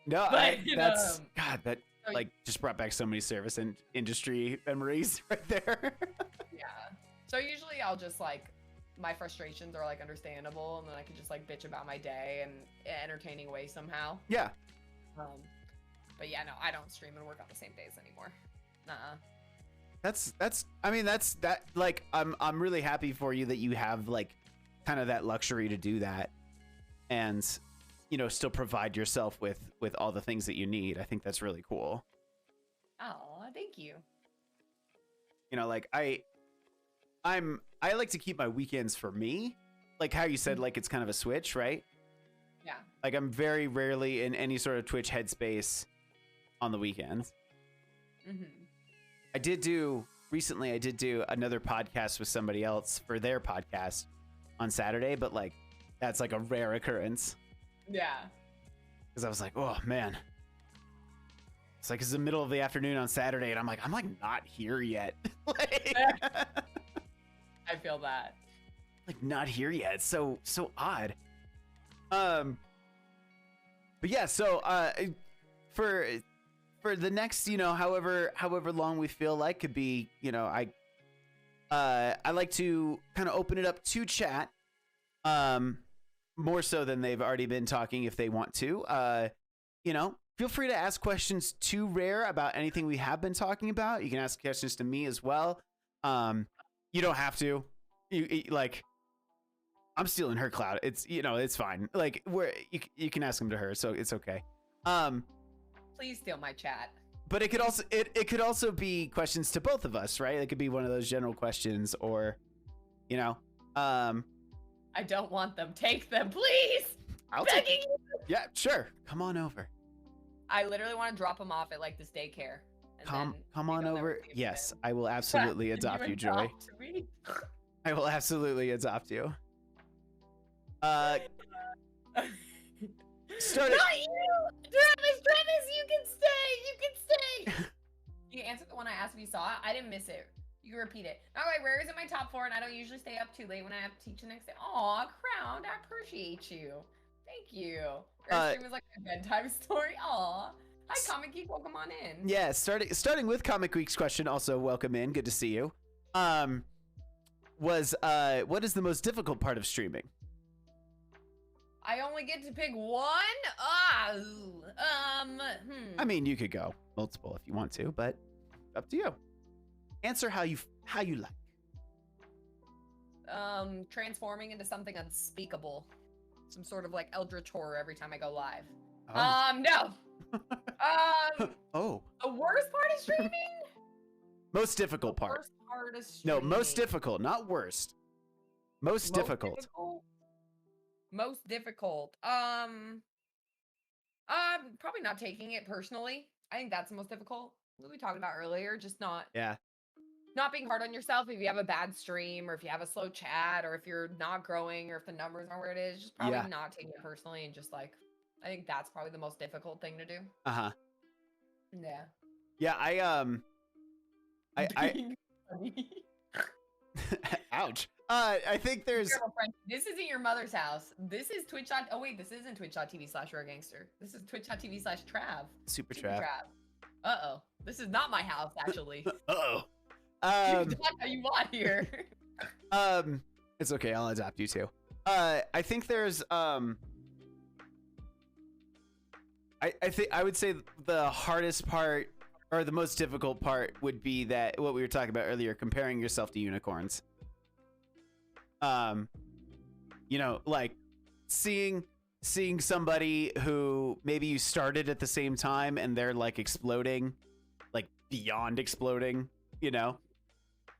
No, but, that's God. That like just brought back so many service and industry memories right there. Yeah. So usually I'll just like, my frustrations are like understandable, and then I can just like bitch about my day in an entertaining way somehow. Yeah. But yeah, no, I don't stream and work on the same days anymore. That's that like I'm really happy for you that you have like kind of that luxury to do that, and still provide yourself with all the things that you need. I think that's really cool. Oh, thank you. Like I like to keep my weekends for me, like how you said, like it's kind of a switch, right? Yeah. Like I'm very rarely in any sort of Twitch headspace on the weekends. Mm-hmm. I did do another podcast with somebody else for their podcast on Saturday, but like that's like a rare occurrence. Yeah. Because I was like, oh man, it's like it's the middle of the afternoon on Saturday, and I'm like not here yet. Like, I feel that. Like not here yet. It's so odd. But yeah, so for the next, however long we feel like could be, I like to kind of open it up to chat. More so than they've already been talking if they want to. Feel free to ask questions to Rare about anything we have been talking about. You can ask questions to me as well. You don't have to. You like, I'm stealing her cloud. It's it's fine. Like you can ask them to her, so it's okay. Please steal my chat. But it could also it could also be questions to both of us, right? It could be one of those general questions, or I don't want them. Take them, please. Begging you. Yeah, sure. Come on over. I literally want to drop them off at like this daycare. Come on over. Yes, I will absolutely adopt you, Joy. I will absolutely adopt you. Not you! Travis, you can stay! You answered the one I asked if you saw it. I didn't miss it. You can repeat it. All right, Rare is in my top 4, and I don't usually stay up too late when I have to teach the next day. Aw, Crowned, I appreciate you. Thank you. Your stream is like a bedtime story. Aw. Hi, Comic Geek. Welcome on in. Yeah, starting with Comic Geek's question. Also, welcome in. Good to see you. What is the most difficult part of streaming? I only get to pick one? I mean, you could go multiple if you want to, but up to you. Answer how you like. Transforming into something unspeakable. Some sort of like eldritch horror every time I go live. Oh. No. Oh. The worst part of streaming? Most difficult part. Worst part of streaming. No, most difficult, not worst. Most difficult. Most difficult. Probably not taking it personally. I think that's the most difficult. What we talked about earlier, just not being hard on yourself if you have a bad stream, or if you have a slow chat, or if you're not growing, or if the numbers aren't where it is. Just probably not taking it personally, and just like, I think that's probably the most difficult thing to do. Yeah. Yeah, I ouch. I think there's. This isn't your mother's house. This is Twitch. Oh wait, this isn't twitch.tv/RareGangster. This is twitch.tv/TRAV. Super TRAV. Uh-oh. This is not my house, actually. Uh-oh. You talk how you want here. It's okay. I'll adopt you too. I think there's I would say the hardest part, or the most difficult part, would be that what we were talking about earlier, comparing yourself to unicorns. Like seeing somebody who maybe you started at the same time and they're like exploding, like beyond exploding,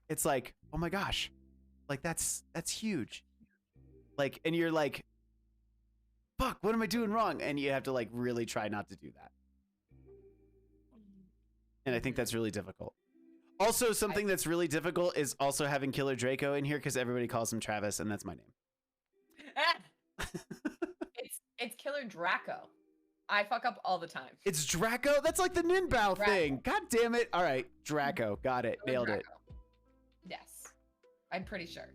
it's like, oh my gosh, like that's huge. Like, and you're like, fuck, what am I doing wrong? And you have to like really try not to do that. And I think that's really difficult. Also, something that's really difficult is also having Killer Draco in here because everybody calls him Travis, and that's my name. It's Killer Draco. I fuck up all the time. It's Draco? That's like the Ninbao thing. God damn it. All right, Draco. Got it. Nailed it. Yes. I'm pretty sure.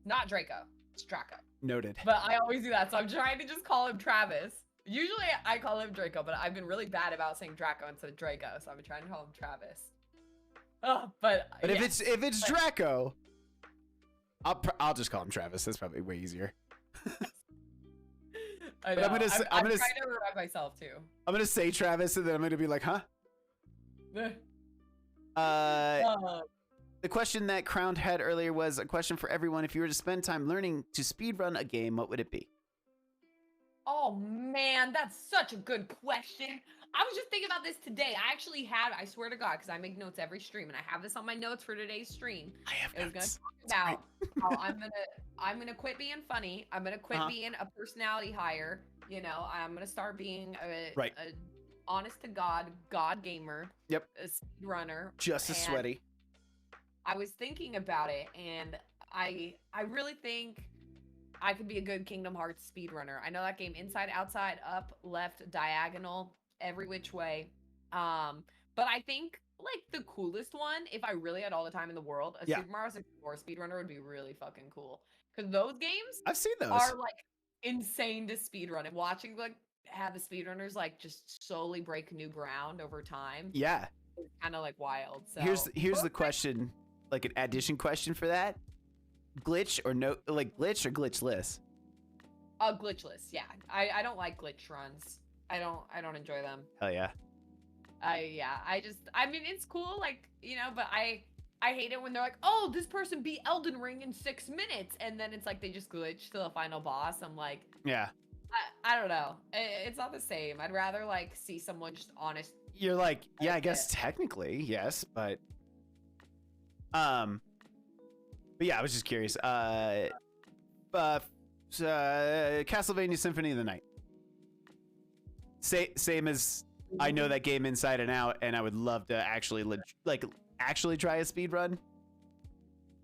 Not Draco. It's Draco. Noted. But I always do that, so I'm trying to just call him Travis. Usually I call him Draco, but I've been really bad about saying Draco instead of Draco, so I've been trying to call him Travis. Oh, but yes, if it's Draco, I'll just call him Travis. That's probably way easier. I know. I'm trying to remind myself too. I'm gonna say Travis, and then I'm gonna be like, huh? The question that Crowned had earlier was a question for everyone. If you were to spend time learning to speedrun a game, what would it be? Oh man, that's such a good question. I was just thinking about this today. I swear to God, because I make notes every stream, and I have this on my notes for today's stream. I have notes. I was gonna talk about how I'm gonna quit being funny. I'm gonna quit being a personality hire. You know, I'm gonna start being a honest to God gamer. Yep. A speedrunner. Just as sweaty. I was thinking about it, and I really think I could be a good Kingdom Hearts speedrunner. I know that game inside, outside, up, left, diagonal, every which way. But I think like the coolest one, if I really had all the time in the world, Super Mario 64 speedrunner would be really fucking cool. Because those games I've seen those are like insane to speedrun. And watching like have the speedrunners like just slowly break new ground over time. Yeah. It's kind of like wild. So here's the question, like an addition question for that. Glitch or no, like glitch or glitchless? Glitchless, yeah. I don't like glitch runs. I don't enjoy them. Hell yeah. I mean it's cool, like, you know, but I hate it when they're like, oh, this person beat Elden Ring in 6 minutes, and then it's like they just glitch to the final boss. I'm like, yeah. I don't know. It's not the same. I'd rather like see someone just honest. You're like, yeah, I guess technically, yes, but yeah, I was just curious. Castlevania Symphony of the Night. Same as I know that game inside and out, and I would love to actually try a speed run.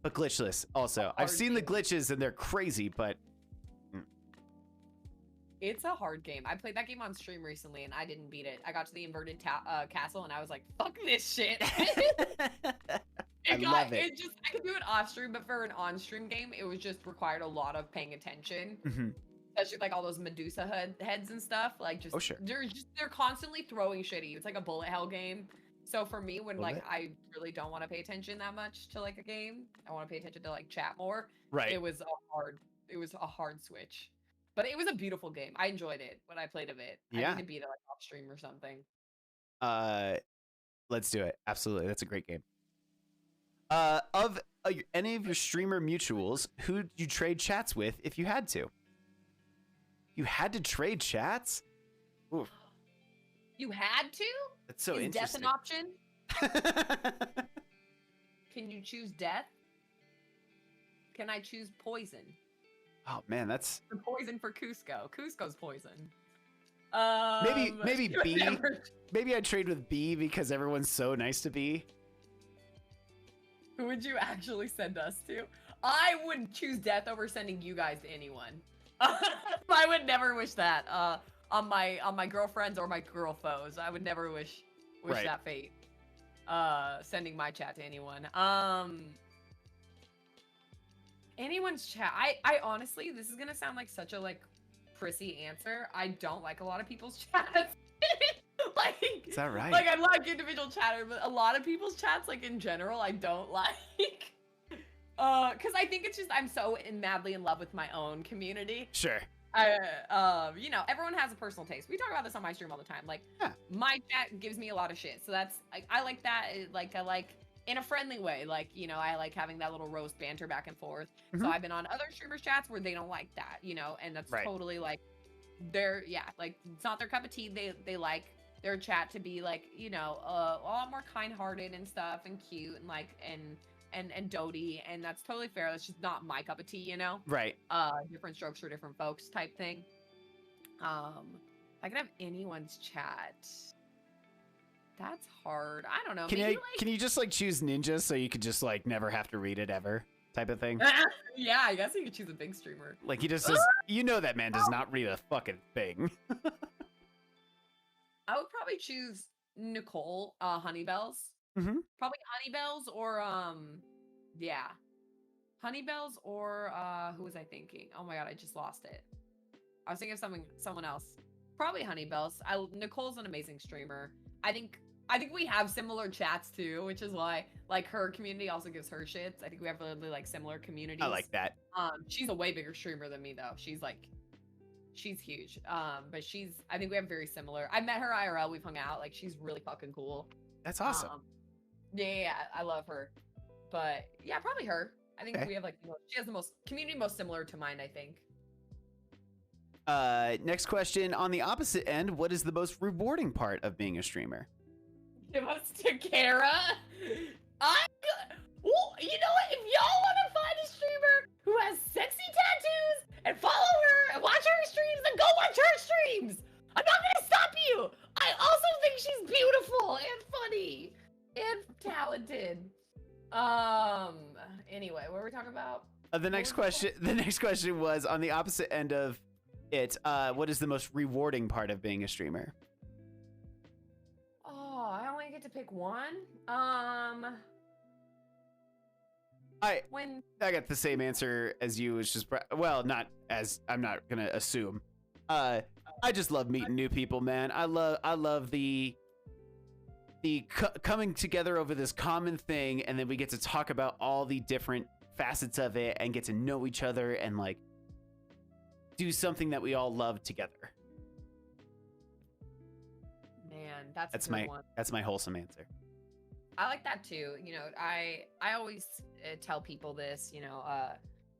But glitchless also. I've seen the glitches and they're crazy, but it's a hard game. I played that game on stream recently and I didn't beat it. I got to the inverted castle and I was like, fuck this shit. I love it. I could do it off stream, but for an on stream game, it was just required a lot of paying attention. Mm-hmm. Especially like all those Medusa heads and stuff. Like they're constantly throwing shit at you. It's like a bullet hell game. So for me, when like I really don't want to pay attention that much to like a game, I want to pay attention to like chat more. Right. It was a hard switch. But it was a beautiful game. I enjoyed it when I played of it. Yeah. I need to beat it like off stream or something. Let's do it. Absolutely. That's a great game. Of any of your streamer mutuals, who'd you trade chats with if you had to? You had to trade chats? Oof. You had to? That's so interesting. Is death an option? Can you choose death? Can I choose poison? Oh man, that's the poison for Cusco. Cusco's poison. Maybe B. Maybe I'd trade with B because everyone's so nice to B. Who would you actually send us to? I would choose death over sending you guys to anyone. I would never wish that on my girlfriends or my girl foes. I would never wish that fate. Sending my chat to anyone. Anyone's chat. I honestly, this is gonna sound like such a like prissy answer. I don't like a lot of people's chats. Like, is that right? Like I like individual chatter, but a lot of people's chats, like in general, I don't like. Because I think it's just I'm so madly in love with my own community. Sure. You know, everyone has a personal taste. We talk about this on my stream all the time. Like, my chat gives me a lot of shit, so that's I like that. I like in a friendly way. Like, you know, I like having that little roast banter back and forth. Mm-hmm. So I've been on other streamers chats where they don't like that, you know, and that's totally like like it's not their cup of tea. They like their chat to be like, you know, a lot more kind-hearted and stuff and cute and like and doty, and that's totally fair. That's just not my cup of tea, you know? Right. Different strokes for different folks type thing. I could have anyone's chat. That's hard. I don't know. Can you just like choose ninja so you could just like never have to read it ever type of thing? Yeah, I guess you could choose a big streamer. Like he just says, that man does not read a fucking thing. I would probably choose Nicole, Honeybells. Mm-hmm. Probably Honeybells or yeah. Honeybells or who was I thinking? Oh my god, I just lost it. I was thinking of someone else. Probably Honeybells. Nicole's an amazing streamer. I think we have similar chats too, which is why like her community also gives her shits. I think we have really like similar communities. I like that. She's a way bigger streamer than me though. She's huge. But I think we have very similar. I met her IRL. We've hung out. Like she's really fucking cool. That's awesome. Yeah, I love her. But yeah, probably her. I think we have like she has the most community most similar to mine. I think. Next question. On the opposite end, what is the most rewarding part of being a streamer? Give us to Kara. Well, you know what? If y'all want to find a streamer who has sexy tattoos and follow her and watch her streams, then go watch her streams. I'm not gonna stop you. I also think she's beautiful and funny and talented. Anyway, what were we talking about? The next question was on the opposite end of it. What is the most rewarding part of being a streamer? Oh, I only get to pick one. I got the same answer as you. It's just not as I'm not gonna assume. I just love meeting new people, man. I love the coming together over this common thing, and then we get to talk about all the different facets of it and get to know each other and like do something that we all love together. Man, that's my wholesome answer. I like that too. You know, I always tell people this, you know,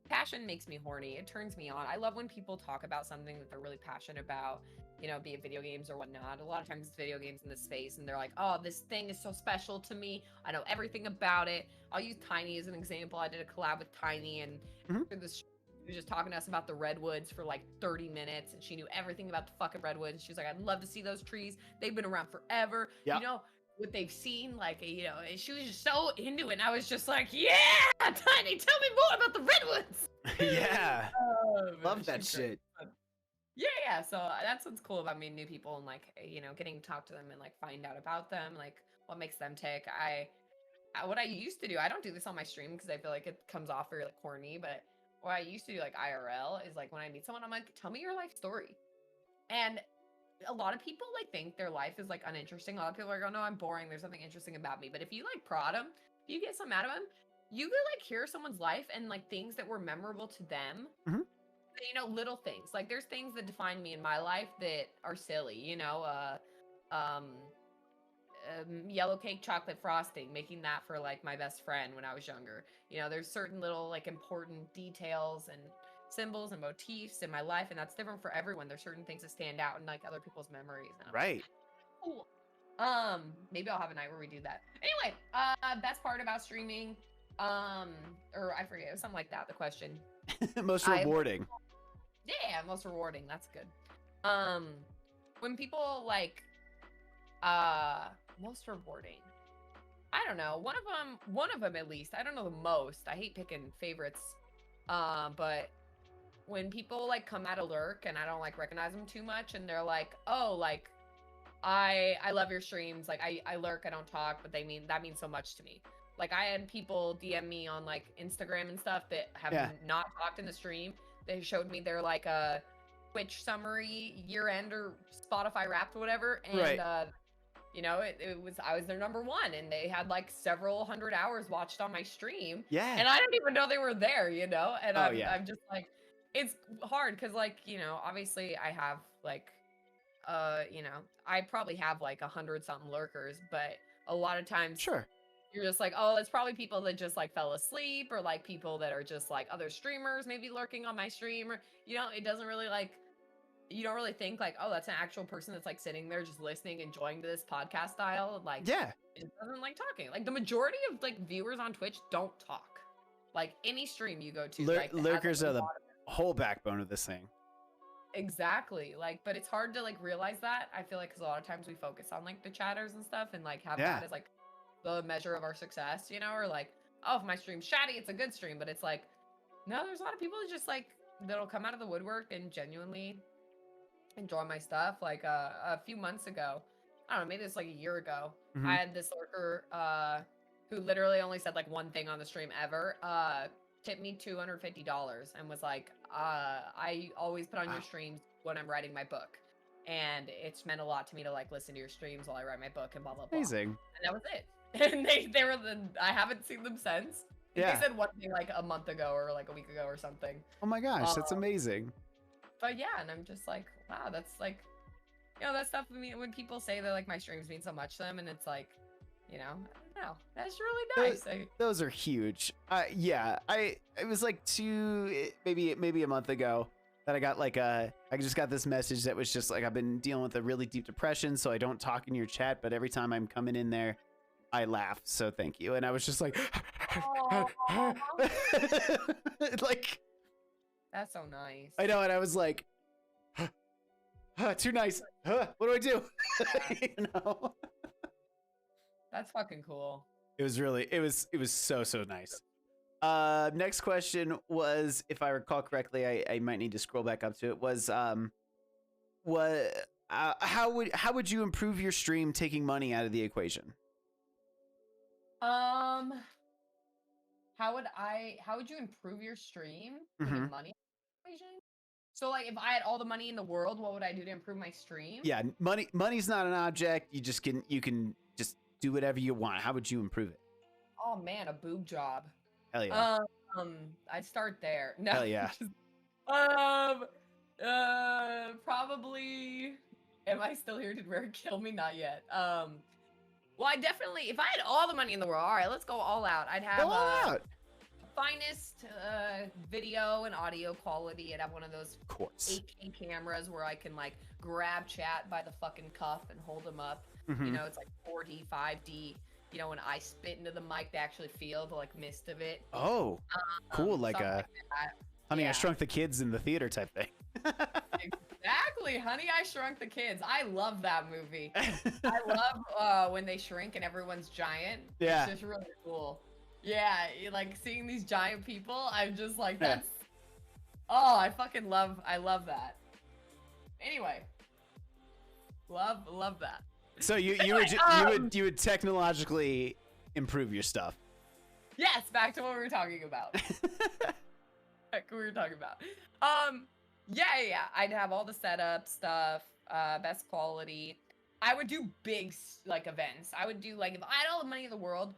passion makes me horny. It turns me on. I love when people talk about something that they're really passionate about, you know, be it video games or whatnot. A lot of times it's video games in this space and they're like, oh, this thing is so special to me. I know everything about it. I'll use Tiny as an example. I did a collab with Tiny and she was just talking to us about the redwoods for like 30 minutes and she knew everything about the fucking redwoods. She was like, I'd love to see those trees. They've been around forever. Yep. You know, what they've seen, like, you know, she was just so into it. And I was just like, yeah, Tiny, tell me more about the redwoods. Yeah. Love that shit. Yeah. So that's what's cool about meeting new people and like, you know, getting to talk to them and like find out about them, like what makes them tick. What I used to do, I don't do this on my stream because I feel like it comes off very like corny, but what I used to do like IRL is like when I meet someone, I'm like, tell me your life story. And a lot of people like think their life is like uninteresting. A lot of people are like, oh no, I'm boring. There's something interesting about me. But if you like prod them, if you get some out of them, you could like hear someone's life and like things that were memorable to them. You know, little things. Like there's things that define me in my life that are silly, you know, yellow cake chocolate frosting, making that for like my best friend when I was younger. You know, there's certain little like important details and symbols and motifs in my life, and that's different for everyone. There's certain things that stand out in like other people's memories. Right. Like, cool. Maybe I'll have a night where we do that. Anyway, best part about streaming, or I forget, it was something like that. The question. Most rewarding. Yeah, most rewarding. That's good. When people like, most rewarding. I don't know. One of them at least. I don't know the most. I hate picking favorites. But when people like come out of lurk and I don't like recognize them too much and they're like, oh, like I love your streams. Like I lurk, I don't talk, but that means so much to me. Like I had people DM me on like Instagram and stuff that have not talked in the stream. They showed me their like Twitch summary year end or Spotify Wrapped or whatever. And you know, I was their number one and they had like several hundred hours watched on my stream. Yeah. And I didn't even know they were there, you know? And I'm just like, it's hard because like, you know, obviously I have like, you know, I probably have like 100 something lurkers, but a lot of times you're just like, oh, it's probably people that just like fell asleep or like people that are just like other streamers maybe lurking on my stream, or, you know, it doesn't really like, you don't really think like, oh, that's an actual person that's like sitting there just listening, enjoying this podcast style. Like, it doesn't like talking. Like the majority of like viewers on Twitch don't talk. Like any stream you go to, lurkers are the whole backbone of this thing. Exactly. Like, but it's hard to like realize that. I feel like because a lot of times we focus on like the chatters and stuff and like have that as like the measure of our success, you know, or like, oh, if my stream's chatty, it's a good stream. But it's like, no, there's a lot of people that just like that'll come out of the woodwork and genuinely enjoy my stuff. Like a few months ago, I don't know, maybe it's like a year ago, I had this lurker who literally only said like one thing on the stream ever. Tipped me $250 and was like, I always put on your streams when I'm writing my book. And it's meant a lot to me to like listen to your streams while I write my book and blah, blah, blah. Amazing. And that was it. And they were I haven't seen them since. They said one thing like a month ago or like a week ago or something. Oh my gosh, that's amazing. But yeah, and I'm just like, wow, that's like, you know, that stuff when people say that like my streams mean so much to them, and it's like, you know, I don't know, that's really nice. Those are huge. Yeah, it was like maybe a month ago that I got like I just got this message that was just like, I've been dealing with a really deep depression, so I don't talk in your chat, but every time I'm coming in there, I laugh, so thank you. And I was just like, like, that's so nice. I know, and I was like, too nice. What do I do? You know? That's fucking cool. It was so nice. Next question was, if I recall correctly, I might need to scroll back up to it, was how would you improve your stream taking money out of the equation? How would you improve your stream taking money out of the equation? So like if I had all the money in the world, what would I do to improve my stream? Yeah, money's not an object. You can just do whatever you want. How would you improve it? Oh man, a boob job. Hell yeah. I'd start there. No. Hell yeah. Probably. Am I still here? Did Rare kill me? Not yet. Well, I definitely, if I had all the money in the world, all right, let's go all out. I'd have finest video and audio quality. I'd have one of those 8K cameras where I can like grab chat by the fucking cuff and hold them up. You know, it's like 4D, 5D. You know, when I spit into the mic, they actually feel the like mist of it. Oh, cool! Like a Honey, I Shrunk the Kids in the theater type thing. Exactly, Honey, I Shrunk the Kids. I love that movie. I love when they shrink and everyone's giant. Yeah, it's just really cool. Yeah, like seeing these giant people, I'm just like, that's. Oh, I love that. Anyway, love that. So you would technologically improve your stuff. Yes, back to what we were talking about. Yeah. I'd have all the setup stuff, best quality. I would do big like events. I would do like, if I had all the money in the world,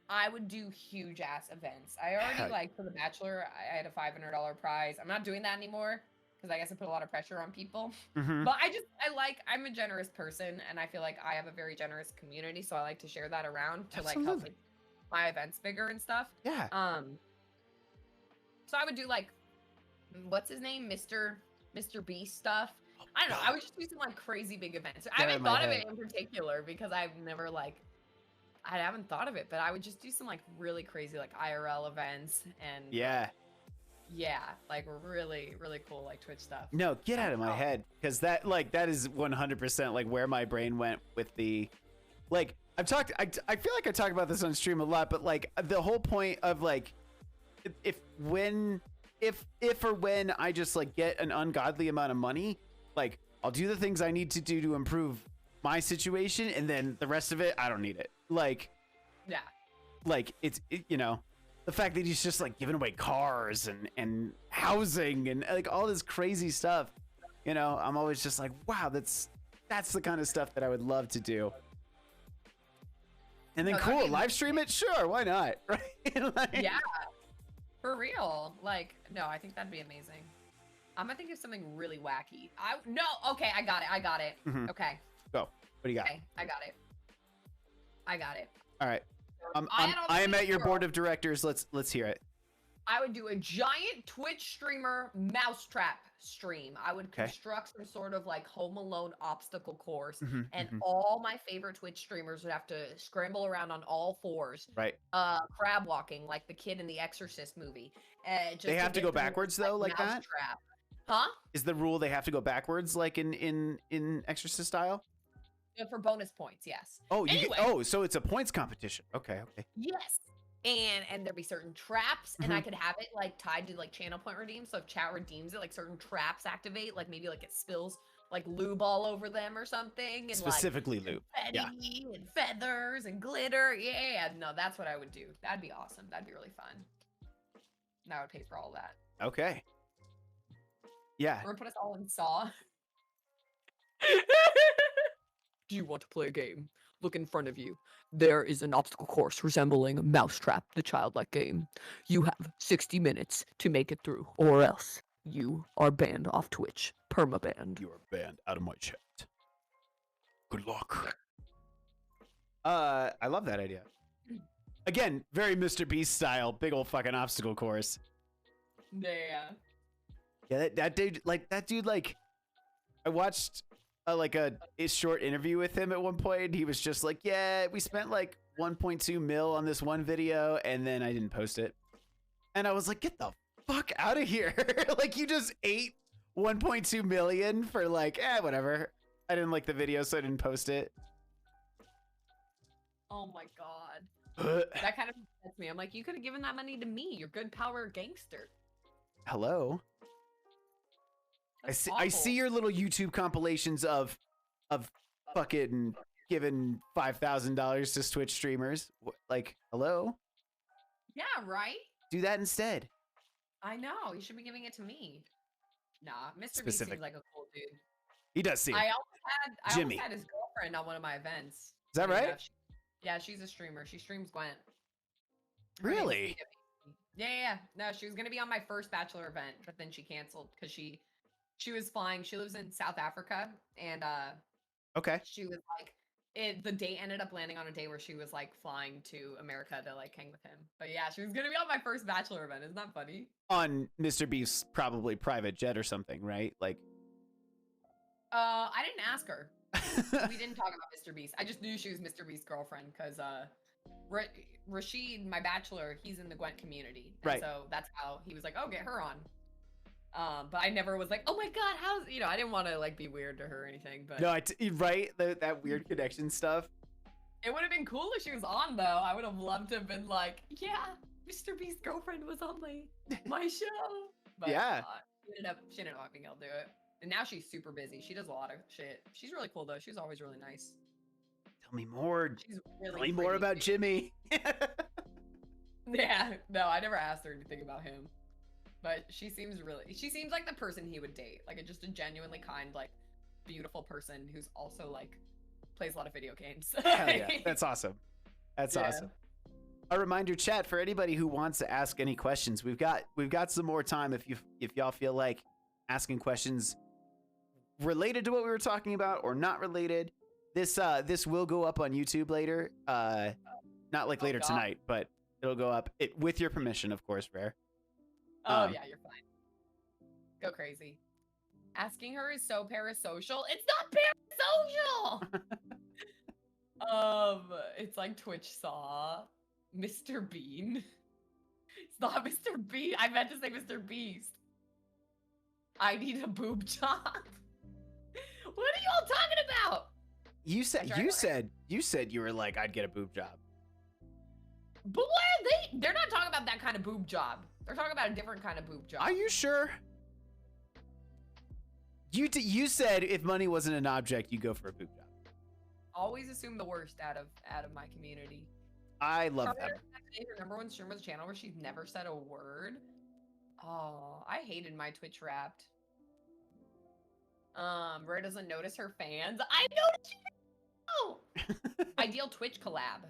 I would do huge ass events. I already like for The Bachelor, I had a $500 prize. I'm not doing that anymore because I guess I put a lot of pressure on people. But I'm a generous person, and I feel like I have a very generous community, so I like to share that around to like help make my events bigger and stuff. Yeah. So I would do like, what's his name, Mr. Beast stuff. I don't know. I would just do some like crazy big events. I haven't thought of it in particular because I've never like, I haven't thought of it, but I would just do some like really crazy like IRL events and like really, really cool like Twitch stuff. No, get out of my head, because that is 100% like where my brain went with the, like, I feel like I talk about this on stream a lot, but like the whole point of like, if or when I just like get an ungodly amount of money, like I'll do the things I need to do to improve my situation, and then the rest of it, I don't need it. Like, yeah, like you know, the fact that he's just like giving away cars and housing and like all this crazy stuff, you know, I'm always just like, wow, that's the kind of stuff that I would love to do. And then cool, live stream it, sure, why not? Right? Like, yeah, for real. Like, no, I think that'd be amazing. I'm gonna think of something really wacky. Okay, I got it. Okay, go. What do you got? Okay, I got it. All right. I am at your board of directors. Let's hear it. I would do a giant Twitch streamer mousetrap stream. I would construct some sort of like Home Alone obstacle course, and all my favorite Twitch streamers would have to scramble around on all fours. Right. Crab walking like the kid in the Exorcist movie. They have to go backwards though, like that? Trap. Huh? Is the rule they have to go backwards like in Exorcist style? For bonus points, yes. Oh, anyway. So it's a points competition. Okay. Yes. And there'd be certain traps, and I could have it like tied to like channel point redeem. So if chat redeems it, like certain traps activate, like maybe like it spills like lube all over them or something, and specifically like, lube, confetti and feathers and glitter. Yeah, no, that's what I would do. That'd be awesome. That'd be really fun. And I would pay for all that. Okay. Yeah. We're gonna put us all in Saw. Do you want to play a game? Look in front of you. There is an obstacle course resembling Mousetrap, the childlike game. You have 60 minutes to make it through, or else you are banned off Twitch. Permabanned. You are banned out of my chat. Good luck. I love that idea. Again, very Mr. Beast style, big old fucking obstacle course. Yeah. Yeah, that dude, I watched a short interview with him at one point. He was just like, yeah, we spent like 1.2 mil on this one video, and then I didn't post it. And I was like, get the fuck out of here. Like, you just ate 1.2 million for like, whatever. I didn't like the video, so I didn't post it. Oh my god. That kind of upsets me. I'm like, you could have given that money to me. You're good power gangster. Hello. I see your little YouTube compilations of fucking giving $5,000 to Twitch streamers. Like, hello? Yeah, right? Do that instead. I know. You should be giving it to me. Nah, Mr. B seems like a cool dude. He does seem. I almost had his girlfriend on one of my events. Is that right? Yeah, she's a streamer. She streams Gwent. Really? Yeah. No, she was gonna be on my first Bachelor event, but then she canceled because she was flying. She lives in South Africa, and okay. She was like, the date ended up landing on a day where she was like flying to America to like hang with him. But yeah, she was gonna be on my first Bachelor event. Isn't that funny? On Mr. Beast's probably private jet or something, right? Like, I didn't ask her. We didn't talk about Mr. Beast. I just knew she was Mr. Beast's girlfriend because Rashid, my bachelor, he's in the Gwent community. And right. So that's how he was like, oh, get her on. But I never was like, oh my god, how's, I didn't want to like be weird to her or anything. But no, right, that weird connection stuff. It would have been cool if she was on though. I would have loved to have been like, yeah, Mr. Beast's girlfriend was on my show. But yeah, she ended up not being able to do it. And now she's super busy. She does a lot of shit. She's really cool though. She's always really nice. Tell me more. She's really Tell me more about Jimmy. Yeah, no, I never asked her anything about him. But she seems like the person he would date. Like just a genuinely kind, like beautiful person who's also like plays a lot of video games. Hell yeah. That's awesome. That's awesome. A reminder, chat, for anybody who wants to ask any questions, we've got some more time if y'all feel like asking questions related to what we were talking about or not related. This will go up on YouTube later. Not like later tonight, but it'll go up with your permission, of course, Rare. Oh yeah, you're fine. Go crazy. Asking her is so parasocial. It's not parasocial. It's like Twitch saw Mr. Bean. It's not Mr. Bean. I meant to say Mr. Beast. I need a boob job. What are you all talking about? You said you were like, I'd get a boob job. But why are they're not talking about that kind of boob job. They're talking about a different kind of boob job. Are you sure? You said if money wasn't an object, you go for a boob job. Always assume the worst out of my community. I love that. Her number one streamer of the channel where she's never said a word. Oh, I hated my Twitch Wrapped. Rare doesn't notice her fans. I noticed you. Ideal Twitch collab.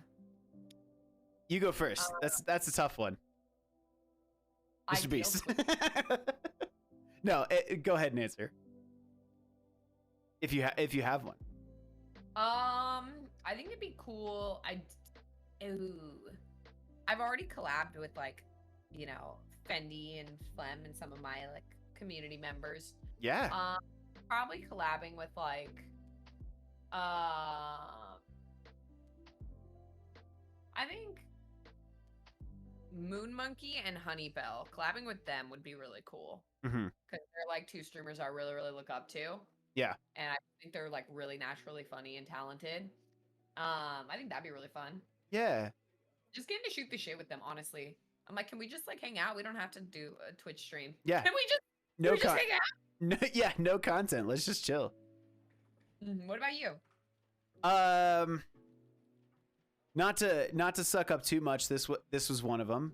You go first. That's a tough one. Mr. Beast. No, go ahead and answer. If you have one. I think it'd be cool. I've already collabed with like, Fendi and Flem and some of my like community members. Yeah. Probably collabing with like, I think Moon Monkey and Honeybell. Collabing with them would be really cool. Because they're like two streamers I really, really look up to. Yeah. And I think they're like really naturally funny and talented. I think that'd be really fun. Yeah. Just getting to shoot the shit with them, honestly. I'm like, can we just like hang out? We don't have to do a Twitch stream. Yeah. Can we just hang out? No, yeah, no content. Let's just chill. What about you? Not to suck up too much. This was one of them.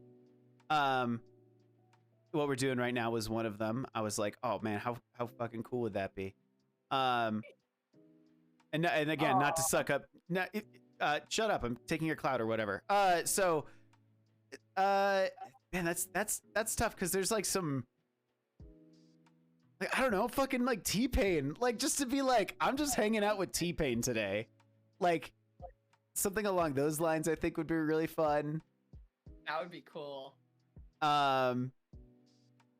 What we're doing right now was one of them. I was like, oh man, how fucking cool would that be? And again, not to suck up. No, shut up. I'm taking your clout or whatever. Man, that's tough because there's like some. Like, I don't know, fucking like T-Pain. Like, just to be like, I'm just hanging out with T-Pain today. Like, something along those lines I think would be really fun. That would be cool.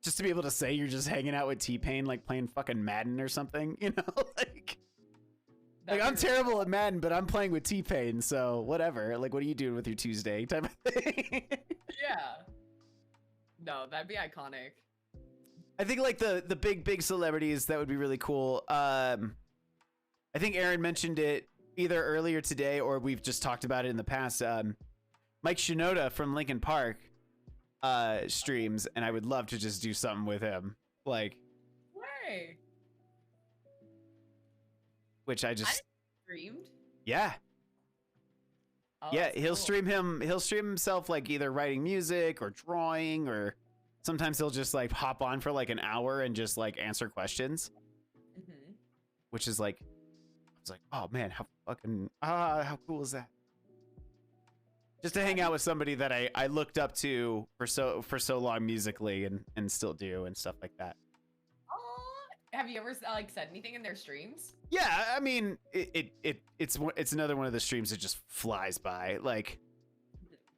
Just to be able to say you're just hanging out with T-Pain, like playing fucking Madden or something, you know? Like I'm terrible at Madden, but I'm playing with T-Pain, so whatever. Like, what are you doing with your Tuesday type of thing? Yeah. No, that'd be iconic. I think like the big celebrities that would be really cool. I think Aaron mentioned it either earlier today or we've just talked about it in the past. Mike Shinoda from Linkin Park streams, and I would love to just do something with him. Like, way. Which I just streamed. Yeah. Oh, yeah, he'll cool. stream himself like either writing music or drawing, or sometimes he'll just like hop on for like an hour and just like answer questions. Which is like, I was like, oh man, how fucking how cool is that? Just to hang out with somebody that I looked up to for so long musically and still do and stuff like that. Have you ever like said anything in their streams? Yeah, I mean, it's another one of the streams that just flies by. Like,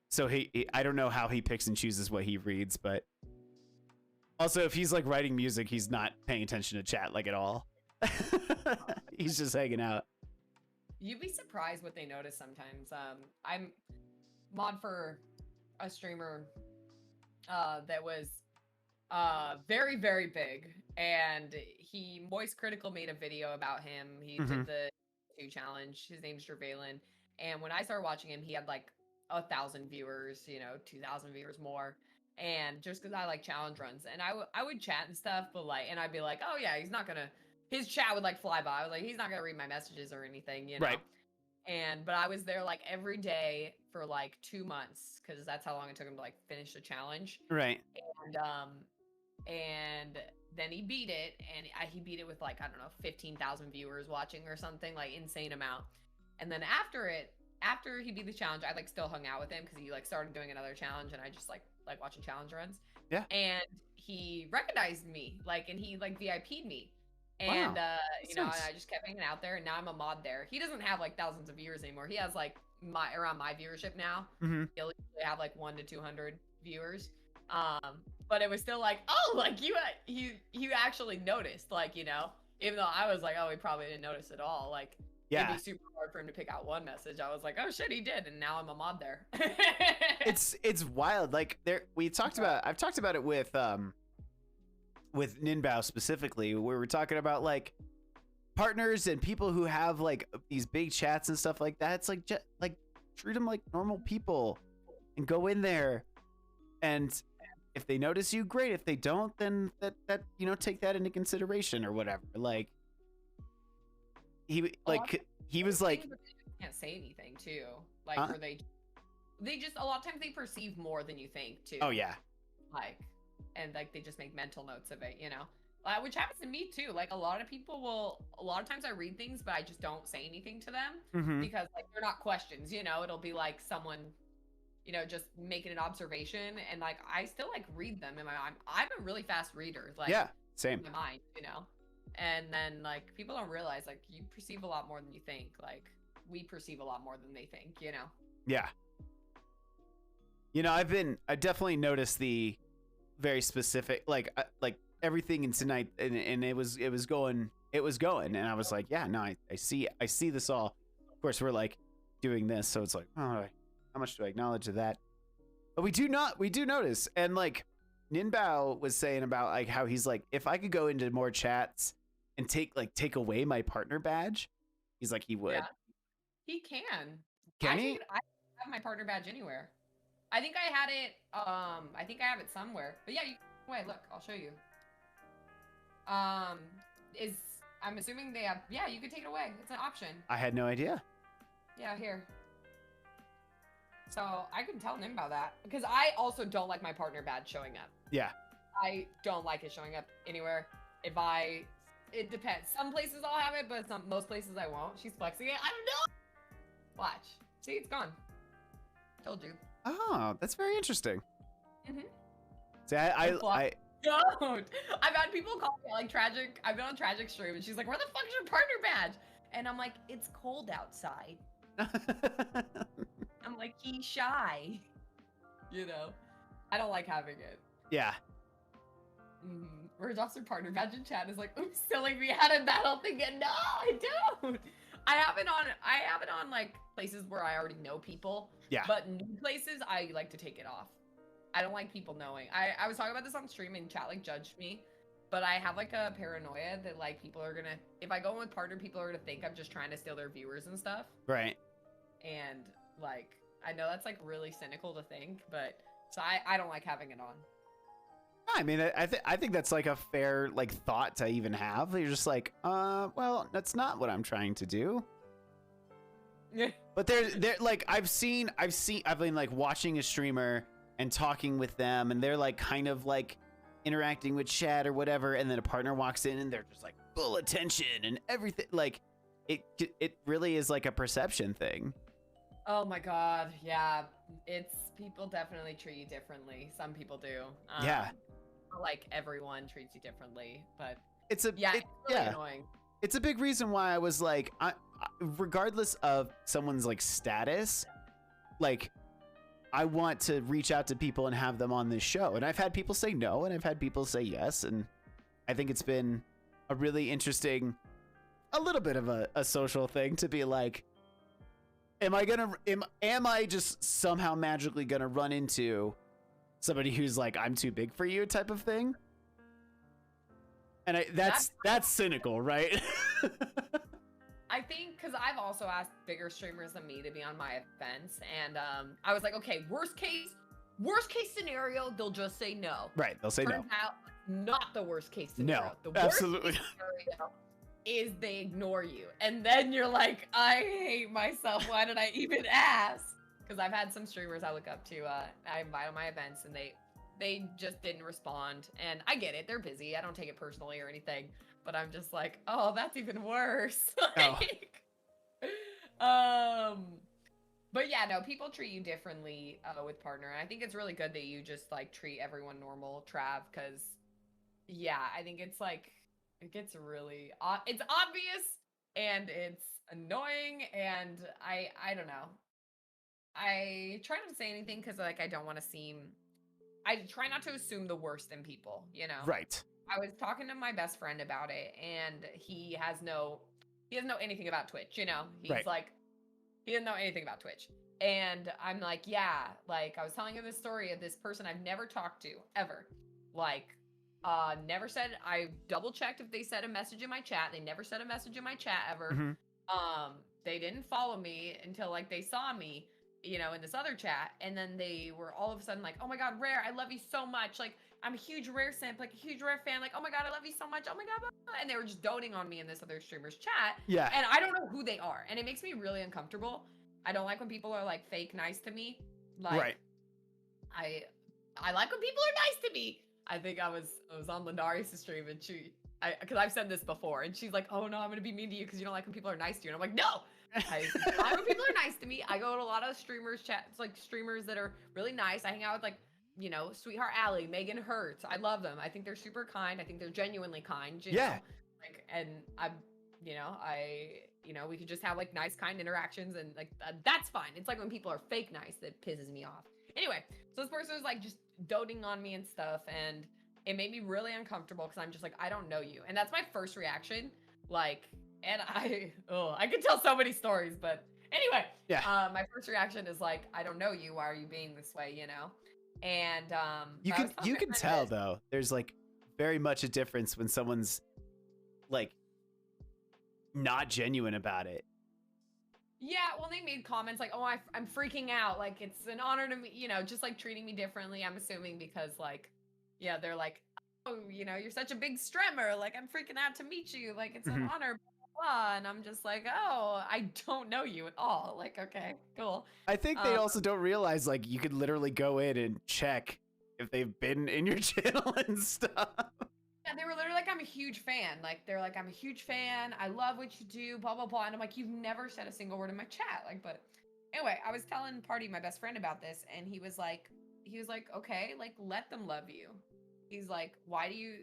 so he I don't know how he picks and chooses what he reads, but also if he's like writing music, he's not paying attention to chat like at all. He's just hanging out. You'd be surprised what they notice sometimes. I'm mod for a streamer that was very, very big, and Moist Critical made a video about him. He did the 2 challenge. His name's Jervalen, and when I started watching him, he had like 1,000 viewers, 2,000 viewers more, and just because I like challenge runs, and I would chat and stuff, but like, and I'd be like, oh yeah, he's not gonna, his chat would like fly by. I was like, he's not gonna read my messages or anything, Right. But I was there like every day for like 2 months because that's how long it took him to like finish the challenge. Right. And then he beat it, and he beat it with like, I don't know, 15,000 viewers watching or something, like insane amount. And then after he beat the challenge, I like still hung out with him because he like started doing another challenge, and I just like watching challenge runs. Yeah. And he recognized me, like, and he like VIP'd me. And wow. And I just kept hanging out there, and now I'm a mod there. He doesn't have like thousands of viewers anymore. He has like around my viewership now. He'll usually have like 100 to 200 viewers. But it was still like, oh, like you actually noticed, like, even though I was like, oh, he probably didn't notice at all. Like, yeah, it'd be super hard for him to pick out one message. I was like, oh shit, he did, and now I'm a mod there. It's wild. Like I've talked about it with Ninbao specifically, where we're talking about like partners and people who have like these big chats and stuff like that. It's like treat them like normal people and go in there, and if they notice you, great. If they don't, then that take that into consideration or whatever. Like he was like, can't say anything too. Like, or they just, a lot of times they perceive more than you think too. Oh yeah. Like, and like they just make mental notes of it, which happens to me too. Like a lot of times I read things, but I just don't say anything to them because like they're not questions, it'll be like someone, just making an observation, and like I still like read them in my mind. I'm a really fast reader. Like, yeah, same. In my mind, and then like people don't realize like you perceive a lot more than you think. Like we perceive a lot more than they think, Yeah. I definitely noticed the very specific, like everything in tonight, and it was going, and I was like, yeah, no, I see this all. Of course, we're like doing this, so it's like, oh, how much do I acknowledge of that? But we do notice, and like Ninbao was saying about like how he's like, if I could go into more chats and take away my partner badge, he's like he would. Yeah, he can. Can he? I have my partner badge anywhere. I think I had it. I think I have it somewhere. But yeah, wait. Look, I'll show you. I'm assuming they have. Yeah, you could take it away. It's an option. I had no idea. Yeah, here. So I can tell him about that because I also don't like my partner badge showing up. Yeah. I don't like it showing up anywhere. It depends. Some places I'll have it, but most places I won't. She's flexing it. I don't know. Watch. See, it's gone. Told you. Oh, that's very interesting. Mm-hmm. See, I don't. I've had people call me like tragic. I've been on tragic stream and she's like, "Where the fuck is your partner badge?" And I'm like, "It's cold outside." I'm like, he's shy. You know, I don't like having it. Yeah. Whereas Officer Partner badge in chat is like, "Oops, silly me had a battle thinking." No, I don't. I have it on like places where I already know people. Yeah. But new places, I like to take it off. I don't like people knowing. I was talking about this on stream and chat like judged me, but I have like a paranoia that like people are gonna, if I go in with partner, people are gonna think I'm just trying to steal their viewers and stuff. Right. And like, I know that's like really cynical to think, but so I don't like having it on. I mean, I think that's like a fair like thought to even have. You're just like, well, that's not what I'm trying to do. Yeah. But they're like, I've been like watching a streamer and talking with them, and they're like kind of like interacting with chat or whatever, and then a partner walks in and they're just like full attention and everything. Like it really is like a perception thing. Oh my god, yeah. People definitely treat you differently. Some people do. Yeah. Like everyone treats you differently, but it's really annoying. It's a big reason why I was like, regardless of someone's like status, like I want to reach out to people and have them on this show. And I've had people say no, and I've had people say yes, and I think it's been a really interesting, a little bit of a social thing to be like, am I just somehow magically gonna run into somebody who's like, I'm too big for you type of thing? And that's cynical, right? I think because I've also asked bigger streamers than me to be on my events, and I was like, okay, worst case scenario, they'll just say no. Right, they'll say no. Turns out, not the worst case scenario. No, the absolutely. Worst case scenario is they ignore you, and then you're like, I hate myself. Why did I even ask? Because I've had some streamers I look up to. I invite on my events, and they just didn't respond, and I get it. They're busy. I don't take it personally or anything. But I'm just like, oh, that's even worse. Like, but yeah, no, people treat you differently with partner. And I think it's really good that you just like treat everyone normal, Trav, because yeah, I think it's like, it gets really, it's obvious and it's annoying, and I don't know. I try not to say anything because like I don't want to I try not to assume the worst in people, you know? Right. I was talking to my best friend about it, and he doesn't know anything about Twitch, you know? He's right. like, he doesn't know anything about Twitch. And I'm like, yeah, like I was telling him this story of this person I've never talked to ever. Like, never said, I double checked if they sent a message in my chat. They never sent a message in my chat ever. Mm-hmm. They didn't follow me until like they saw me, you know, in this other chat. And then they were all of a sudden like, oh my God, Rare, I love you so much. Like, I'm a huge Rare simp, like a huge Rare fan. Like, oh my God, I love you so much. Oh my God. Blah, blah. And they were just doting on me in this other streamer's chat. Yeah. And I don't know who they are. And it makes me really uncomfortable. I don't like when people are like fake nice to me. Like, right. I like when people are nice to me. I think I was on Lindarius' stream, and because I've said this before, and she's like, oh no, I'm going to be mean to you because you don't like when people are nice to you. And I'm like, no. I like when people are nice to me. I go to a lot of streamers chats, like streamers that are really nice. I hang out with like, you know, Sweetheart Allie, Megan Hertz. I love them. I think they're super kind. I think they're genuinely kind. You know? Like, and we could just have like nice, kind interactions, and like that's fine. It's like when people are fake nice that pisses me off. Anyway, so this person was like just doting on me and stuff, and it made me really uncomfortable because I'm just like, I don't know you, and that's my first reaction. Like. And I could tell so many stories, but anyway, Yeah. My first reaction is like, I don't know you. Why are you being this way? You know? And you can tell though. There's like very much a difference when someone's like not genuine about it. Yeah, well, they made comments like, "Oh, I'm freaking out. Like, it's an honor to me, you know, just like treating me differently." I'm assuming because, like, yeah, they're like, "Oh, you know, you're such a big stremmer. Like, I'm freaking out to meet you. Like, it's an honor." Blah, blah, blah. And I'm just like, "Oh, I don't know you at all." Like, okay, cool. I think they also don't realize like you could literally go in and check if they've been in your channel and stuff. Yeah, they were literally like, I'm a huge fan. Like, they're like, I'm a huge fan. I love what you do, blah, blah, blah. And I'm like, you've never said a single word in my chat. Like, but anyway, I was telling Party, my best friend, about this, and he was like, okay, like, let them love you. He's like, why do you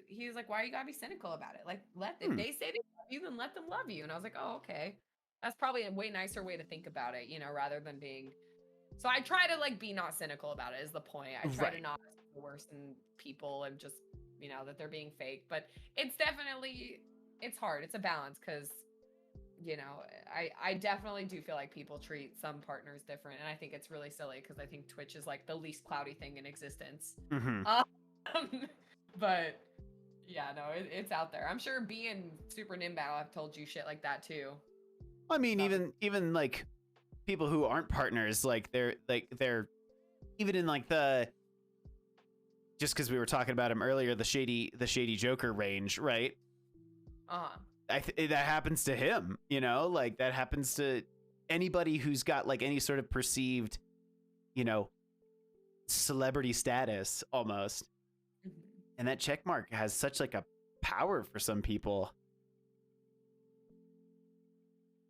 gotta be cynical about it? Like, if they say they love you, then let them love you. And I was like, oh, okay. That's probably a way nicer way to think about it, you know, rather than being. So I try to like be not cynical about it is the point. I try to not be the worst in people and just, you know, that they're being fake, but it's hard. It's a balance because, you know, I definitely do feel like people treat some partners different. And I think it's really silly because I think Twitch is like the least cloudy thing in existence. But yeah, no, it's out there. I'm sure being super Nimbao, I've told you shit like that too. I mean, even like people who aren't partners, like they're even in like the, just because we were talking about him earlier, the shady Joker range, right? That happens to him, you know, like that happens to anybody who's got like any sort of perceived, you know, celebrity status almost. And that check mark has such like a power for some people.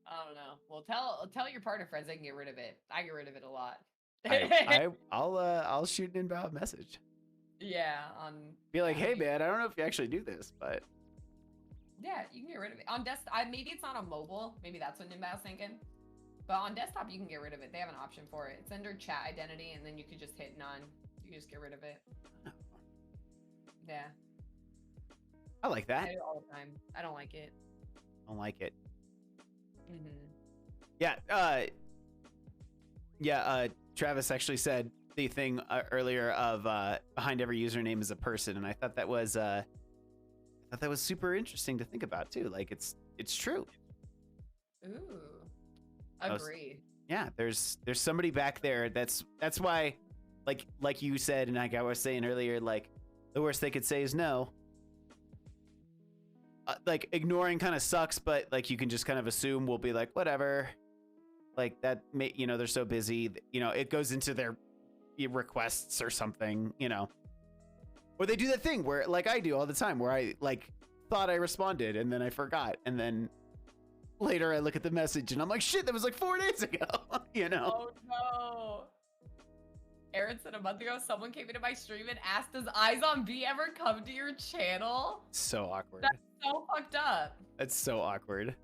I don't know. Well, tell your partner friends they can get rid of it. I get rid of it a lot. I'll shoot an inbound message. Yeah, be like, hey man, I don't know if you actually do this, but yeah, you can get rid of it on desktop. Maybe it's not on mobile. Maybe that's what Nimbao's thinking. But on desktop, you can get rid of it. They have an option for it. It's under chat identity, and then you could just hit none. You can just get rid of it. Yeah. I like that. I do it all the time. I don't like it. Don't like it. Yeah. Travis actually said the thing earlier of behind every username is a person, and I thought that was super interesting to think about too. Like it's true. Ooh. Agreed. Yeah, there's somebody back there. That's why, like you said, and like I was saying earlier, like the worst they could say is no. Like ignoring kind of sucks, but like you can just kind of assume we'll be like whatever. Like that, you know, they're so busy. You know, it goes into their requests or something. You know, or they do that thing where, like I do all the time, where I like thought I responded and then I forgot, and then later I look at the message and I'm like, shit, that was like 4 days ago. You know? Oh no. Aaron said a month ago, someone came into my stream and asked, does Eyes on B ever come to your channel? So awkward. That's so fucked up. That's so awkward.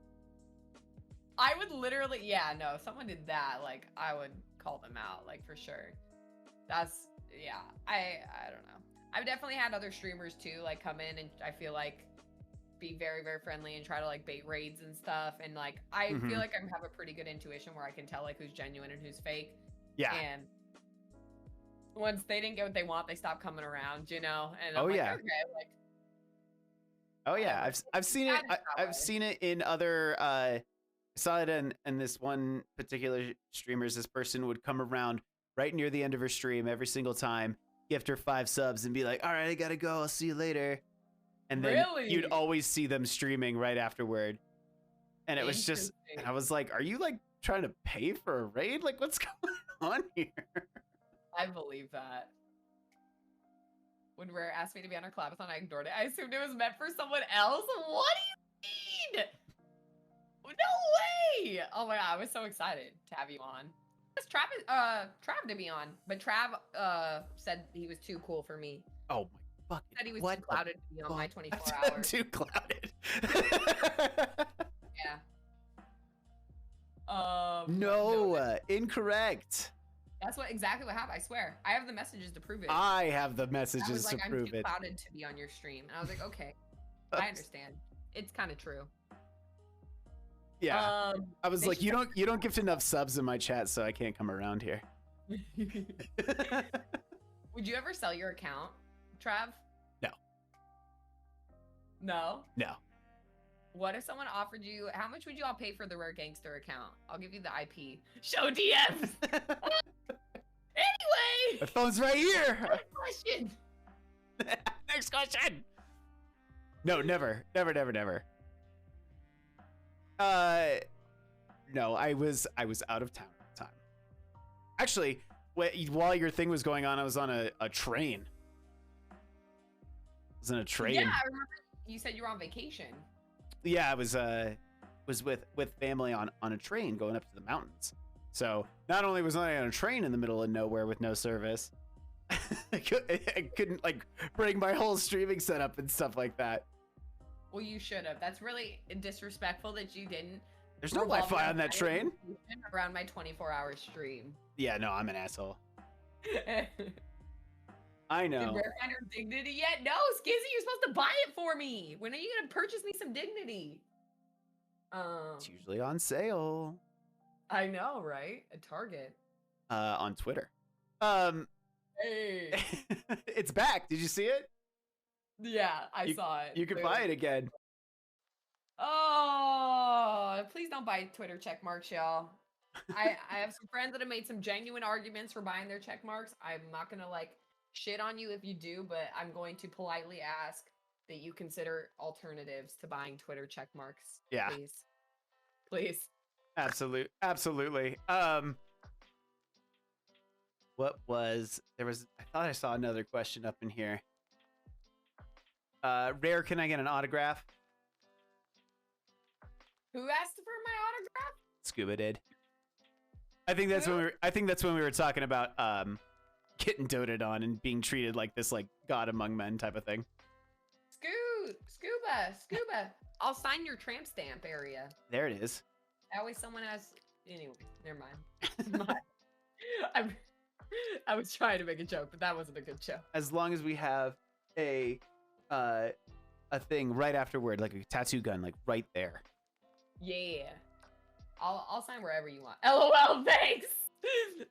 I would literally, yeah, no, if someone did that, like, I would call them out, like, for sure. That's, yeah, I don't know. I've definitely had other streamers, too, like, come in and I feel like be very, very friendly and try to, like, bait raids and stuff. And, like, I feel like I have a pretty good intuition where I can tell, like, who's genuine and who's fake. Yeah. And once they didn't get what they want, they stopped coming around, you know? And I'm like, okay, like. Oh yeah, I've seen it. I've seen it in other. I saw it in this one particular streamers. This person would come around right near the end of her stream every single time, gift her 5 subs, and be like, "All right, I gotta go. I'll see you later." And then you'd always see them streaming right afterward. And it was just, and I was like, "Are you like trying to pay for a raid? Like, what's going on here?" I believe that. When Rare asked me to be on her Clabathon, I ignored it. I assumed it was meant for someone else. What do you mean? No way! Oh my god, I was so excited to have you on. Trav to be on, but Trav said he was too cool for me. Oh my fucking! Said he was too clouded to be on my 24 hours. Too clouded. Yeah. No, incorrect. That's exactly what happened. I swear, I have the messages to prove it. I have the messages to prove it. I'm too clouded to be on your stream, and I was like, okay, I understand. It's kind of true. Yeah. I was like, you don't gift enough subs in my chat, so I can't come around here. Would you ever sell your account, Trav? No. No? No. What if someone offered you, how much would you all pay for the RareGangster account? I'll give you the IP. Show DMs! Anyway! My phone's right here! Next question! Next question! No, never. Never, never, never. No, I was out of town at the time. Actually, while your thing was going on, I was on a train. I was in a train. Yeah, I remember you said you were on vacation. Yeah, I was with family on a train going up to the mountains. So not only was I on a train in the middle of nowhere with no service, I couldn't like bring my whole streaming setup and stuff like that. Well, you should have. That's really disrespectful that you didn't. There's no Wi-Fi on that train. Around my 24-hour stream. Yeah, no, I'm an asshole. I know. Did Rare find her dignity yet? No, Skizzy, you're supposed to buy it for me. When are you gonna purchase me some dignity? It's usually on sale. I know, right? At Target. On Twitter. Hey. It's back. Did you see it? Yeah, I saw it. You can buy it again. Oh, please don't buy Twitter check marks, y'all. I have some friends that have made some genuine arguments for buying their check marks. I'm not gonna like shit on you if you do, but I'm going to politely ask that you consider alternatives to buying Twitter check marks. Yeah. Please. Absolutely. What was I thought I saw another question up in here. Rare, can I get an autograph? Who asked for my autograph? Scuba did. I think that's when we were talking about getting doted on and being treated like this like god among men type of thing. Scuba. I'll sign your tramp stamp area. There it is. Always someone has. Anyway, never mind. I was trying to make a joke, but that wasn't a good joke. As long as we have a thing right afterward, like a tattoo gun, like right there. Yeah. I'll sign wherever you want. LOL, thanks.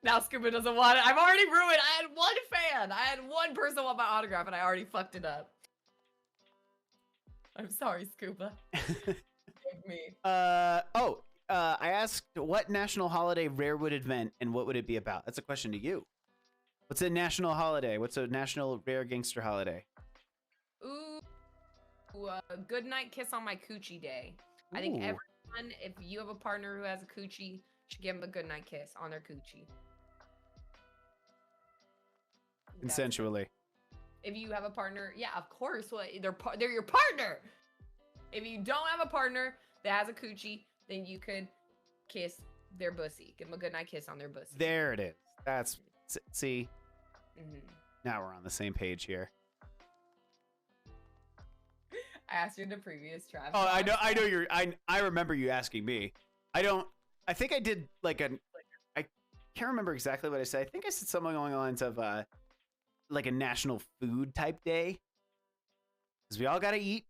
Now Scuba doesn't want it. I've already ruined. I had one fan. I had one person want my autograph, and I already fucked it up. I'm sorry, Scuba. Forgive me. I asked what national holiday Rare would invent and what would it be about? That's a question to you. What's a national holiday? What's a national Rare Gangster holiday? Ooh, good night kiss on my coochie day. Ooh. I think everyone, if you have a partner who has a coochie, should give them a good night kiss on their coochie. Consensually. If you have a partner, yeah, of course. Well, they're your partner. If you don't have a partner that has a coochie, then you could kiss their bussy. Give them a good night kiss on their bussy. There it is. That's see. Now we're on the same page here. I asked you in the previous TRAV. Oh, I know I remember you asking me. I think I did I can't remember exactly what I said. I think I said something along the lines of like a national food type day. Because we all gotta eat.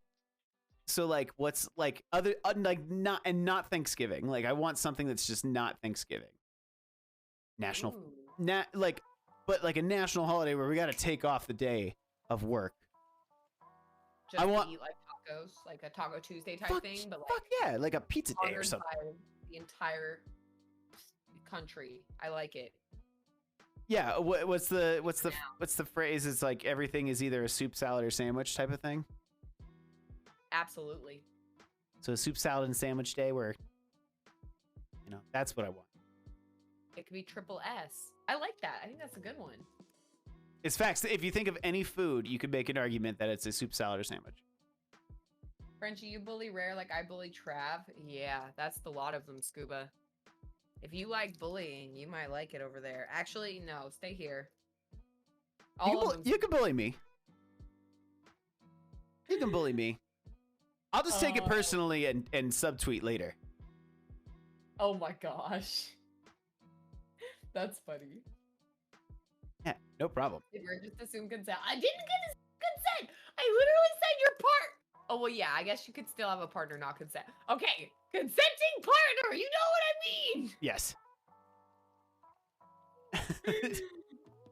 So like what's like other not Thanksgiving. Like I want something that's just not Thanksgiving. National but like a national holiday where we gotta take off the day of work. Just to eat like tacos, like a Taco Tuesday type thing, but like yeah, like a pizza day or something. The entire country. I like it. Yeah, what's the phrase? It's like everything is either a soup, salad, or sandwich type of thing. Absolutely. So a soup, salad, and sandwich day where, that's what I want. It could be triple S. I like that. I think that's a good one. It's facts. If you think of any food, you could make an argument that it's a soup, salad, or sandwich. Frenchie, you bully Rare like I bully Trav? Yeah, that's the lot of them, Scuba. If you like bullying, you might like it over there. Actually, no, stay here. You can bully me. You can bully me. I'll just take it personally and subtweet later. Oh my gosh. That's funny. Yeah, no problem. Just assume consent. I didn't get his consent. I literally said your part. Oh, well, yeah, I guess you could still have a partner not consent. Okay, consenting partner, you know what I mean? Yes.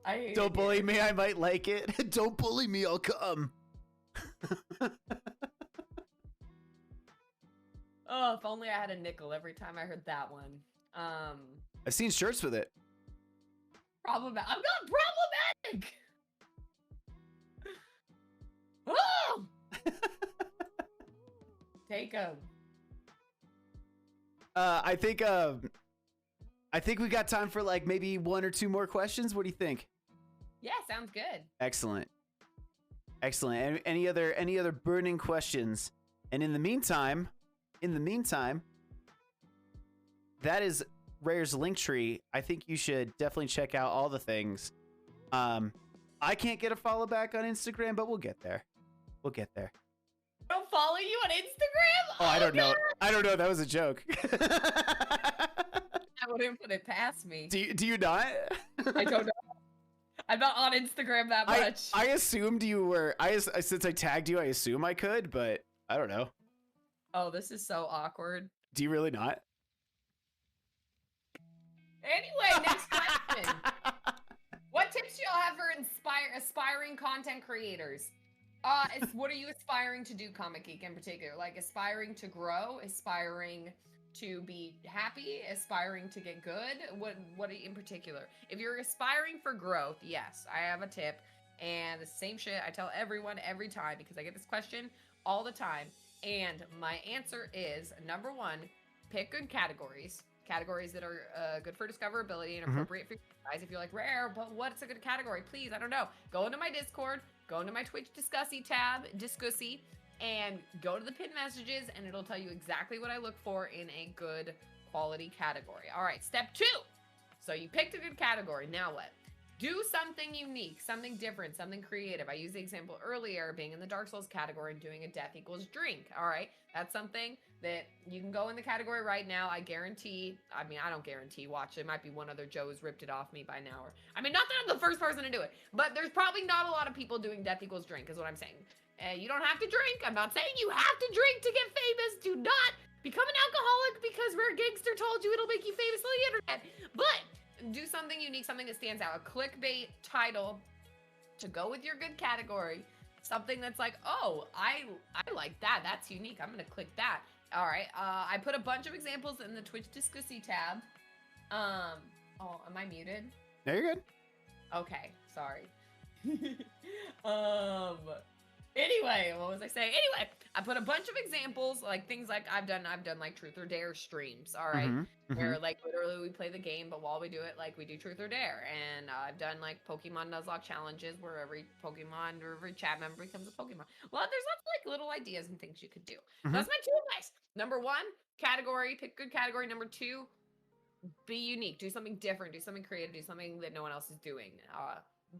I hate Don't bully me, I might like it. Don't bully me, I'll come. Oh, if only I had a nickel every time I heard that one. I've seen shirts with it. Problematic. I'm not problematic! Oh! Take him. I think we got time for like maybe 1 or 2 more questions. What do you think? Yeah, sounds good. Excellent. Any other burning questions? And in the meantime, that is Rare's Linktree. I think you should definitely check out all the things. I can't get a follow back on Instagram, but we'll get there. I don't follow you on Instagram? Oh, I don't know. I don't know. That was a joke. I wouldn't put it past me. Do you not? I don't know. I'm not on Instagram that much. I assumed you were. Since I tagged you, I assume I could, but I don't know. Oh, this is so awkward. Do you really not? Anyway, next question. What tips do y'all have for aspiring content creators? What are you aspiring to do, Comic Geek, in particular? Like aspiring to grow, aspiring to be happy, aspiring to get good? What in particular? If you're aspiring for growth, yes, I have a tip. And the same shit I tell everyone every time because I get this question all the time. And my answer is, number 1, pick good categories. Categories that are good for discoverability and appropriate for you guys. If you're like, Rare, but what's a good category? Please, I don't know. Go into my Discord, go into my Twitch Discussy tab, and go to the pinned messages, and it'll tell you exactly what I look for in a good quality category. All right, step 2. So you picked a good category. Now what? Do something unique, something different, something creative. I used the example earlier, being in the Dark Souls category and doing a death equals drink. All right, that's something that you can go in the category right now. I guarantee, I mean, I don't guarantee, watch, there might be one other Joe who's ripped it off me by now. Or, I mean, not that I'm the first person to do it, but there's probably not a lot of people doing death equals drink is what I'm saying. You don't have to drink. I'm not saying you have to drink to get famous. Do not become an alcoholic because RareGangster told you it'll make you famous on the internet. But do something unique, something that stands out. A clickbait title to go with your good category. Something that's like, oh, I like that. That's unique. I'm going to click that. All right. I put a bunch of examples in the Twitch Discussy tab. Oh, am I muted? No, you're good. Okay. Sorry. Anyway, what was I saying? Anyway, I put a bunch of examples, like things like I've done like truth or dare streams, all right? Where like literally we play the game, but while we do it, like we do truth or dare. And I've done like Pokemon Nuzlocke challenges where every Pokemon or every chat member becomes a Pokemon. Well, there's lots of like little ideas and things you could do. That's my 2 advice. Number 1, category, pick good category. Number 2, be unique, do something different, do something creative, do something that no one else is doing.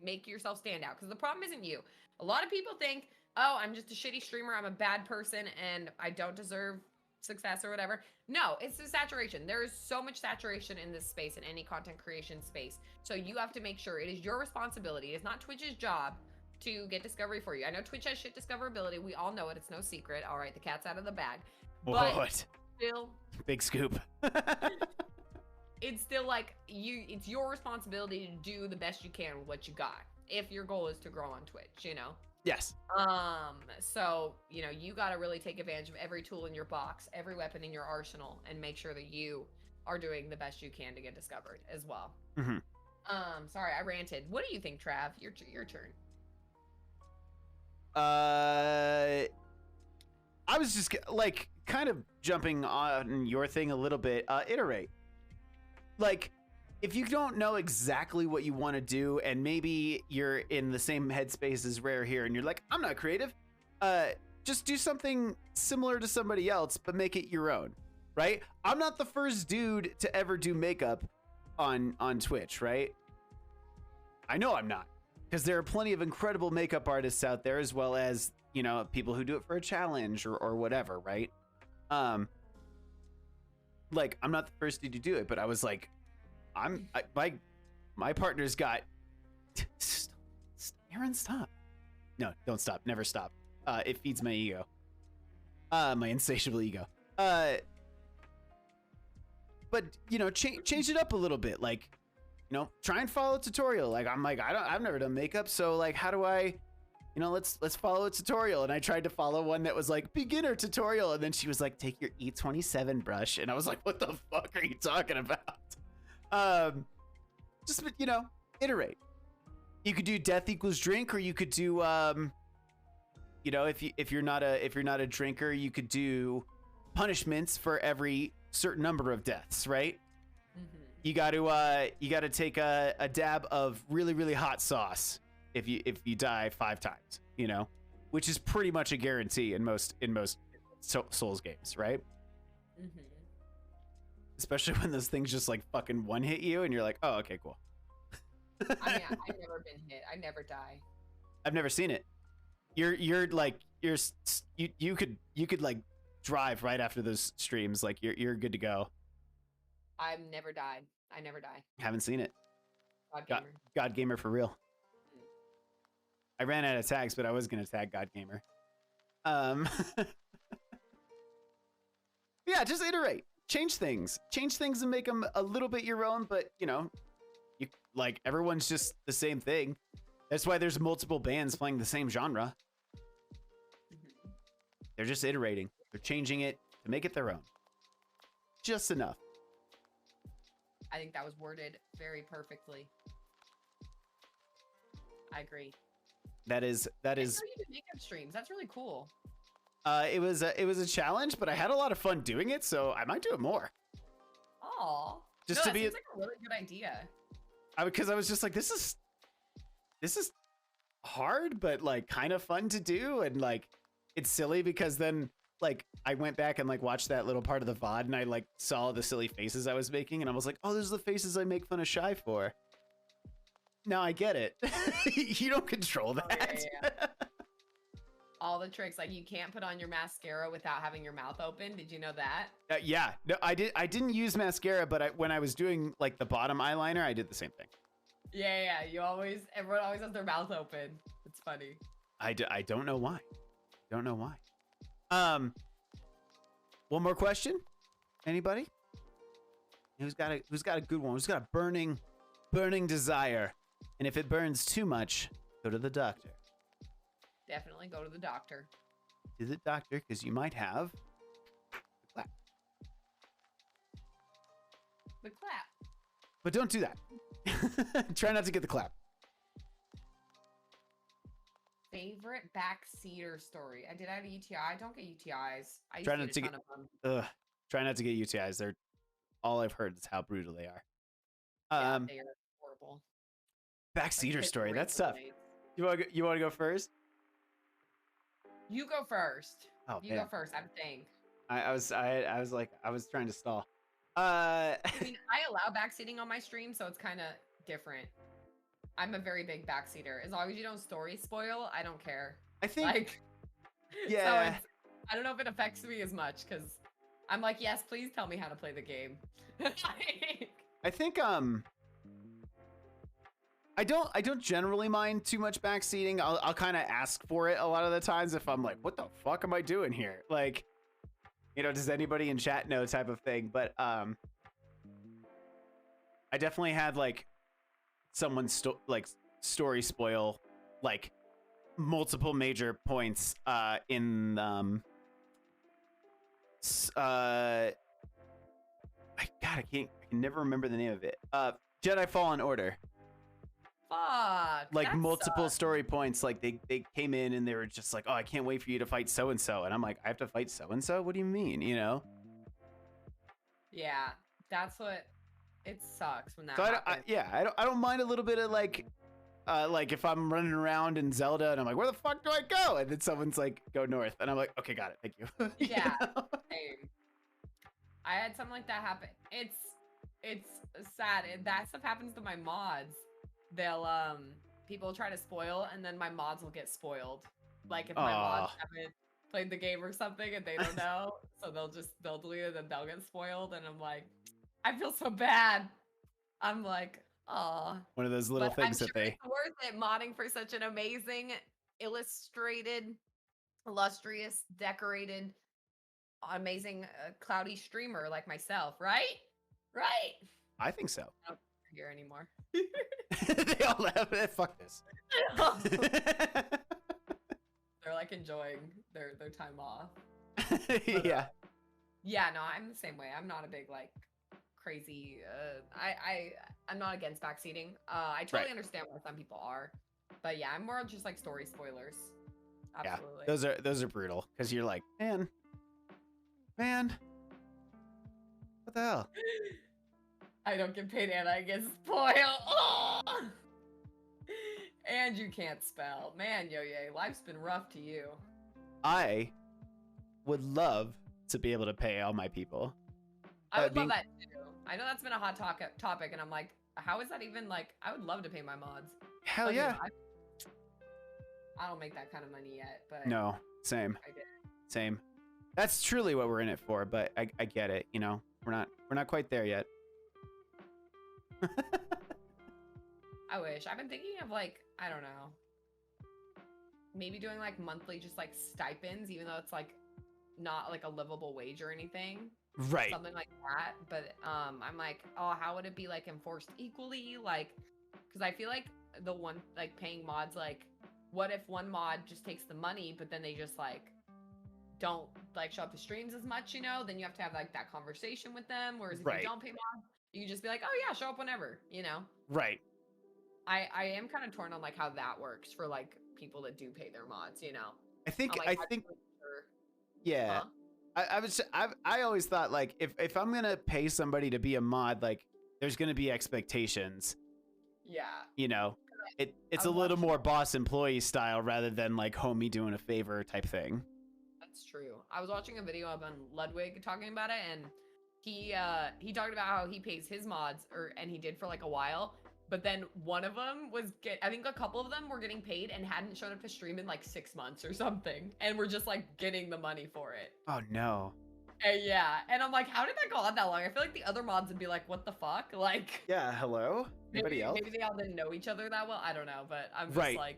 Make yourself stand out, because the problem isn't you. A lot of people think, oh, I'm just a shitty streamer, I'm a bad person, and I don't deserve success or whatever. No, it's the saturation. There is so much saturation in this space, in any content creation space. So you have to make sure it is your responsibility. It's not Twitch's job to get discovery for you. I know Twitch has shit discoverability. We all know it. It's no secret. All right, the cat's out of the bag. But what? Still, big scoop. It's still like it's your responsibility to do the best you can with what you got. If your goal is to grow on Twitch, you know? Yes. So, you know, you got to really take advantage of every tool in your box, every weapon in your arsenal, and make sure that you are doing the best you can to get discovered as well. Sorry, I ranted. What do you think, Trav? Your turn. I was just like kind of jumping on your thing a little bit. Iterate. Like, if you don't know exactly what you want to do, and maybe you're in the same headspace as Rare here, and you're like, I'm not creative, just do something similar to somebody else, but make it your own, right? I'm not the first dude to ever do makeup on Twitch, right? I know I'm not, because there are plenty of incredible makeup artists out there, as well as, you know, people who do it for a challenge or whatever, right? Like, I'm not the first dude to do it, but I was like, my partner's got Aaron, stop. No, don't stop. Never stop. It feeds my ego. My insatiable ego. But you know, change it up a little bit. Like, you know, try and follow a tutorial. Like, I'm like, I've never done makeup, so like, how do I, you know, let's follow a tutorial. And I tried to follow one that was like beginner tutorial, and then she was like, take your E27 brush, and I was like, what the fuck are you talking about? Just, you know, iterate. You could do death equals drink, or you could do, you know, if you're not a drinker, you could do punishments for every certain number of deaths, right? You got to take a dab of really hot sauce if you die 5 times, you know, which is pretty much a guarantee in most Souls games, right? Especially when those things just like fucking one hit you and you're like, oh, okay, cool. I mean, I've never been hit. I never die. I've never seen it. You could like drive right after those streams. Like you're good to go. I've never died. I never die. Haven't seen it. God Gamer for real. I ran out of tags, but I was gonna tag God Gamer. Yeah, just iterate, change things and make them a little bit your own. But you know, you like everyone's just the same thing. That's why there's multiple bands playing the same genre. They're just iterating. They're changing it to make it their own. Just enough. I think that was worded very perfectly. I agree. That is. How you do makeup streams? That's really cool. It was a challenge, but I had a lot of fun doing it, so I might do it more. Oh, just to be. Seems like a really good idea. Because I was just like, this is hard, but like kind of fun to do, and like it's silly because then like I went back and like watched that little part of the VOD, and I like saw the silly faces I was making, and I was like, oh, those are the faces I make fun of Shy for. Now I get it. You don't control that. Oh, yeah. All the tricks, like you can't put on your mascara without having your mouth open. Did you know that? Yeah, no, I didn't use mascara, but when I was doing like the bottom eyeliner, I did the same thing. Yeah. Everyone always has their mouth open. It's funny. I don't know why. Don't know why. One more question. Anybody? Who's got a good one? Who's got a burning desire? And if it burns too much, go to the doctor. Definitely go to the doctor. To the doctor, because you might have the clap. The clap. But don't do that. Try not to get the clap. Favorite backseater story. I did have a UTI. I don't get UTIs. I Try used to get a ton of them. Try not to get UTIs. They're all I've heard is how brutal they are. Yeah, they are horrible. Backseater story. That's tough. You want to go first? You go first. Oh, you go first. I'm saying. I was trying to stall. I mean, I allow backseating on my stream, so it's kind of different. I'm a very big backseater. As long as you don't story spoil, I don't care. I think. Like, yeah. So I don't know if it affects me as much because I'm like, yes, please tell me how to play the game. I think I don't generally mind too much backseating. I'll kind of ask for it a lot of the times if I'm like, what the fuck am I doing here? Like, you know, does anybody in chat know type of thing? But I definitely had like someone story spoil like multiple major points in I can never remember the name of it. Jedi Fallen Order. Fuck. Like multiple story points. Like they came in and they were just like, oh, I can't wait for you to fight so and so, and I'm like, I have to fight so and so? What do you mean? You know? Yeah, that's what. It sucks when that so happens. I don't mind a little bit of like if I'm running around in Zelda and I'm like, where the fuck do I go? And then someone's like, go north, and I'm like, okay, got it, thank you. Yeah, same. I had something like that happen. It's sad. That stuff happens to my mods. They'll people try to spoil, and then my mods will get spoiled. Like if my mods haven't played the game or something and they don't know, so they'll delete it and they'll get spoiled, and I'm like, I feel so bad. I'm like, oh. One of those little things that they. It's worth it modding for such an amazing, illustrated, illustrious, decorated amazing cloudy streamer like myself, right? Right? I think so. I don't hear anymore. They all laugh. Fuck this. They're like enjoying their time off. Yeah. Yeah, no, I'm the same way. I'm not a big like crazy I'm not against backseating. I totally understand why some people are. But yeah, I'm more just like story spoilers. Absolutely. Yeah, those are brutal because you're like, man, what the hell? I don't get paid and I get spoiled. Oh! And you can't spell. Man, Yo-Ye, life's been rough to you. I would love to be able to pay all my people. I would love that too. I know that's been a hot topic, and I'm like, how is that even like? I would love to pay my mods. Hell yeah. I don't make that kind of money yet, but no, same. I get it. Same. That's truly what we're in it for, but I get it. You know, we're not quite there yet. I wish. I've been thinking of like, I don't know, maybe doing like monthly just like stipends, even though it's like not like a livable wage or anything. Right. Something like that. But I'm like, oh, how would it be like enforced equally? Like, because I feel like the one like paying mods, like, what if one mod just takes the money, but then they just like don't like show up to streams as much, you know? Then you have to have like that conversation with them. Whereas if you don't pay mods, you can just be like, oh yeah, show up whenever, you know? Right. I am kind of torn on like how that works for like people that do pay their mods, you know? I think sure. Yeah. Huh? I always thought like if I'm gonna pay somebody to be a mod, like there's gonna be expectations. Yeah. You know, it's a little more boss employee style rather than like homie doing a favor type thing. That's true. I was watching a video of Ludwig talking about it, and he talked about how he pays his mods, and he did for like a while. But then one of them I think a couple of them were getting paid and hadn't shown up to stream in like 6 months or something. And we're just like getting the money for it. Oh no. And yeah. And I'm like, how did that go on that long? I feel like the other mods would be like, what the fuck? Like, yeah, hello? Anybody else? Maybe they all didn't know each other that well. I don't know. But I'm just like,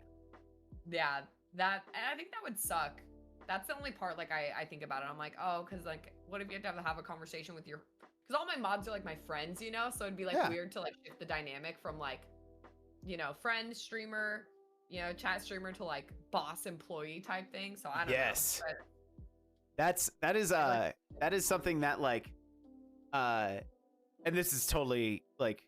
yeah, and I think that would suck. That's the only part like I think about it. I'm like, oh, because like, what if you have to have a conversation with your... Because all my mods are like my friends, you know? So it'd be like weird to like shift the dynamic from like, you know, friend, streamer, you know, chat streamer to like boss employee type thing. So I don't know. But that is something that like, and this is totally like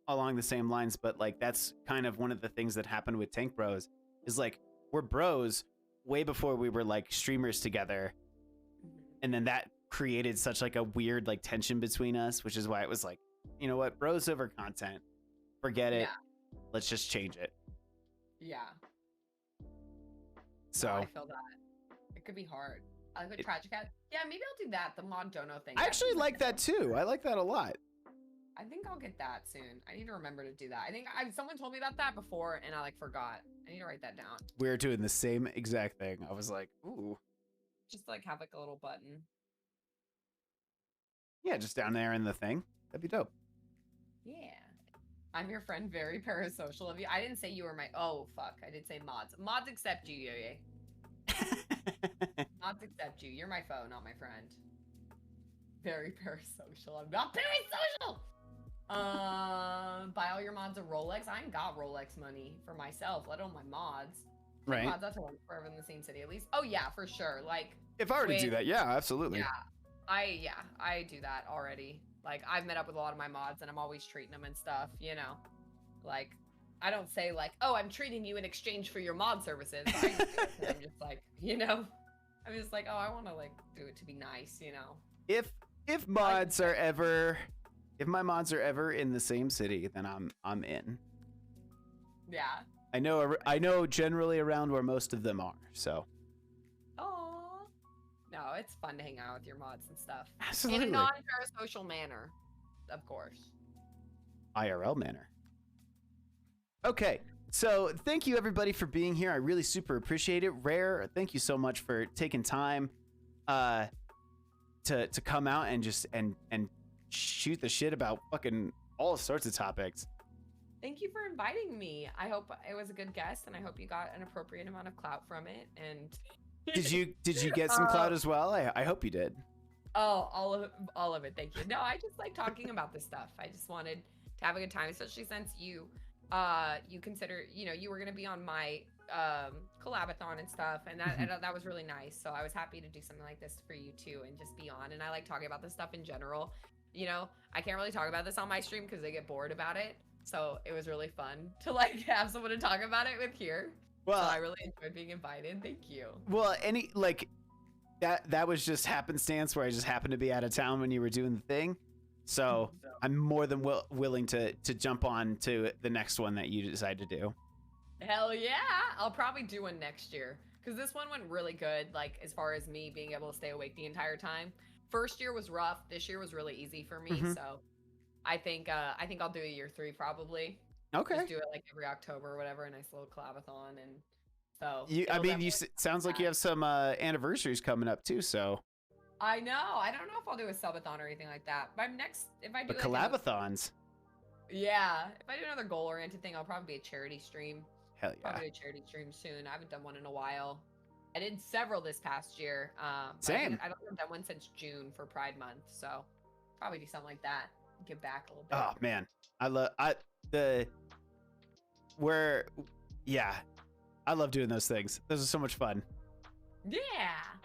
along the same lines, but like that's kind of one of the things that happened with Tank Bros is like we're bros way before we were like streamers together. And then that created such like a weird like tension between us, which is why it was like, you know what, bros over content, forget it, let's just change it. Yeah. So I feel that it could be hard. I like Tragic Cat. Yeah, maybe I'll do that, the mod dono thing. I actually like that too. I like that a lot. I think I'll get that soon. I need to remember to do that. I think someone told me about that before and I like forgot. I need to write that down. We're doing the same exact thing. I was like, ooh, just like have like a little button. Yeah, just down there in the thing. That'd be dope. Yeah. I'm your friend, very parasocial of you. I didn't say you were my... Oh, fuck. I did say mods. Mods accept you, Yo-Ye. Mods accept you. You're my foe, not my friend. Very parasocial. I'm not parasocial! Buy all your mods a Rolex. I ain't got Rolex money for myself, let alone my mods. Right. Mods have to work forever in the same city, at least. Oh, yeah, for sure. Like... If I were to do that, yeah, absolutely. Yeah. I do that already. Like, I've met up with a lot of my mods and I'm always treating them and stuff, you know? Like, I don't say like, oh, I'm treating you in exchange for your mod services. I'm just like, you know? I'm just like, oh, I want to like do it to be nice, you know? If mods are ever... If my mods are ever in the same city, then I'm in. Yeah. I know generally around where most of them are, so... No, it's fun to hang out with your mods and stuff. Absolutely. In a non-parasocial manner, of course. IRL manner. Okay, so thank you everybody for being here. I really super appreciate it. Rare, thank you so much for taking time to come out and just and shoot the shit about fucking all sorts of topics. Thank you for inviting me. I hope it was a good guest and I hope you got an appropriate amount of clout from it. And Did you get some clout as well? I hope you did. Oh, all of it. Thank you. No, I just like talking about this stuff. I just wanted to have a good time, especially since you consider, you were gonna be on my collabathon and stuff, and that was really nice. So I was happy to do something like this for you too, and just be on. And I like talking about this stuff in general. I can't really talk about this on my stream because they get bored about it. So it was really fun to like have someone to talk about it with here. Well, so I really enjoyed being invited. Thank you. Well, that was just happenstance where I just happened to be out of town when you were doing the thing. So I'm more than willing to jump on to the next one that you decide to do. Hell yeah. I'll probably do one next year because this one went really good. Like as far as me being able to stay awake the entire time. First year was rough. This year was really easy for me. So I think I'll do a year 3 probably. Okay. Just do it like every October or whatever. A nice little collabathon and so. You sounds like you have some anniversaries coming up too. So. I know. I don't know if I'll do a subathon or anything like that. But if I do like collabathons. Yeah. If I do another goal-oriented thing, I'll probably be a charity stream. Hell yeah. Probably a charity stream soon. I haven't done one in a while. I did several this past year. Same. I don't think I've done one since June for Pride Month. So probably do something like that. Give back a little bit. Oh man. I love doing those things. Those are so much fun. Yeah.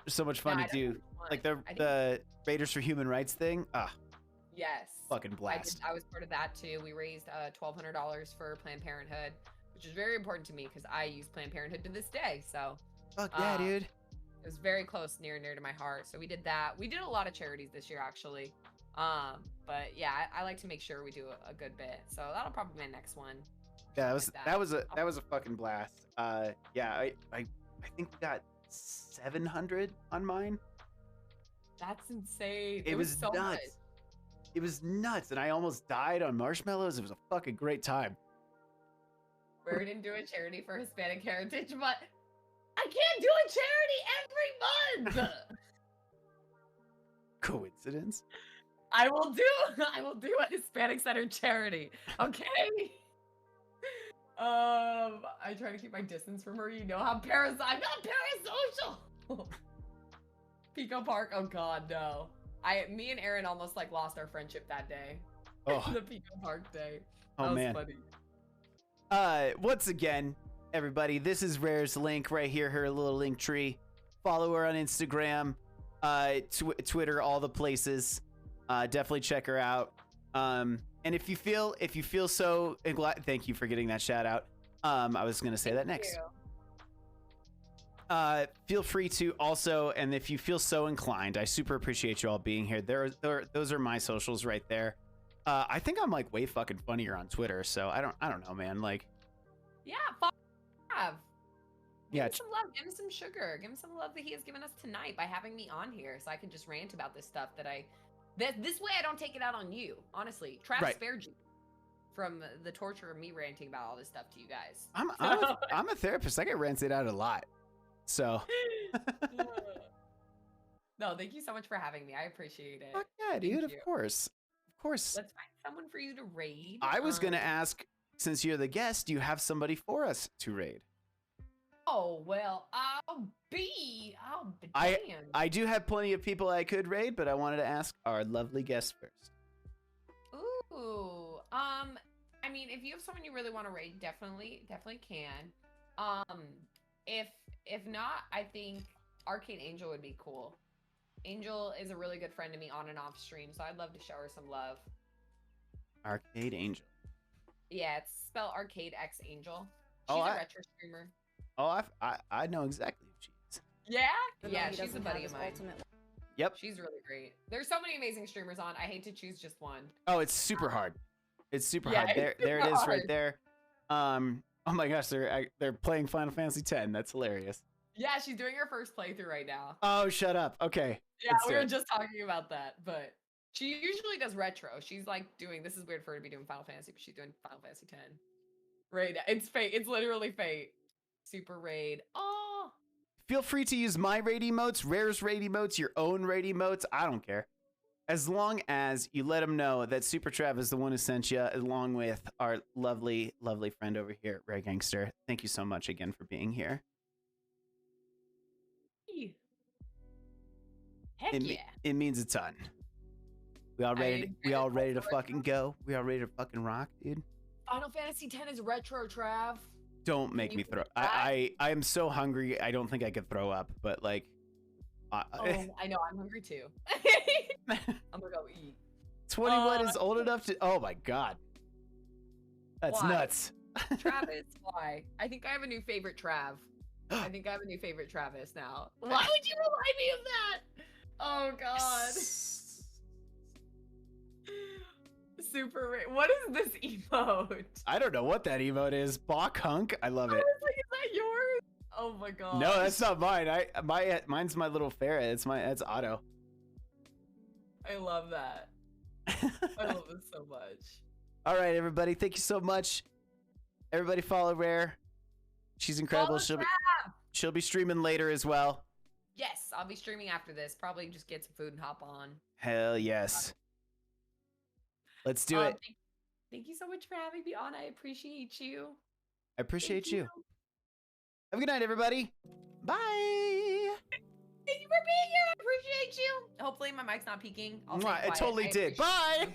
There's so much fun to do. Like the Raiders for Human Rights thing. Yes. Fucking blast. I was part of that too. We raised $1,200 for Planned Parenthood, which is very important to me because I use Planned Parenthood to this day. So. Fuck yeah, dude. It was very close, near and dear to my heart. So we did that. We did a lot of charities this year, actually. But yeah, I like to make sure we do a good bit. So that'll probably be my next one. Yeah, that was a fucking blast. Yeah, I think we got 700 on mine. That's insane. It was so nuts. Much. It was nuts, and I almost died on marshmallows. It was a fucking great time. We're gonna do a charity for Hispanic heritage, but I can't do a charity every month. Coincidence? I will do a Hispanic centered charity. Okay. I try to keep my distance from her. You know how I'm not parasocial. Pico Park. Oh God, no. Me and Aaron almost like lost our friendship that day. Oh. The Pico Park day. Oh man. Funny. Once again, everybody, this is Rare's link right here, her little link tree. Follow her on Instagram, Twitter, all the places. Definitely check her out. And if you feel so glad, thank you for getting that shout out. I was gonna say that next. Feel free to also, and if you feel so inclined, I super appreciate you all being here. Those are my socials right there. I think I'm like way fucking funnier on Twitter, so I don't know, man. Like, yeah, give him some love, give him some sugar, give him some love that he has given us tonight by having me on here, so I can just rant about this stuff this way I don't take it out on you. Honestly, Trav spared you from the torture of me ranting about all this stuff to you guys. I'm a therapist. I get ranted out a lot. So. No, thank you so much for having me. I appreciate it. Fuck yeah, dude. Of course. Let's find someone for you to raid. I was gonna ask, since you're the guest, do you have somebody for us to raid? Oh well, I'll be damned. I do have plenty of people I could raid, but I wanted to ask our lovely guest first. Ooh, I mean, if you have someone you really want to raid, definitely can. If not, I think Arcade Angel would be cool. Angel is a really good friend to me on and off stream, so I'd love to show her some love. Arcade Angel. Yeah, it's spelled Arcade X Angel. She's a retro streamer. Oh, I know exactly who she is. Yeah, she's a buddy of mine. Yep. She's really great. There's so many amazing streamers on. I hate to choose just one. Oh, it's super hard. It's super hard. There it is right there. Oh my gosh, they're playing Final Fantasy X. That's hilarious. Yeah, she's doing her first playthrough right now. Oh, shut up. Okay. Yeah, we were just talking about that, but she usually does retro. She's like this is weird for her to be doing Final Fantasy, but she's doing Final Fantasy X. Right. It's fate. It's literally fate. Super raid. Oh. Feel free to use my raid emotes, Rare's raid emotes, your own raid emotes. I don't care. As long as you let them know that Super Trav is the one who sent you, along with our lovely, lovely friend over here at RareGangster. Thank you so much again for being here. Heck yeah. It means a ton. We all ready to fucking go? We all ready to fucking rock, dude? Final Fantasy X is retro, Trav. Don't make me throw. I am so hungry. I don't think I could throw up, but like. Oh, I know. I'm hungry too. I'm gonna go eat. 21 is old enough to. Oh my god. That's nuts. Travis, why? I think I have a new favorite Trav. I think I have a new favorite Travis now. Why would you remind me of that? Oh god. Super. What is this emote? I don't know what that emote is. Bok hunk. I love it. I was like, is that yours? Oh my god. No, that's not mine. Mine's my little ferret. That's Otto. I love that. I love it so much. All right, everybody. Thank you so much. Everybody follow Rare. She's incredible. She'll be streaming later as well. Yes, I'll be streaming after this. Probably just get some food and hop on. Hell yes. Let's do it. Thank you so much for having me on. I appreciate you. I appreciate you. Have a good night, everybody. Bye. Thank you for being here. I appreciate you. Hopefully my mic's not peaking. It totally did. Bye.